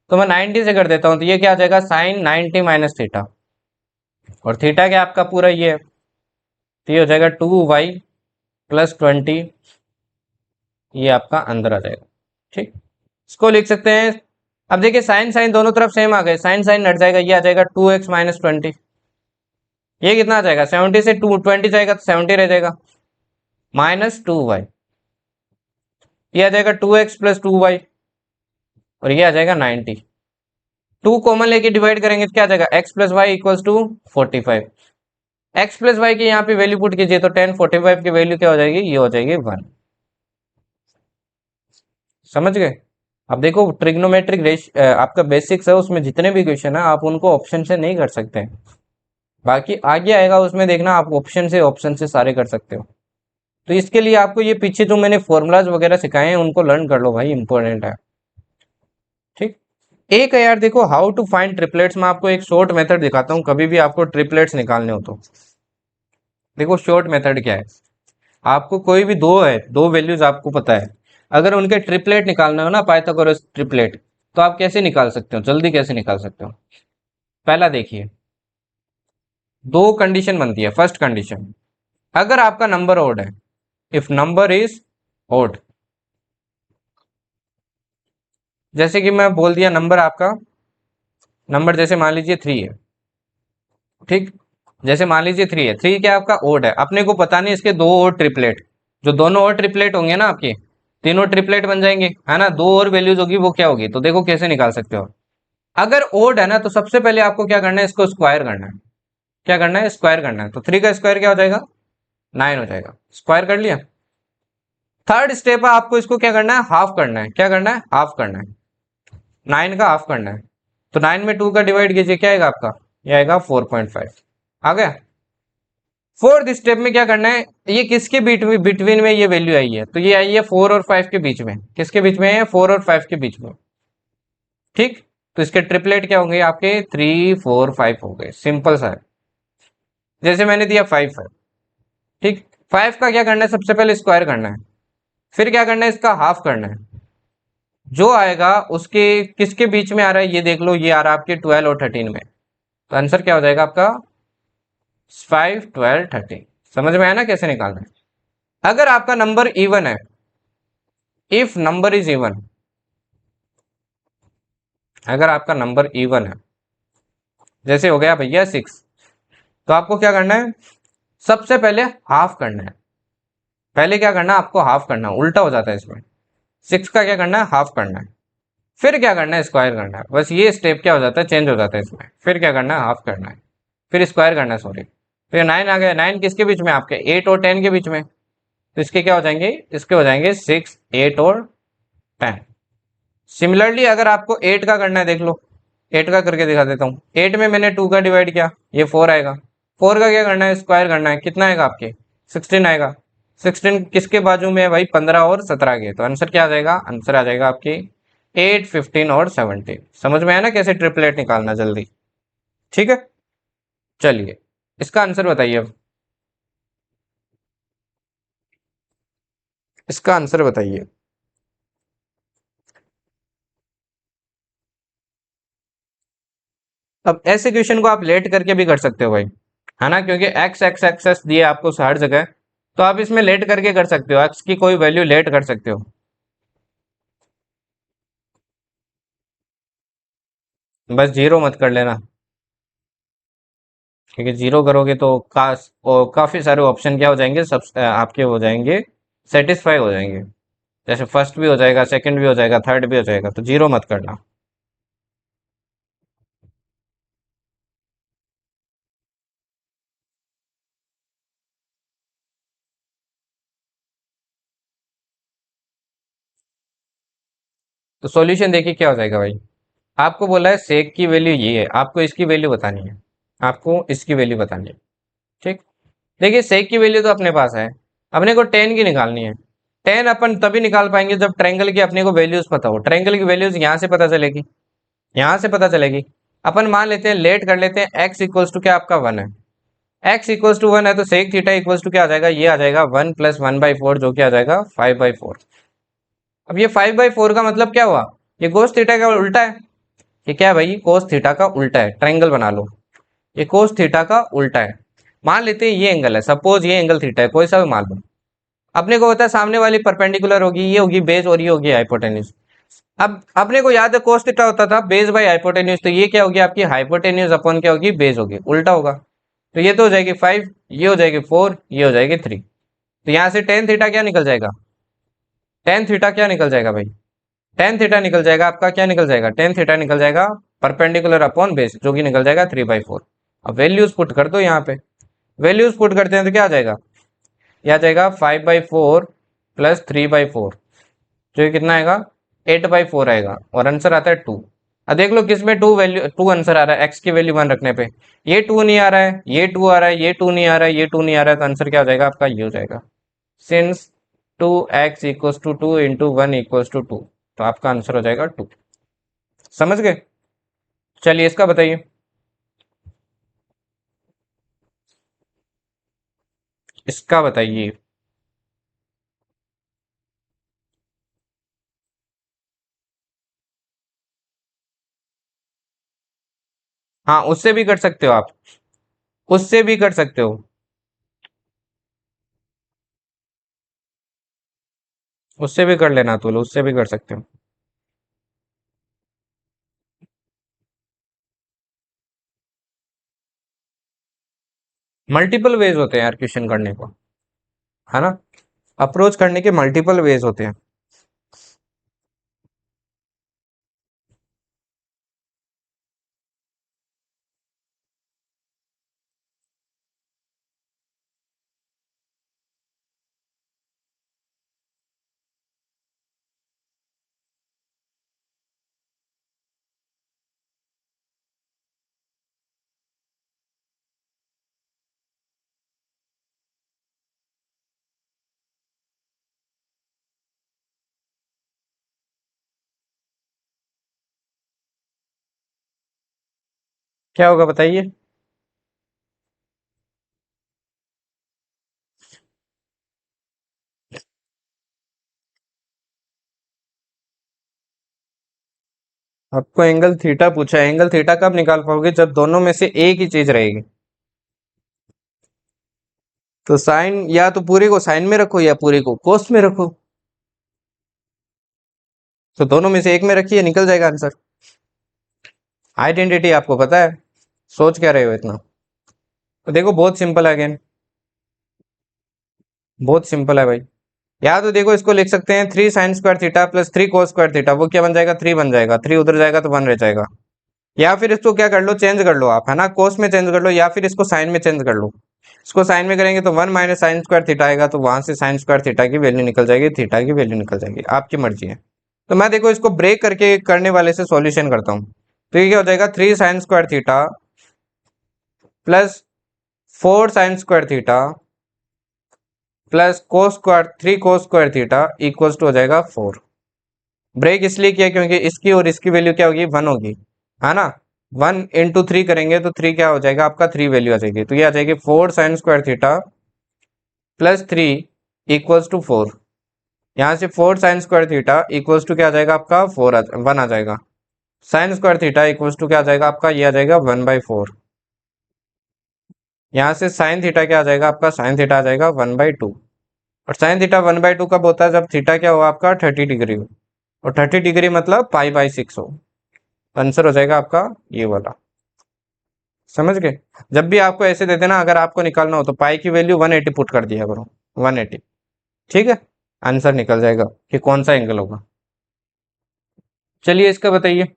तो मैं 90 से कर देता हूं, तो ये क्या आ जाएगा? sin 90 - theta. और थीटा क्या आपका पूरा ये है, तो ये हो जाएगा 2y + 20। ये आपका अंदर आ जाएगा, ठीक। इसको लिख सकते हैं। अब देखिए साइन साइन दोनों तरफ सेम आ गए, साइन साइन हट जाएगा, ये आ जाएगा 2x - 20। ये कितना आ जाएगा? 70 से 20 जाएगा तो 70 रह जाएगा, -2y। ये आ जाएगा 2x + 2y, और ये आ जाएगा 90। 2 कॉमन लेके डिवाइड करेंगे तो क्या आ जाएगा? x + y = 45। x + y की यहाँ पे वैल्यू पुट कीजिए तो 1045 की वैल्यू क्या हो जाएगी? ये हो जाएगी 1। समझ गए? अब देखो ट्रिग्नोमेट्रिक रेश आपका बेसिक्स है, उसमें जितने भी क्वेश्चन है आप उनको ऑप्शन से नहीं कर सकते हैं। बाकी आगे आएगा उसमें देखना, आप ऑप्शन से सारे कर सकते हो। तो इसके लिए आपको ये पीछे जो मैंने फॉर्मूलाज वगैरह सिखाए हैं उनको लर्न कर लो भाई, इंपॉर्टेंट है, ठीक। एक है यार, देखो हाउ टू फाइंड ट्रिपलेट्स में आपको एक शॉर्ट मेथड दिखाता हूँ, कभी भी आपको ट्रिपलेट्स निकालने हो तो। देखो शॉर्ट मेथड क्या है, आपको कोई भी दो है, दो वैल्यूज आपको पता है, अगर उनके ट्रिपलेट निकालना हो ना, पाइथागोरस ट्रिपलेट, तो आप कैसे निकाल सकते हो? जल्दी कैसे निकाल सकते हो? पहला देखिए, दो कंडीशन बनती है। फर्स्ट कंडीशन, अगर आपका नंबर ओड है, इफ नंबर इज ओड, जैसे कि मैं बोल दिया नंबर आपका, नंबर जैसे मान लीजिए 3 है, ठीक। जैसे मान लीजिए 3 है, 3 क्या आपका ओड है, अपने को पता नहीं इसके दो और ट्रिपलेट, जो दोनों और ट्रिपलेट होंगे ना आपके, तीनों ट्रिपलेट बन जाएंगे, है ना। दो और वैल्यूज होगी, वो क्या होगी? तो देखो कैसे निकाल सकते हो। अगर ओड है ना तो सबसे पहले आपको क्या करना है? इसको स्क्वायर करना है। क्या करना है? स्क्वायर करना है। तो 3 का स्क्वायर क्या हो जाएगा? 9 हो जाएगा। स्क्वायर कर लिया। थर्ड स्टेप है, आपको इसको क्या करना है? हाफ करना है। क्या करना है? हाफ करना है। 9 का हाफ करना है। तो 9 में 2 का डिवाइड कीजिए, क्या आएगा आपका? ये आएगा 4.5। आ गया। फोर्थ स्टेप में क्या करना है? ये किसके बिटवीन में ये वैल्यू आई है? तो ये आई है 4 और 5 के बीच में। किसके बीच में है? 4 और 5 के बीच में, ठीक। तो इसके ट्रिपलेट क्या होंगे आपके? 3 4 5 हो गए, सिंपल सा है। जैसे मैंने दिया 5 है, ठीक। 5 का क्या करना है? सबसे पहले स्क्वायर करना है, फिर क्या करना है? इसका हाफ करना है। जो आएगा उसके किसके बीच में आ रहा है ये देख लो, ये आ रहा है आपके 12 और 13 में। तो आंसर क्या हो जाएगा आपका? 5 12 13। समझ में आया ना कैसे निकालना है? अगर आपका नंबर इवन है, इफ नंबर इज इवन, अगर आपका नंबर इवन है, जैसे हो गया भैया 6, तो आपको क्या करना है? सबसे पहले हाफ करना है। पहले क्या करना है? आपको हाफ करना है, उल्टा हो जाता है इसमें। 6 का क्या करना है? हाफ करना है। फिर क्या करना है? स्क्वायर करना है। बस ये स्टेप क्या हो जाता है? चेंज हो जाता है इसमें। फिर क्या करना है? हाफ करना है, फिर स्क्वायर करना है, सॉरी। फिर 9 आ गया। 9 किसके बीच में? आपके 8 और 10 के बीच में। तो इसके क्या हो जाएंगे? इसके हो जाएंगे 6 8 और 10। सिमिलरली अगर आपको 8 का करना है, देख लो 8 का करके दिखा देता हूँ। 8 में मैंने 2 का डिवाइड किया, ये 4 आएगा। 4 का क्या करना है? स्क्वायर करना है। कितना आएगा आपके? 16 आएगा। 16 किसके बाजू में है भाई? 15 और 17 के। तो आंसर क्या आ जाएगा? आंसर आ जाएगा आपके 8, 15 और 17। समझ में आया ना कैसे ट्रिपलेट निकालना जल्दी। ठीक है, चलिए इसका आंसर बताइए अब। इसका आंसर बताइए। अब ऐसे क्वेश्चन को आप लेट करके भी कर सकते हो भाई, है ना, क्योंकि एक्स एक्स एक्सेस दिए आपको हर जगह, तो आप इसमें लेट करके कर सकते हो, एक्स की कोई वैल्यू लेट कर सकते हो। बस जीरो मत कर लेना, क्योंकि जीरो करोगे तो काफी सारे ऑप्शन क्या हो जाएंगे, सब आपके हो जाएंगे, सेटिस्फाई हो जाएंगे। जैसे फर्स्ट भी हो जाएगा, सेकंड भी हो जाएगा, थर्ड भी हो जाएगा, तो जीरो मत करना। तो सॉल्यूशन देखिए क्या हो जाएगा भाई। आपको बोला है सेक की वैल्यू ये है, आपको इसकी वैल्यू बतानी है, आपको इसकी वैल्यू बतानी है। ठीक, देखिए सेक की वैल्यू तो अपने पास है, अपने को टेन की निकालनी है। टेन अपन तभी निकाल पाएंगे जब ट्रायंगल की अपने को वैल्यूज पता हो। ट्रायंगल की वैल्यूज यहाँ से पता चलेगी, यहाँ से पता चलेगी। अपन मान लेते हैं, लेट कर लेते हैं, एक्स इक्वल्स टू क्या आपका वन है, एक्स इक्वल्स टू वन है, तो सेक थीटा इक्वल्स टू क्या आ जाएगा, ये आ जाएगा 1 + 1/4, जो क्या आ जाएगा 5/4। अब ये 5/4 का मतलब क्या हुआ, ये कोस थीटा का उल्टा है। ये क्या है भाई, कोस थीटा का उल्टा है, ट्रायंगल बना लो, ये कोस थीटा का उल्टा है। मान लेते हैं ये एंगल है, सपोज ये एंगल थीटा है, कोई सा भी मान लो। अपने को होता है सामने वाली परपेंडिकुलर होगी, ये होगी बेस और ये होगी हाइपोटेन्यूज। अब अपने को याद है कोस थीटा होता था बेस बाई हाइपोटेन्यूज, तो ये क्या होगी आपकी हाइपोटेन्यूज अपॉन क्या होगी, बेस होगी, उल्टा होगा। तो ये तो हो जाएगी 5, ये हो जाएगी 4, ये हो जाएगी 3। तो यहाँ से टेन थीटा क्या निकल जाएगा, टेन थीटा क्या निकल जाएगा भाई, टेन थीटा निकल जाएगा आपका, क्या निकल जाएगा, टेन थीटा निकल जाएगा परपेंडिकुलर अपॉन बेस, जो कि निकल जाएगा 3/4। अब वैल्यूज पुट कर दो यहाँ पे, वैल्यूज पुट करते हैं तो क्या आ जाएगा, यह आ जाएगा 5/4 प्लस 3/4, जो कि कितना आएगा, 8/4 आएगा, और आंसर आता है 2। अब देख लो किसमें टू वैल्यू, टू आंसर आ रहा है, एक्स की वैल्यू 1 रखने पे। ये 2 नहीं आ रहा है, ये 2 आ रहा है, ये 2 नहीं आ रहा है, ये 2 नहीं आ रहा है, तो आंसर क्या हो जाएगा आपका, ये हो जाएगा, since 2x equals to 2 into 1 equals to 2, तो आपका आंसर हो जाएगा 2। समझ गए, चलिए इसका बताइए। इसका बताइए। हाँ, उससे भी कर सकते हो आप, उससे भी कर सकते हो, उससे भी कर लेना, तो लो उससे भी कर सकते हो। मल्टीपल वेज होते हैं यार क्वेश्चन करने को, है ना, अप्रोच करने के मल्टीपल वेज होते हैं। क्या होगा बताइए। आपको एंगल थीटा पूछा है, एंगल थीटा कब निकाल पाओगे, जब दोनों में से एक ही चीज रहेगी। तो साइन, या तो पूरे को साइन में रखो या पूरे को कोस में रखो, तो दोनों में से एक में रखिए, निकल जाएगा आंसर। आइडेंटिटी आपको पता है, सोच क्या रहे हो इतना। तो देखो बहुत सिंपल है अगेन, बहुत सिंपल है भाई। या तो देखो इसको लिख सकते हैं 3 sin² theta plus 3 cos² theta, वो क्या बन जाएगा, 3 बन जाएगा, 3 उधर जाएगा तो 1 रह जाएगा। या फिर इसको क्या कर लो, चेंज कर लो आप, है ना, कोस में चेंज कर लो, या फिर इसको साइन में चेंज कर लो। इसको साइन में करेंगे तो 1 - sin² थीटा आएगा, तो वहां से sin² थीटा की वैल्यू निकल जाएगी, थीटा की वैल्यू निकल जाएगी, आपकी मर्जी है। तो मैं देखो इसको ब्रेक करके करने वाले से सॉल्यूशन करता हूँ। तो ये क्या हो जाएगा, 3 sin² theta plus 4 sin² theta plus 3 cos² theta equals to हो जाएगा 4। ब्रेक इसलिए किया क्योंकि इसकी और इसकी वैल्यू क्या होगी, 1 होगी, है ना। 1 × 3 करेंगे तो 3 क्या हो जाएगा आपका, 3 वैल्यू आ जाएगी, तो ये आ जाएगी 4 sin² थीटा +3 = 4। यहाँ से 4 sin² थीटा इक्वल्स टू क्या आ जाएगा आपका 1 आ जाएगा। sin² थीटा इक्वल्स टू क्या आ जाएगा आपका, ये आ जाएगा 1/4। यहाँ से साइन थीटा क्या आ जाएगा आपका, साइन थीटा आ जाएगा 1/2। और साइन थीटा 1/2 कब होता है, जब थीटा क्या हो आपका 30 डिग्री हो, और 30 डिग्री मतलब π/6 हो। आंसर हो जाएगा आपका ये वाला। समझ गए। जब भी आपको ऐसे देते ना, अगर आपको निकालना हो तो पाई की वैल्यू 180 पुट कर दिया करो, 180। ठीक है, आंसर निकल जाएगा कि कौन सा एंगल होगा। चलिए इसका बताइए।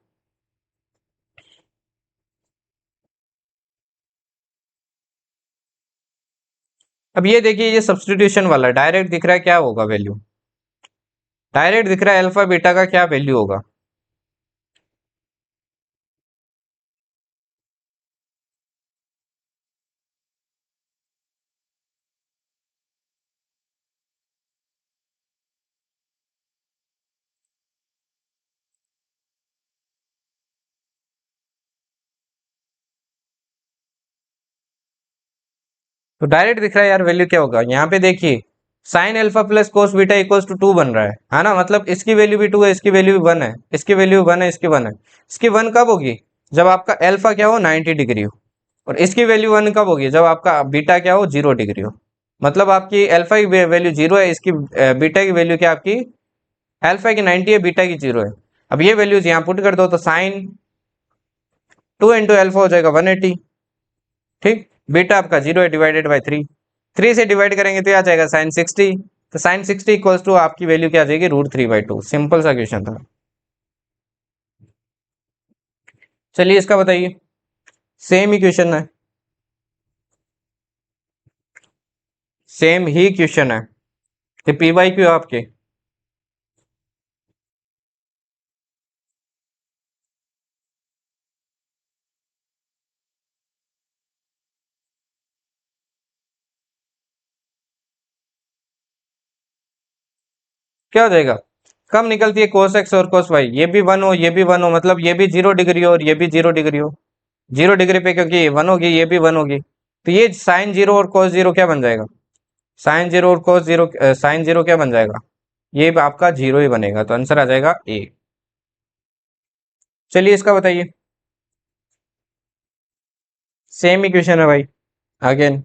अब ये देखिए, ये सब्सटीट्यूशन वाला डायरेक्ट दिख रहा है, क्या होगा वैल्यू, डायरेक्ट दिख रहा है अल्फा बीटा का क्या वैल्यू होगा। तो डायरेक्ट दिख रहा है यार, वैल्यू क्या होगा, यहाँ पे देखिए sin alpha plus cos beta equals to 2 बन रहा है ना, मतलब इसकी वैल्यू भी 2 है, इसकी वैल्यू भी 1 है, इसकी वैल्यू 1 है, इसकी 1 है। इसकी 1 कब होगी, जब आपका अल्फा क्या हो 90 डिग्री हो, और इसकी वैल्यू 1 कब होगी, जब आपका बीटा क्या हो 0 डिग्री हो। मतलब आपकी अल्फा की वैल्यू 0 है, इसकी बीटा की वैल्यू क्या आपकी, अल्फा की 90 है, बीटा की 0 है। अब ये वैल्यूज यहाँ पुट कर दो तो साइन 2 × अल्फा हो जाएगा 180। ठीक, बीटा आपका 0 है, डिवाइडेड बाई 3, 3 से डिवाइड करेंगे तो आ जाएगा साइन 60। तो साइन 60 इक्वल्स टू आपकी वैल्यू क्या आ जाएगी, √3/2। सिंपल सा क्वेश्चन था। चलिए इसका बताइए, सेम ही क्वेश्चन है, सेम ही क्वेश्चन है, तो PYQ आपके क्या हो जाएगा, कब निकलती है cos x और cos y, ये भी 1 हो, ये भी 1 हो, मतलब ये भी 0 डिग्री हो और ये भी 0 डिग्री हो। 0 डिग्री पे क्योंकि ये 1 होगी, ये भी 1 होगी, तो ये साइन 0 और cos 0 क्या बन जाएगा, साइन 0 और cos 0, साइन 0 क्या बन जाएगा, ये आपका 0 ही बनेगा, तो आंसर आ जाएगा ए। चलिए इसका बताइए, सेम इक्वेशन है भाई, अगेन।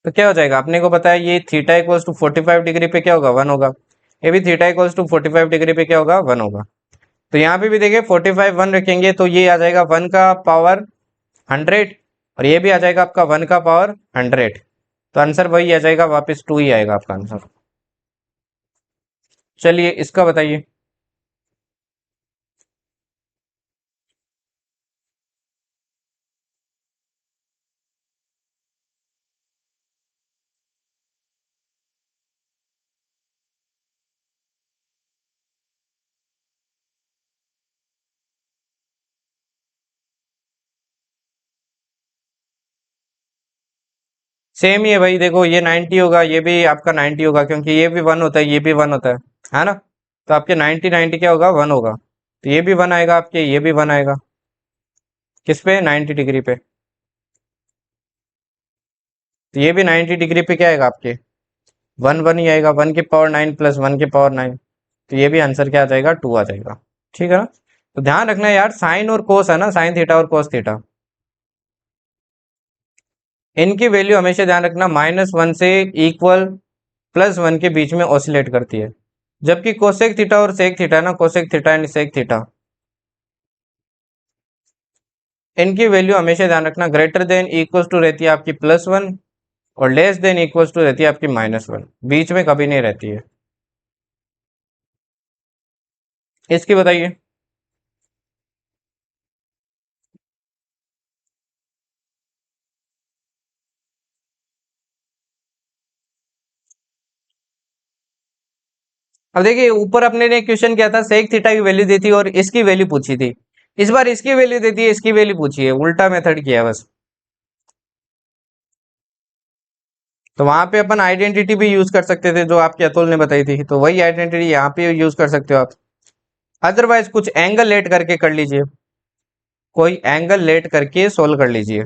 तो क्या हो जाएगा, अपने को पता है ये थीटा इक्वल्स टू 45 डिग्री पे क्या होगा, 1 होगा, ये भी थीटा इक्वल्स टू 45 डिग्री पे क्या होगा, 1 होगा। तो यहाँ पे भी देखिए 45 1 रखेंगे तो ये आ जाएगा 1 का पावर 100, और ये भी आ जाएगा आपका 1 का पावर 100। तो आंसर वही आ जाएगा, वापस 2 ही आएगा आपका आंसर। चलिए इसका बताइए। सेम ही है भाई, देखो ये 90 होगा, ये भी आपका 90 होगा, क्योंकि ये भी 1 होता है, ये भी 1 होता है ना। तो आपके 90 90 क्या होगा, 1 होगा, तो ये भी 1 आएगा आपके, ये भी 1 आएगा, किस पे, 90 डिग्री पे। तो ये भी 90 डिग्री पे क्या आएगा आपके, 1 1 ही आएगा, 1 की पावर 9 प्लस 1 की पावर 9। तो ये भी आंसर क्या आ जाएगा, 2 आ जाएगा। ठीक है ना। तो ध्यान रखना यार, साइन और कोस है ना, साइन थीटा और कोस थीटा, इनकी वैल्यू हमेशा ध्यान रखना -1 से इक्वल +1 के बीच में ऑसिलेट करती है। जबकि कोसेक थीटा और सेक थीटा ना, cosec theta and sec theta, इनकी वैल्यू हमेशा ध्यान रखना ग्रेटर देन इक्वल टू रहती है आपकी +1, और लेस देन इक्वल टू रहती है आपकी -1, बीच में कभी नहीं रहती है। इसकी बताइए। अब देखिए ऊपर अपने ने क्वेश्चन किया था सेक थीटा की वैल्यू दी थी और इसकी वैल्यू पूछी थी। इस बार इसकी वैल्यू देती है, इसकी वैल्यू पूछी है, उल्टा मेथड किया है बस। तो वहां पे अपन आइडेंटिटी भी यूज कर सकते थे जो आपके अतुल ने बताई थी, तो वही आइडेंटिटी यहाँ पे यूज कर सकते हो आप। अदरवाइज कुछ एंगल लेट करके कर लीजिए, कोई एंगल लेट करके सोल्व कर लीजिए।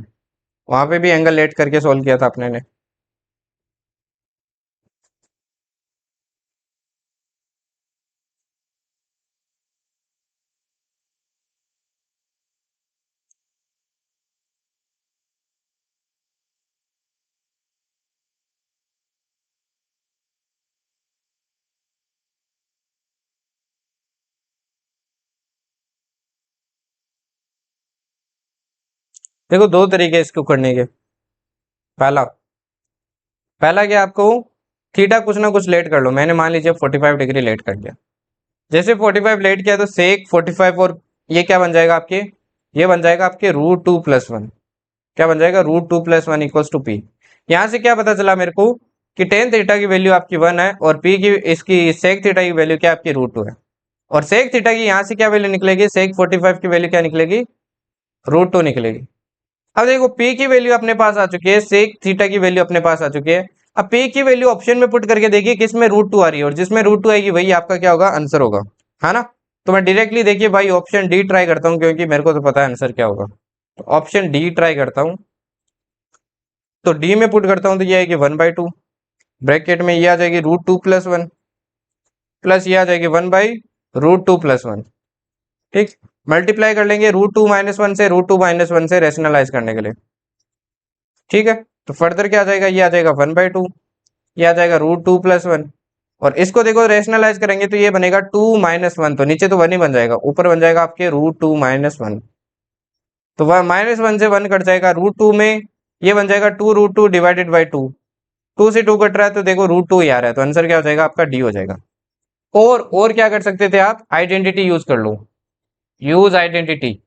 वहां पे भी एंगल लेट करके सोल्व किया था अपने ने। देखो दो तरीके इसको करने के। पहला पहला क्या आपको, थीटा कुछ ना कुछ लेट कर लो। मैंने मान लीजिए 45 डिग्री लेट कर दिया। जैसे 45 लेट किया तो सेक 45 और ये क्या बन जाएगा आपके, ये बन जाएगा आपके √2+1। क्या बन जाएगा, √2+1 इक्वल्स टू पी। यहाँ से क्या पता चला मेरे को कि टेन थीटा की वैल्यू आपकी 1 है और पी की, इसकी सेक थीटा की वैल्यू क्या आपकी √2 है। और सेक थीटा की यहाँ से क्या वैल्यू निकलेगी, सेक 45 की वैल्यू क्या निकलेगी, √2 निकलेगी। अब देखो पी की वैल्यू अपने पास आ चुकी है, सेक थीटा की वैल्यू अपने पास आ चुकी है। अब पी की वैल्यू ऑप्शन में पुट करके देखिए किसमें √2 आ रही है, और जिसमें √2 आएगी वही आपका क्या होगा, आंसर होगा, है ना। तो मैं डायरेक्टली देखिए भाई ऑप्शन डी ट्राई करता हूँ, क्योंकि मेरे को तो पता है आंसर क्या होगा। तो ऑप्शन डी ट्राई करता हूँ। तो डी में पुट करता हूँ तो ये आएगी 1/2, ब्रैकेट में ये आ जाएगी √2+1, प्लस ये आ जाएगी 1/√2+1। ठीक, मल्टीप्लाई कर लेंगे √2 - 1 से, √2 - 1 से रेशनलाइज करने के लिए। ठीक है, तो फर्दर क्या आ जाएगा, ये आ जाएगा 1/2, ये आ जाएगा √2+1। और इसको देखो रेशनलाइज करेंगे तो ये बनेगा 2 - 1, तो नीचे तो 1 ही बन जाएगा, ऊपर बन जाएगा आपके √2 - 1। तो वह -1 से 1 कट जाएगा, √2 में ये बन जाएगा 2√2 डिवाइडेड बाई 2। 2 से 2 कट रहा है तो देखो √2 ही आ रहा है, तो आंसर क्या हो जाएगा आपका, डी हो जाएगा। और क्या कर सकते थे आप, आइडेंटिटी यूज कर लो। Use identity.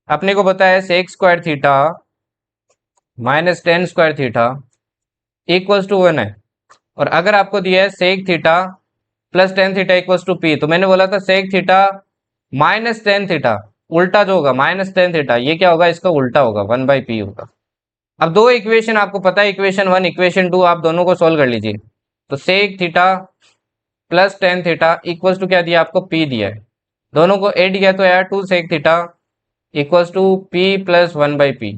अपने को पता है sec square theta -tan square theta equals to 1 है। और अगर आपको दिया है sec theta plus tan theta equals to P, तो मैंने बोला था सेक थीटा -tan थीटा, उल्टा जो होगा -tan थीटा, ये क्या होगा, इसका उल्टा होगा, 1/p होगा। अब दो इक्वेशन आपको पता है, इक्वेशन 1 इक्वेशन 2, आप दोनों को सोल्व कर लीजिए। तो sec theta plus tan theta equals to क्या दिया आपको, पी दिया है। दोनों को ऐड किया तो यार 2 sec theta equals to P plus 1/p।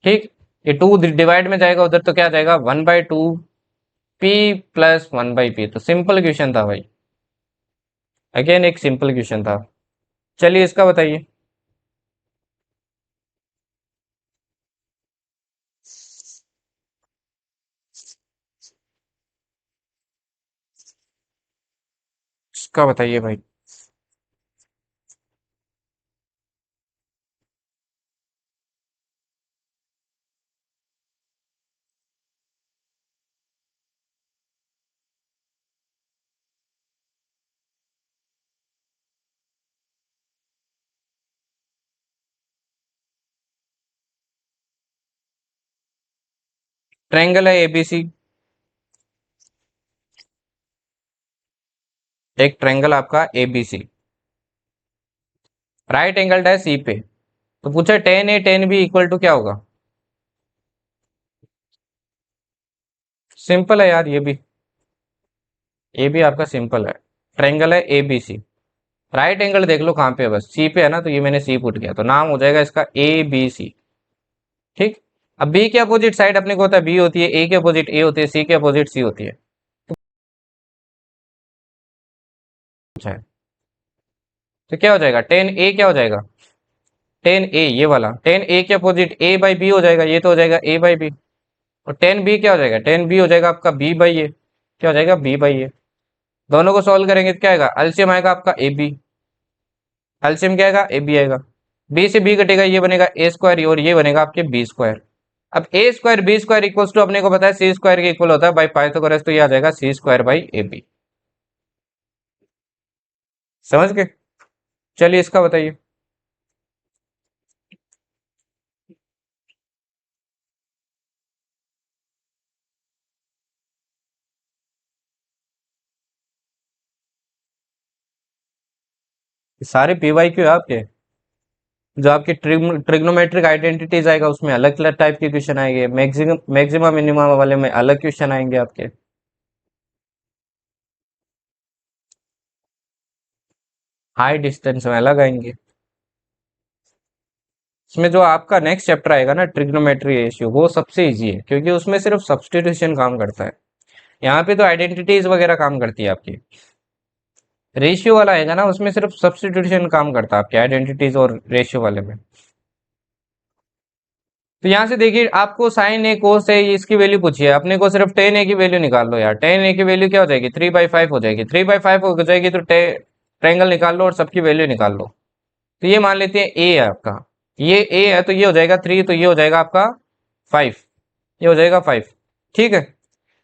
ठीक, ये 2 डिवाइड में जाएगा उधर तो क्या जाएगा, 1/2 पी प्लस 1/p। तो सिंपल क्वेश्चन था भाई, अगेन एक सिंपल क्वेश्चन था। चलिए इसका बताइए। इसका बताइए भाई। ट्रायंगल है एबीसी, एक ट्रायंगल आपका एबीसी, राइट एंगल्ड है सी पे। तो पूछा tan A tan B equal to क्या होगा। सिंपल है यार, ये भी आपका सिंपल है। ट्रायंगल है एबीसी, राइट एंगल देख लो कहाँ पे है, बस सी पे है ना, तो ये मैंने सी पुट किया, तो नाम हो जाएगा इसका ए बी सी। ठीक, अब बी के अपोजिट साइड अपने को होता है बी होती है, ए के अपोजिट ए होती है, सी के अपोजिट सी होती है। अच्छा है, तो क्या हो जाएगा, टेन ए क्या हो जाएगा, टेन ए ये वाला, टेन ए के अपोजिट ए बाई बी हो जाएगा, ये तो हो जाएगा ए बाई बी। और टेन बी क्या हो जाएगा, टेन बी हो जाएगा आपका बी बाई ए, क्या हो जाएगा, बी बाई ए। दोनों को सॉल्व करेंगे तो क्या आएगा, एलसीएम आएगा आपका ए बी, एलसीएम क्या आएगा, ए बी आएगा। बी से बी कटेगा, ये बनेगा ए स्क्वायर और ये बनेगा आपके बी स्क्वायर। अब a square b square equals to अपने को पता है सी स्क्वायर के इक्वल होता है बाई पाइथागोरस, तो ये आ जाएगा सी स्क्वायर बाई ए बी। समझ गए। चलिए इसका बताइए। सारे पीवाईक्यू है आपके। जो आपके ट्रिग्नोमेट्रिक आइडेंटिटीज आएगा उसमें अलग अलग टाइप के क्वेश्चन आएंगे, मैक्सिमम मैक्सिमम मिनिमम वाले में अलग क्वेश्चन आएंगे आपके। हाई डिस्टेंस में अलग आएंगे। इसमें जो आपका नेक्स्ट चैप्टर आएगा ना, ट्रिग्नोमेट्री रेशियो, वो सबसे इजी है क्योंकि उसमें सिर्फ सब्सटीट्यूशन काम करता है। यहाँ पे तो आइडेंटिटीज वगैरह काम करती है आपकी। रेशियो वाला आएगा ना, उसमें सिर्फ सब्सटीट्यूशन काम करता है आपके आइडेंटिटीज और रेशियो वाले में। तो यहाँ से देखिए, आपको साइन ए कोस ए इसकी वैल्यू पूछिए, अपने को सिर्फ टेन ए की वैल्यू निकाल लो यार। टेन ए की वैल्यू क्या हो जाएगी, 3/5 हो जाएगी। 3/5 हो जाएगी तो ट्रायंगल निकाल लो और सबकी वैल्यू निकाल लो। तो ये मान लेते हैं ए है आपका, ये ए है तो ये हो जाएगा 3, तो ये हो जाएगा आपका 5, ये हो जाएगा 5। ठीक है,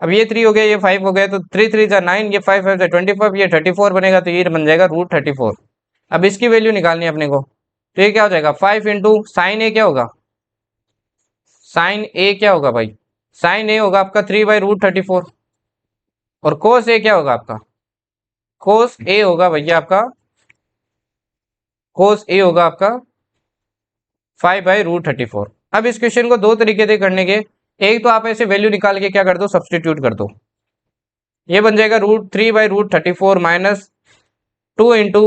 अब ये 3 हो गया, ये 5 हो गया, तो 3 3 9, ये 5 5 25, ये 34 बनेगा, तो ये बन जाएगा √34। अब इसकी वैल्यू निकालनी है अपने को, तो ये क्या हो जाएगा 5 इंटू साइन ए क्या होगा, साइन ए क्या होगा भाई, साइन ए होगा आपका 3/√34। और कोस ए क्या होगा आपका, कोस ए होगा भैया आपका, कोस ए होगा आपका 5/√34। अब इस क्वेश्चन को दो तरीके से करने के, एक तो आप ऐसे वैल्यू निकाल के क्या कर दो, सब्सटीट्यूट कर दो। ये बन जाएगा √3/√34 minus 2 into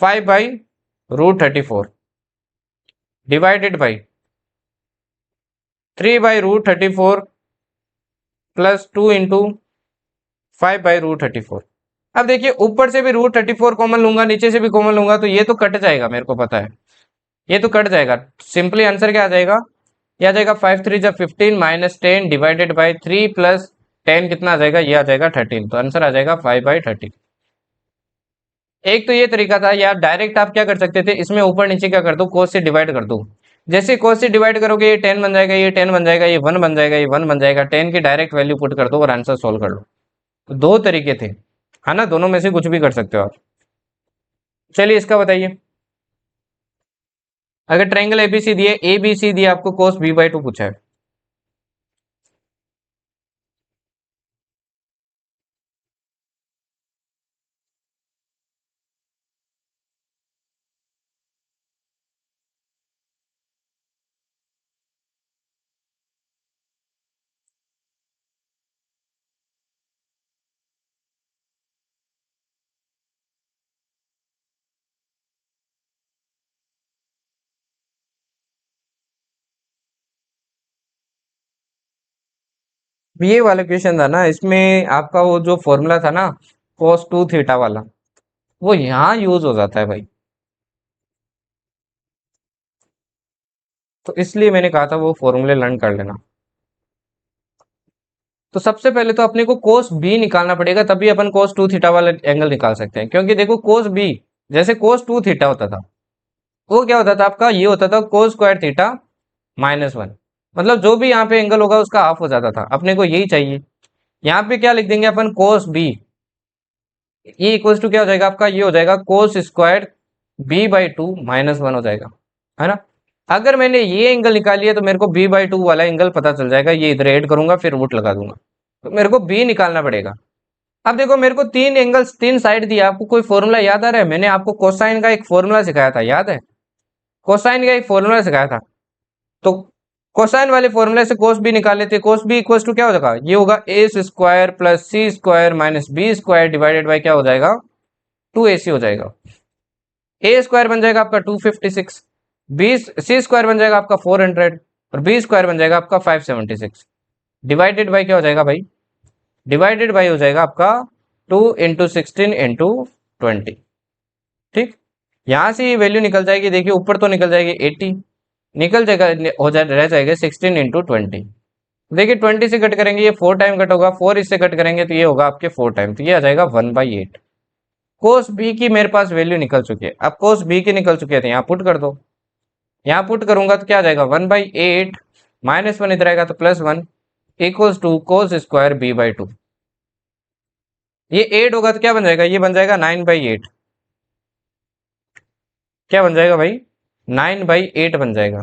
5/√34 divided by 3/√34 plus 2 into 5/√34। अब देखिए, ऊपर से भी √34 कॉमन लूंगा, नीचे से भी कॉमन लूंगा, तो ये तो कट जाएगा, मेरे को पता है ये तो कट जाएगा। सिंपली आंसर क्या आ जाएगा, ये आ जाएगा 5 3 जा 15 माइनस 10 डिवाइडेड बाई 3 प्लस 10 कितना आ जाएगा, ये आ जाएगा 13। तो आंसर आ जाएगा 5/13। एक तो ये तरीका था यार, डायरेक्ट आप क्या कर सकते थे, इसमें ऊपर नीचे क्या कर दो, कोस से डिवाइड कर दो। जैसे कोस से डिवाइड करोगे ये 10 बन जाएगा, ये 10 बन जाएगा, ये 1 बन जाएगा, ये 1 बन जाएगा। 10 की डायरेक्ट वैल्यू पुट कर दो और आंसर सोल्व कर लो। तो दो तरीके थे, है ना, दोनों में से कुछ भी कर सकते हो आप। चलिए इसका बताइए, अगर ट्रायंगल एबीसी दिए, एबीसी दिए आपको, कोस b/2 पूछा है। ये वाला क्वेश्चन था ना, इसमें आपका वो जो फॉर्मूला था ना, cos 2 थीटा वाला, वो यहाँ यूज हो जाता है भाई। तो इसलिए मैंने कहा था वो फॉर्मूले लर्न कर लेना। तो सबसे पहले तो अपने को कोस बी निकालना पड़ेगा, तभी अपन cos 2 थीटा वाला एंगल निकाल सकते हैं। क्योंकि देखो कोस बी, जैसे cos 2 थीटा होता था, वो क्या होता था आपका, ये होता था cos² थीटा -1। मतलब जो भी यहाँ पे एंगल होगा उसका हाफ हो जाता था, अपने को यही चाहिए। यहाँ पे क्या लिख देंगे अपन, कोस बी, ये इक्वल्स टू क्या हो जाएगा आपका, ये हो जाएगा cos² b/2 -1 हो जाएगा, है ना। अगर मैंने ये एंगल निकाल लिया तो मेरे को b/2 वाला एंगल पता चल जाएगा, ये इधर ऐड करूंगा फिर रूट लगा दूंगा, तो मेरे को b निकालना पड़ेगा। अब देखो, मेरे को तीन एंगल्स, तीन साइड दिया, आपको कोई फॉर्मूला याद आ रहा है, मैंने आपको कोसाइन का एक फॉर्मूला सिखाया था, याद है, कोसाइन का एक फॉर्मूला सिखाया था। तो कोसाइन वाले फॉर्मूले से कोस बी निकाल लेते, कोस बी इक्वल्स टू क्या हो जाएगा, ये होगा a² plus c² minus b² divided by क्या हो जाएगा, 2ac हो जाएगा। a² बन जाएगा आपका 256, बी c² बन जाएगा आपका 400 और b² बन जाएगा आपका 576। डिवाइडेड बाई क्या हो जाएगा भाई, डिवाइडेड बाई हो जाएगा आपका 2 इंटू 16 इंटू 20। ठीक, यहां से ये वैल्यू निकल जाएगी, देखिए ऊपर तो निकल जाएगी 80, निकल जाएगा, हो जाए रह जाएगा 16 इंटू 20। देखिए 20 से कट करेंगे, ये 4 टाइम कट होगा, 4 इससे कट करेंगे तो ये होगा आपके 4 टाइम, तो ये आ जाएगा 1/8। कोस बी की मेरे पास वैल्यू निकल चुकी है। अब कोस बी की निकल चुकी है तो यहाँ पुट कर दो, यहाँ पुट करूंगा तो क्या आ जाएगा, 1/8 -1 इधर आएगा तो +1 इक्वल्स टू cos²b/2। ये 8 होगा तो क्या बन जाएगा, ये बन जाएगा 9/8। क्या बन जाएगा भाई, 9/8 बन जाएगा,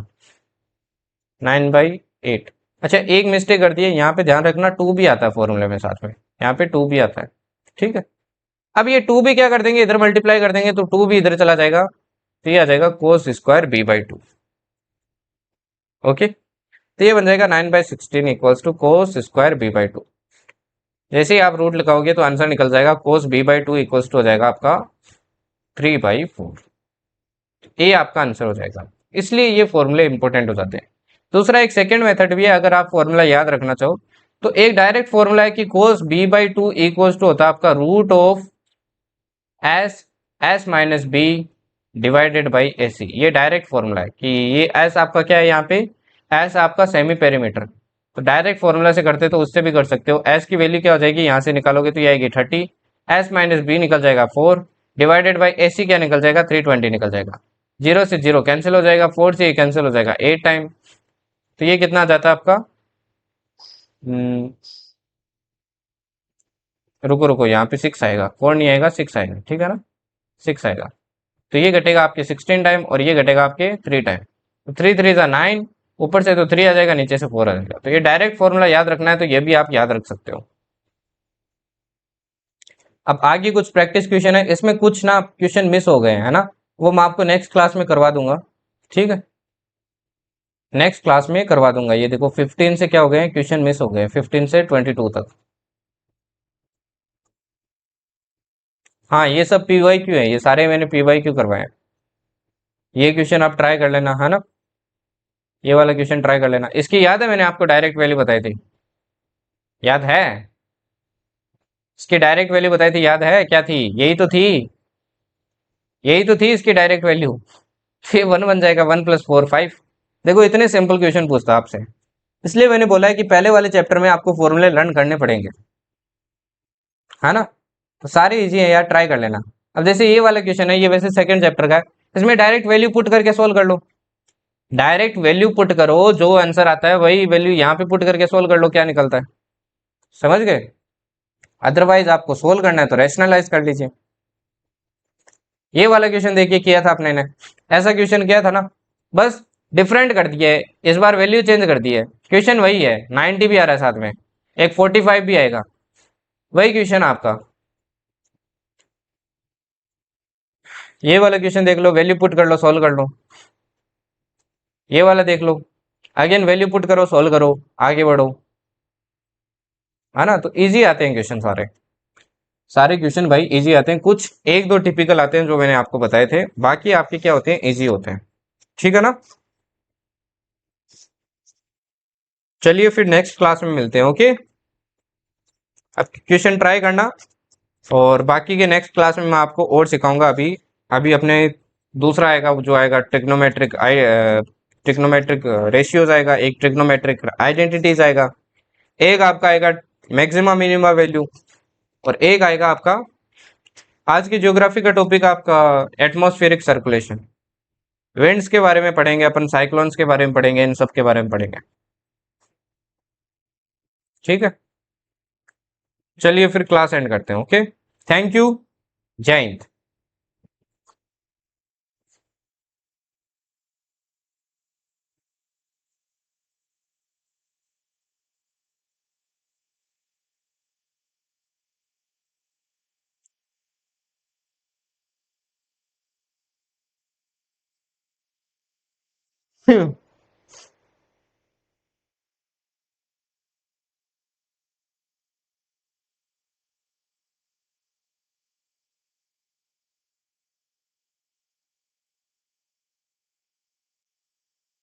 9/8। अच्छा एक मिस्टेक कर दी है, यहाँ पे ध्यान रखना 2 भी आता है फॉर्मूले में साथ में, यहाँ पे 2 भी आता है, ठीक है। अब ये 2 भी क्या कर देंगे, इधर मल्टीप्लाई कर देंगे, तो 2 भी इधर चला जाएगा, तो ये आ जाएगा कोस स्क्वायर b/2। ओके, तो ये बन जाएगा 9/16 equals to cos square b/2। जैसे ही आप रूट लगाओगे तो आंसर निकल जाएगा, कोस b/2 इक्वल्स टू हो जाएगा आपका 3/4। ये आपका आंसर हो जाएगा। इसलिए ये फॉर्मूले इंपॉर्टेंट हो जाते हैं। दूसरा एक सेकेंड मेथड भी है, अगर आप फॉर्मूला याद रखना चाहो तो एक डायरेक्ट फॉर्मूला है कि कोस b/2 इक्वल्स टू होता है आपका root of s minus b divided by a c. ये डायरेक्ट फॉर्मूला है कि ये एस आपका क्या है, यहाँ पे एस आपका सेमी पेरीमीटर। तो डायरेक्ट फॉर्मूला से करते तो उससे भी कर सकते हो। एस की वैल्यू क्या हो जाएगी, यहाँ से निकालोगे तो ये आएगी 30, एस माइनस बी निकल जाएगा 4 डिवाइडेड बाई ए सी क्या निकल जाएगा, 320 निकल जाएगा। जीरो से जीरो कैंसिल हो जाएगा, 4 से ये कैंसिल हो जाएगा 8 टाइम। तो ये कितना आ जाता है आपका, रुको रुको, यहाँ पे 6 आएगा, 4 नहीं आएगा, 6 आएगा, ठीक है ना, 6 आएगा। तो ये घटेगा आपके 16 टाइम और ये घटेगा आपके 3 टाइम। तो 3 3 जा 9, ऊपर से तो 3 आ जाएगा, नीचे से 4 आ जाएगा। तो ये डायरेक्ट फॉर्मूला याद रखना है तो ये भी आप याद रख सकते हो। अब आगे कुछ प्रैक्टिस क्वेश्चन है, इसमें कुछ ना क्वेश्चन मिस हो गए हैं, है ना, वो मैं आपको नेक्स्ट क्लास में करवा दूंगा। ठीक है, नेक्स्ट क्लास में करवा दूंगा। ये देखो 15 से क्या हो गए हैं, क्वेश्चन मिस हो गए, 15 से 22 तक। हाँ, ये सब PYQ है, ये सारे मैंने PYQ करवाए हैं। ये क्वेश्चन आप ट्राई कर लेना, है ना, ये वाला क्वेश्चन ट्राई कर लेना। इसकी याद है, मैंने आपको डायरेक्ट वैल्यू बताई थी, याद है, इसकी डायरेक्ट वैल्यू बताई थी, याद है क्या थी, यही तो थी, यही तो थी इसकी डायरेक्ट वैल्यू। फिर 1 बन जाएगा, 1 + 4 5। देखो इतने सिंपल क्वेश्चन पूछता आपसे, इसलिए मैंने बोला है कि पहले वाले चैप्टर में आपको फॉर्मूले लर्न करने पड़ेंगे, है ना। तो सारे इजी है यार, ट्राई कर लेना। अब जैसे ये वाला क्वेश्चन है, ये वैसे सेकंड चैप्टर का है, इसमें डायरेक्ट वैल्यू पुट करके सोल्व कर लो। डायरेक्ट वैल्यू पुट करो, जो आंसर आता है वही वैल्यू यहाँ पे पुट करके सोल्व कर लो, क्या निकलता है, समझ गए। अदरवाइज आपको सोल्व करना है तो रैशनलाइज कर लीजिए। ये वाला क्वेश्चन देखिए, किया था अपने ने, ऐसा क्वेश्चन किया था ना, बस डिफरेंट कर दिया है, इस बार वैल्यू चेंज कर दी है। क्वेश्चन वही है, 90 भी आ रहा है साथ में, एक 45 भी आएगा, वही क्वेश्चन आपका। ये वाला क्वेश्चन देख लो, वैल्यू पुट कर लो, सोल्व कर लो। ये वाला देख लो, अगेन वैल्यू पुट करो, सोल्व करो, आगे बढ़ो, है ना। तो इजी आते हैं क्वेश्चन सारे, सारे क्वेश्चन भाई इजी आते हैं। कुछ एक दो टिपिकल आते हैं जो मैंने आपको बताए थे, बाकी आपके क्या होते हैं, इजी होते हैं। ठीक है ना। चलिए फिर नेक्स्ट क्लास में मिलते हैं, ओके। अब क्वेश्चन ट्राई करना, और बाकी के नेक्स्ट क्लास में मैं आपको और सिखाऊंगा। अभी अभी अपने दूसरा आएगा, जो आएगा ट्रिग्नोमेट्रिक ट्रिग्नोमेट्रिक रेशियोज आएगा, एक ट्रिग्नोमेट्रिक आइडेंटिटीज आएगा, एक आपका आएगा मैक्सिमा मिनिमा वैल्यू, और एक आएगा आपका आज की ज्योग्राफी का टॉपिक आपका एटमॉस्फेरिक सर्कुलेशन। विंड्स के बारे में पढ़ेंगे अपन, साइक्लोन्स के बारे में पढ़ेंगे, इन सब के बारे में पढ़ेंगे। ठीक है, चलिए फिर क्लास एंड करते हैं, ओके। थैंक यू, जय हिंद।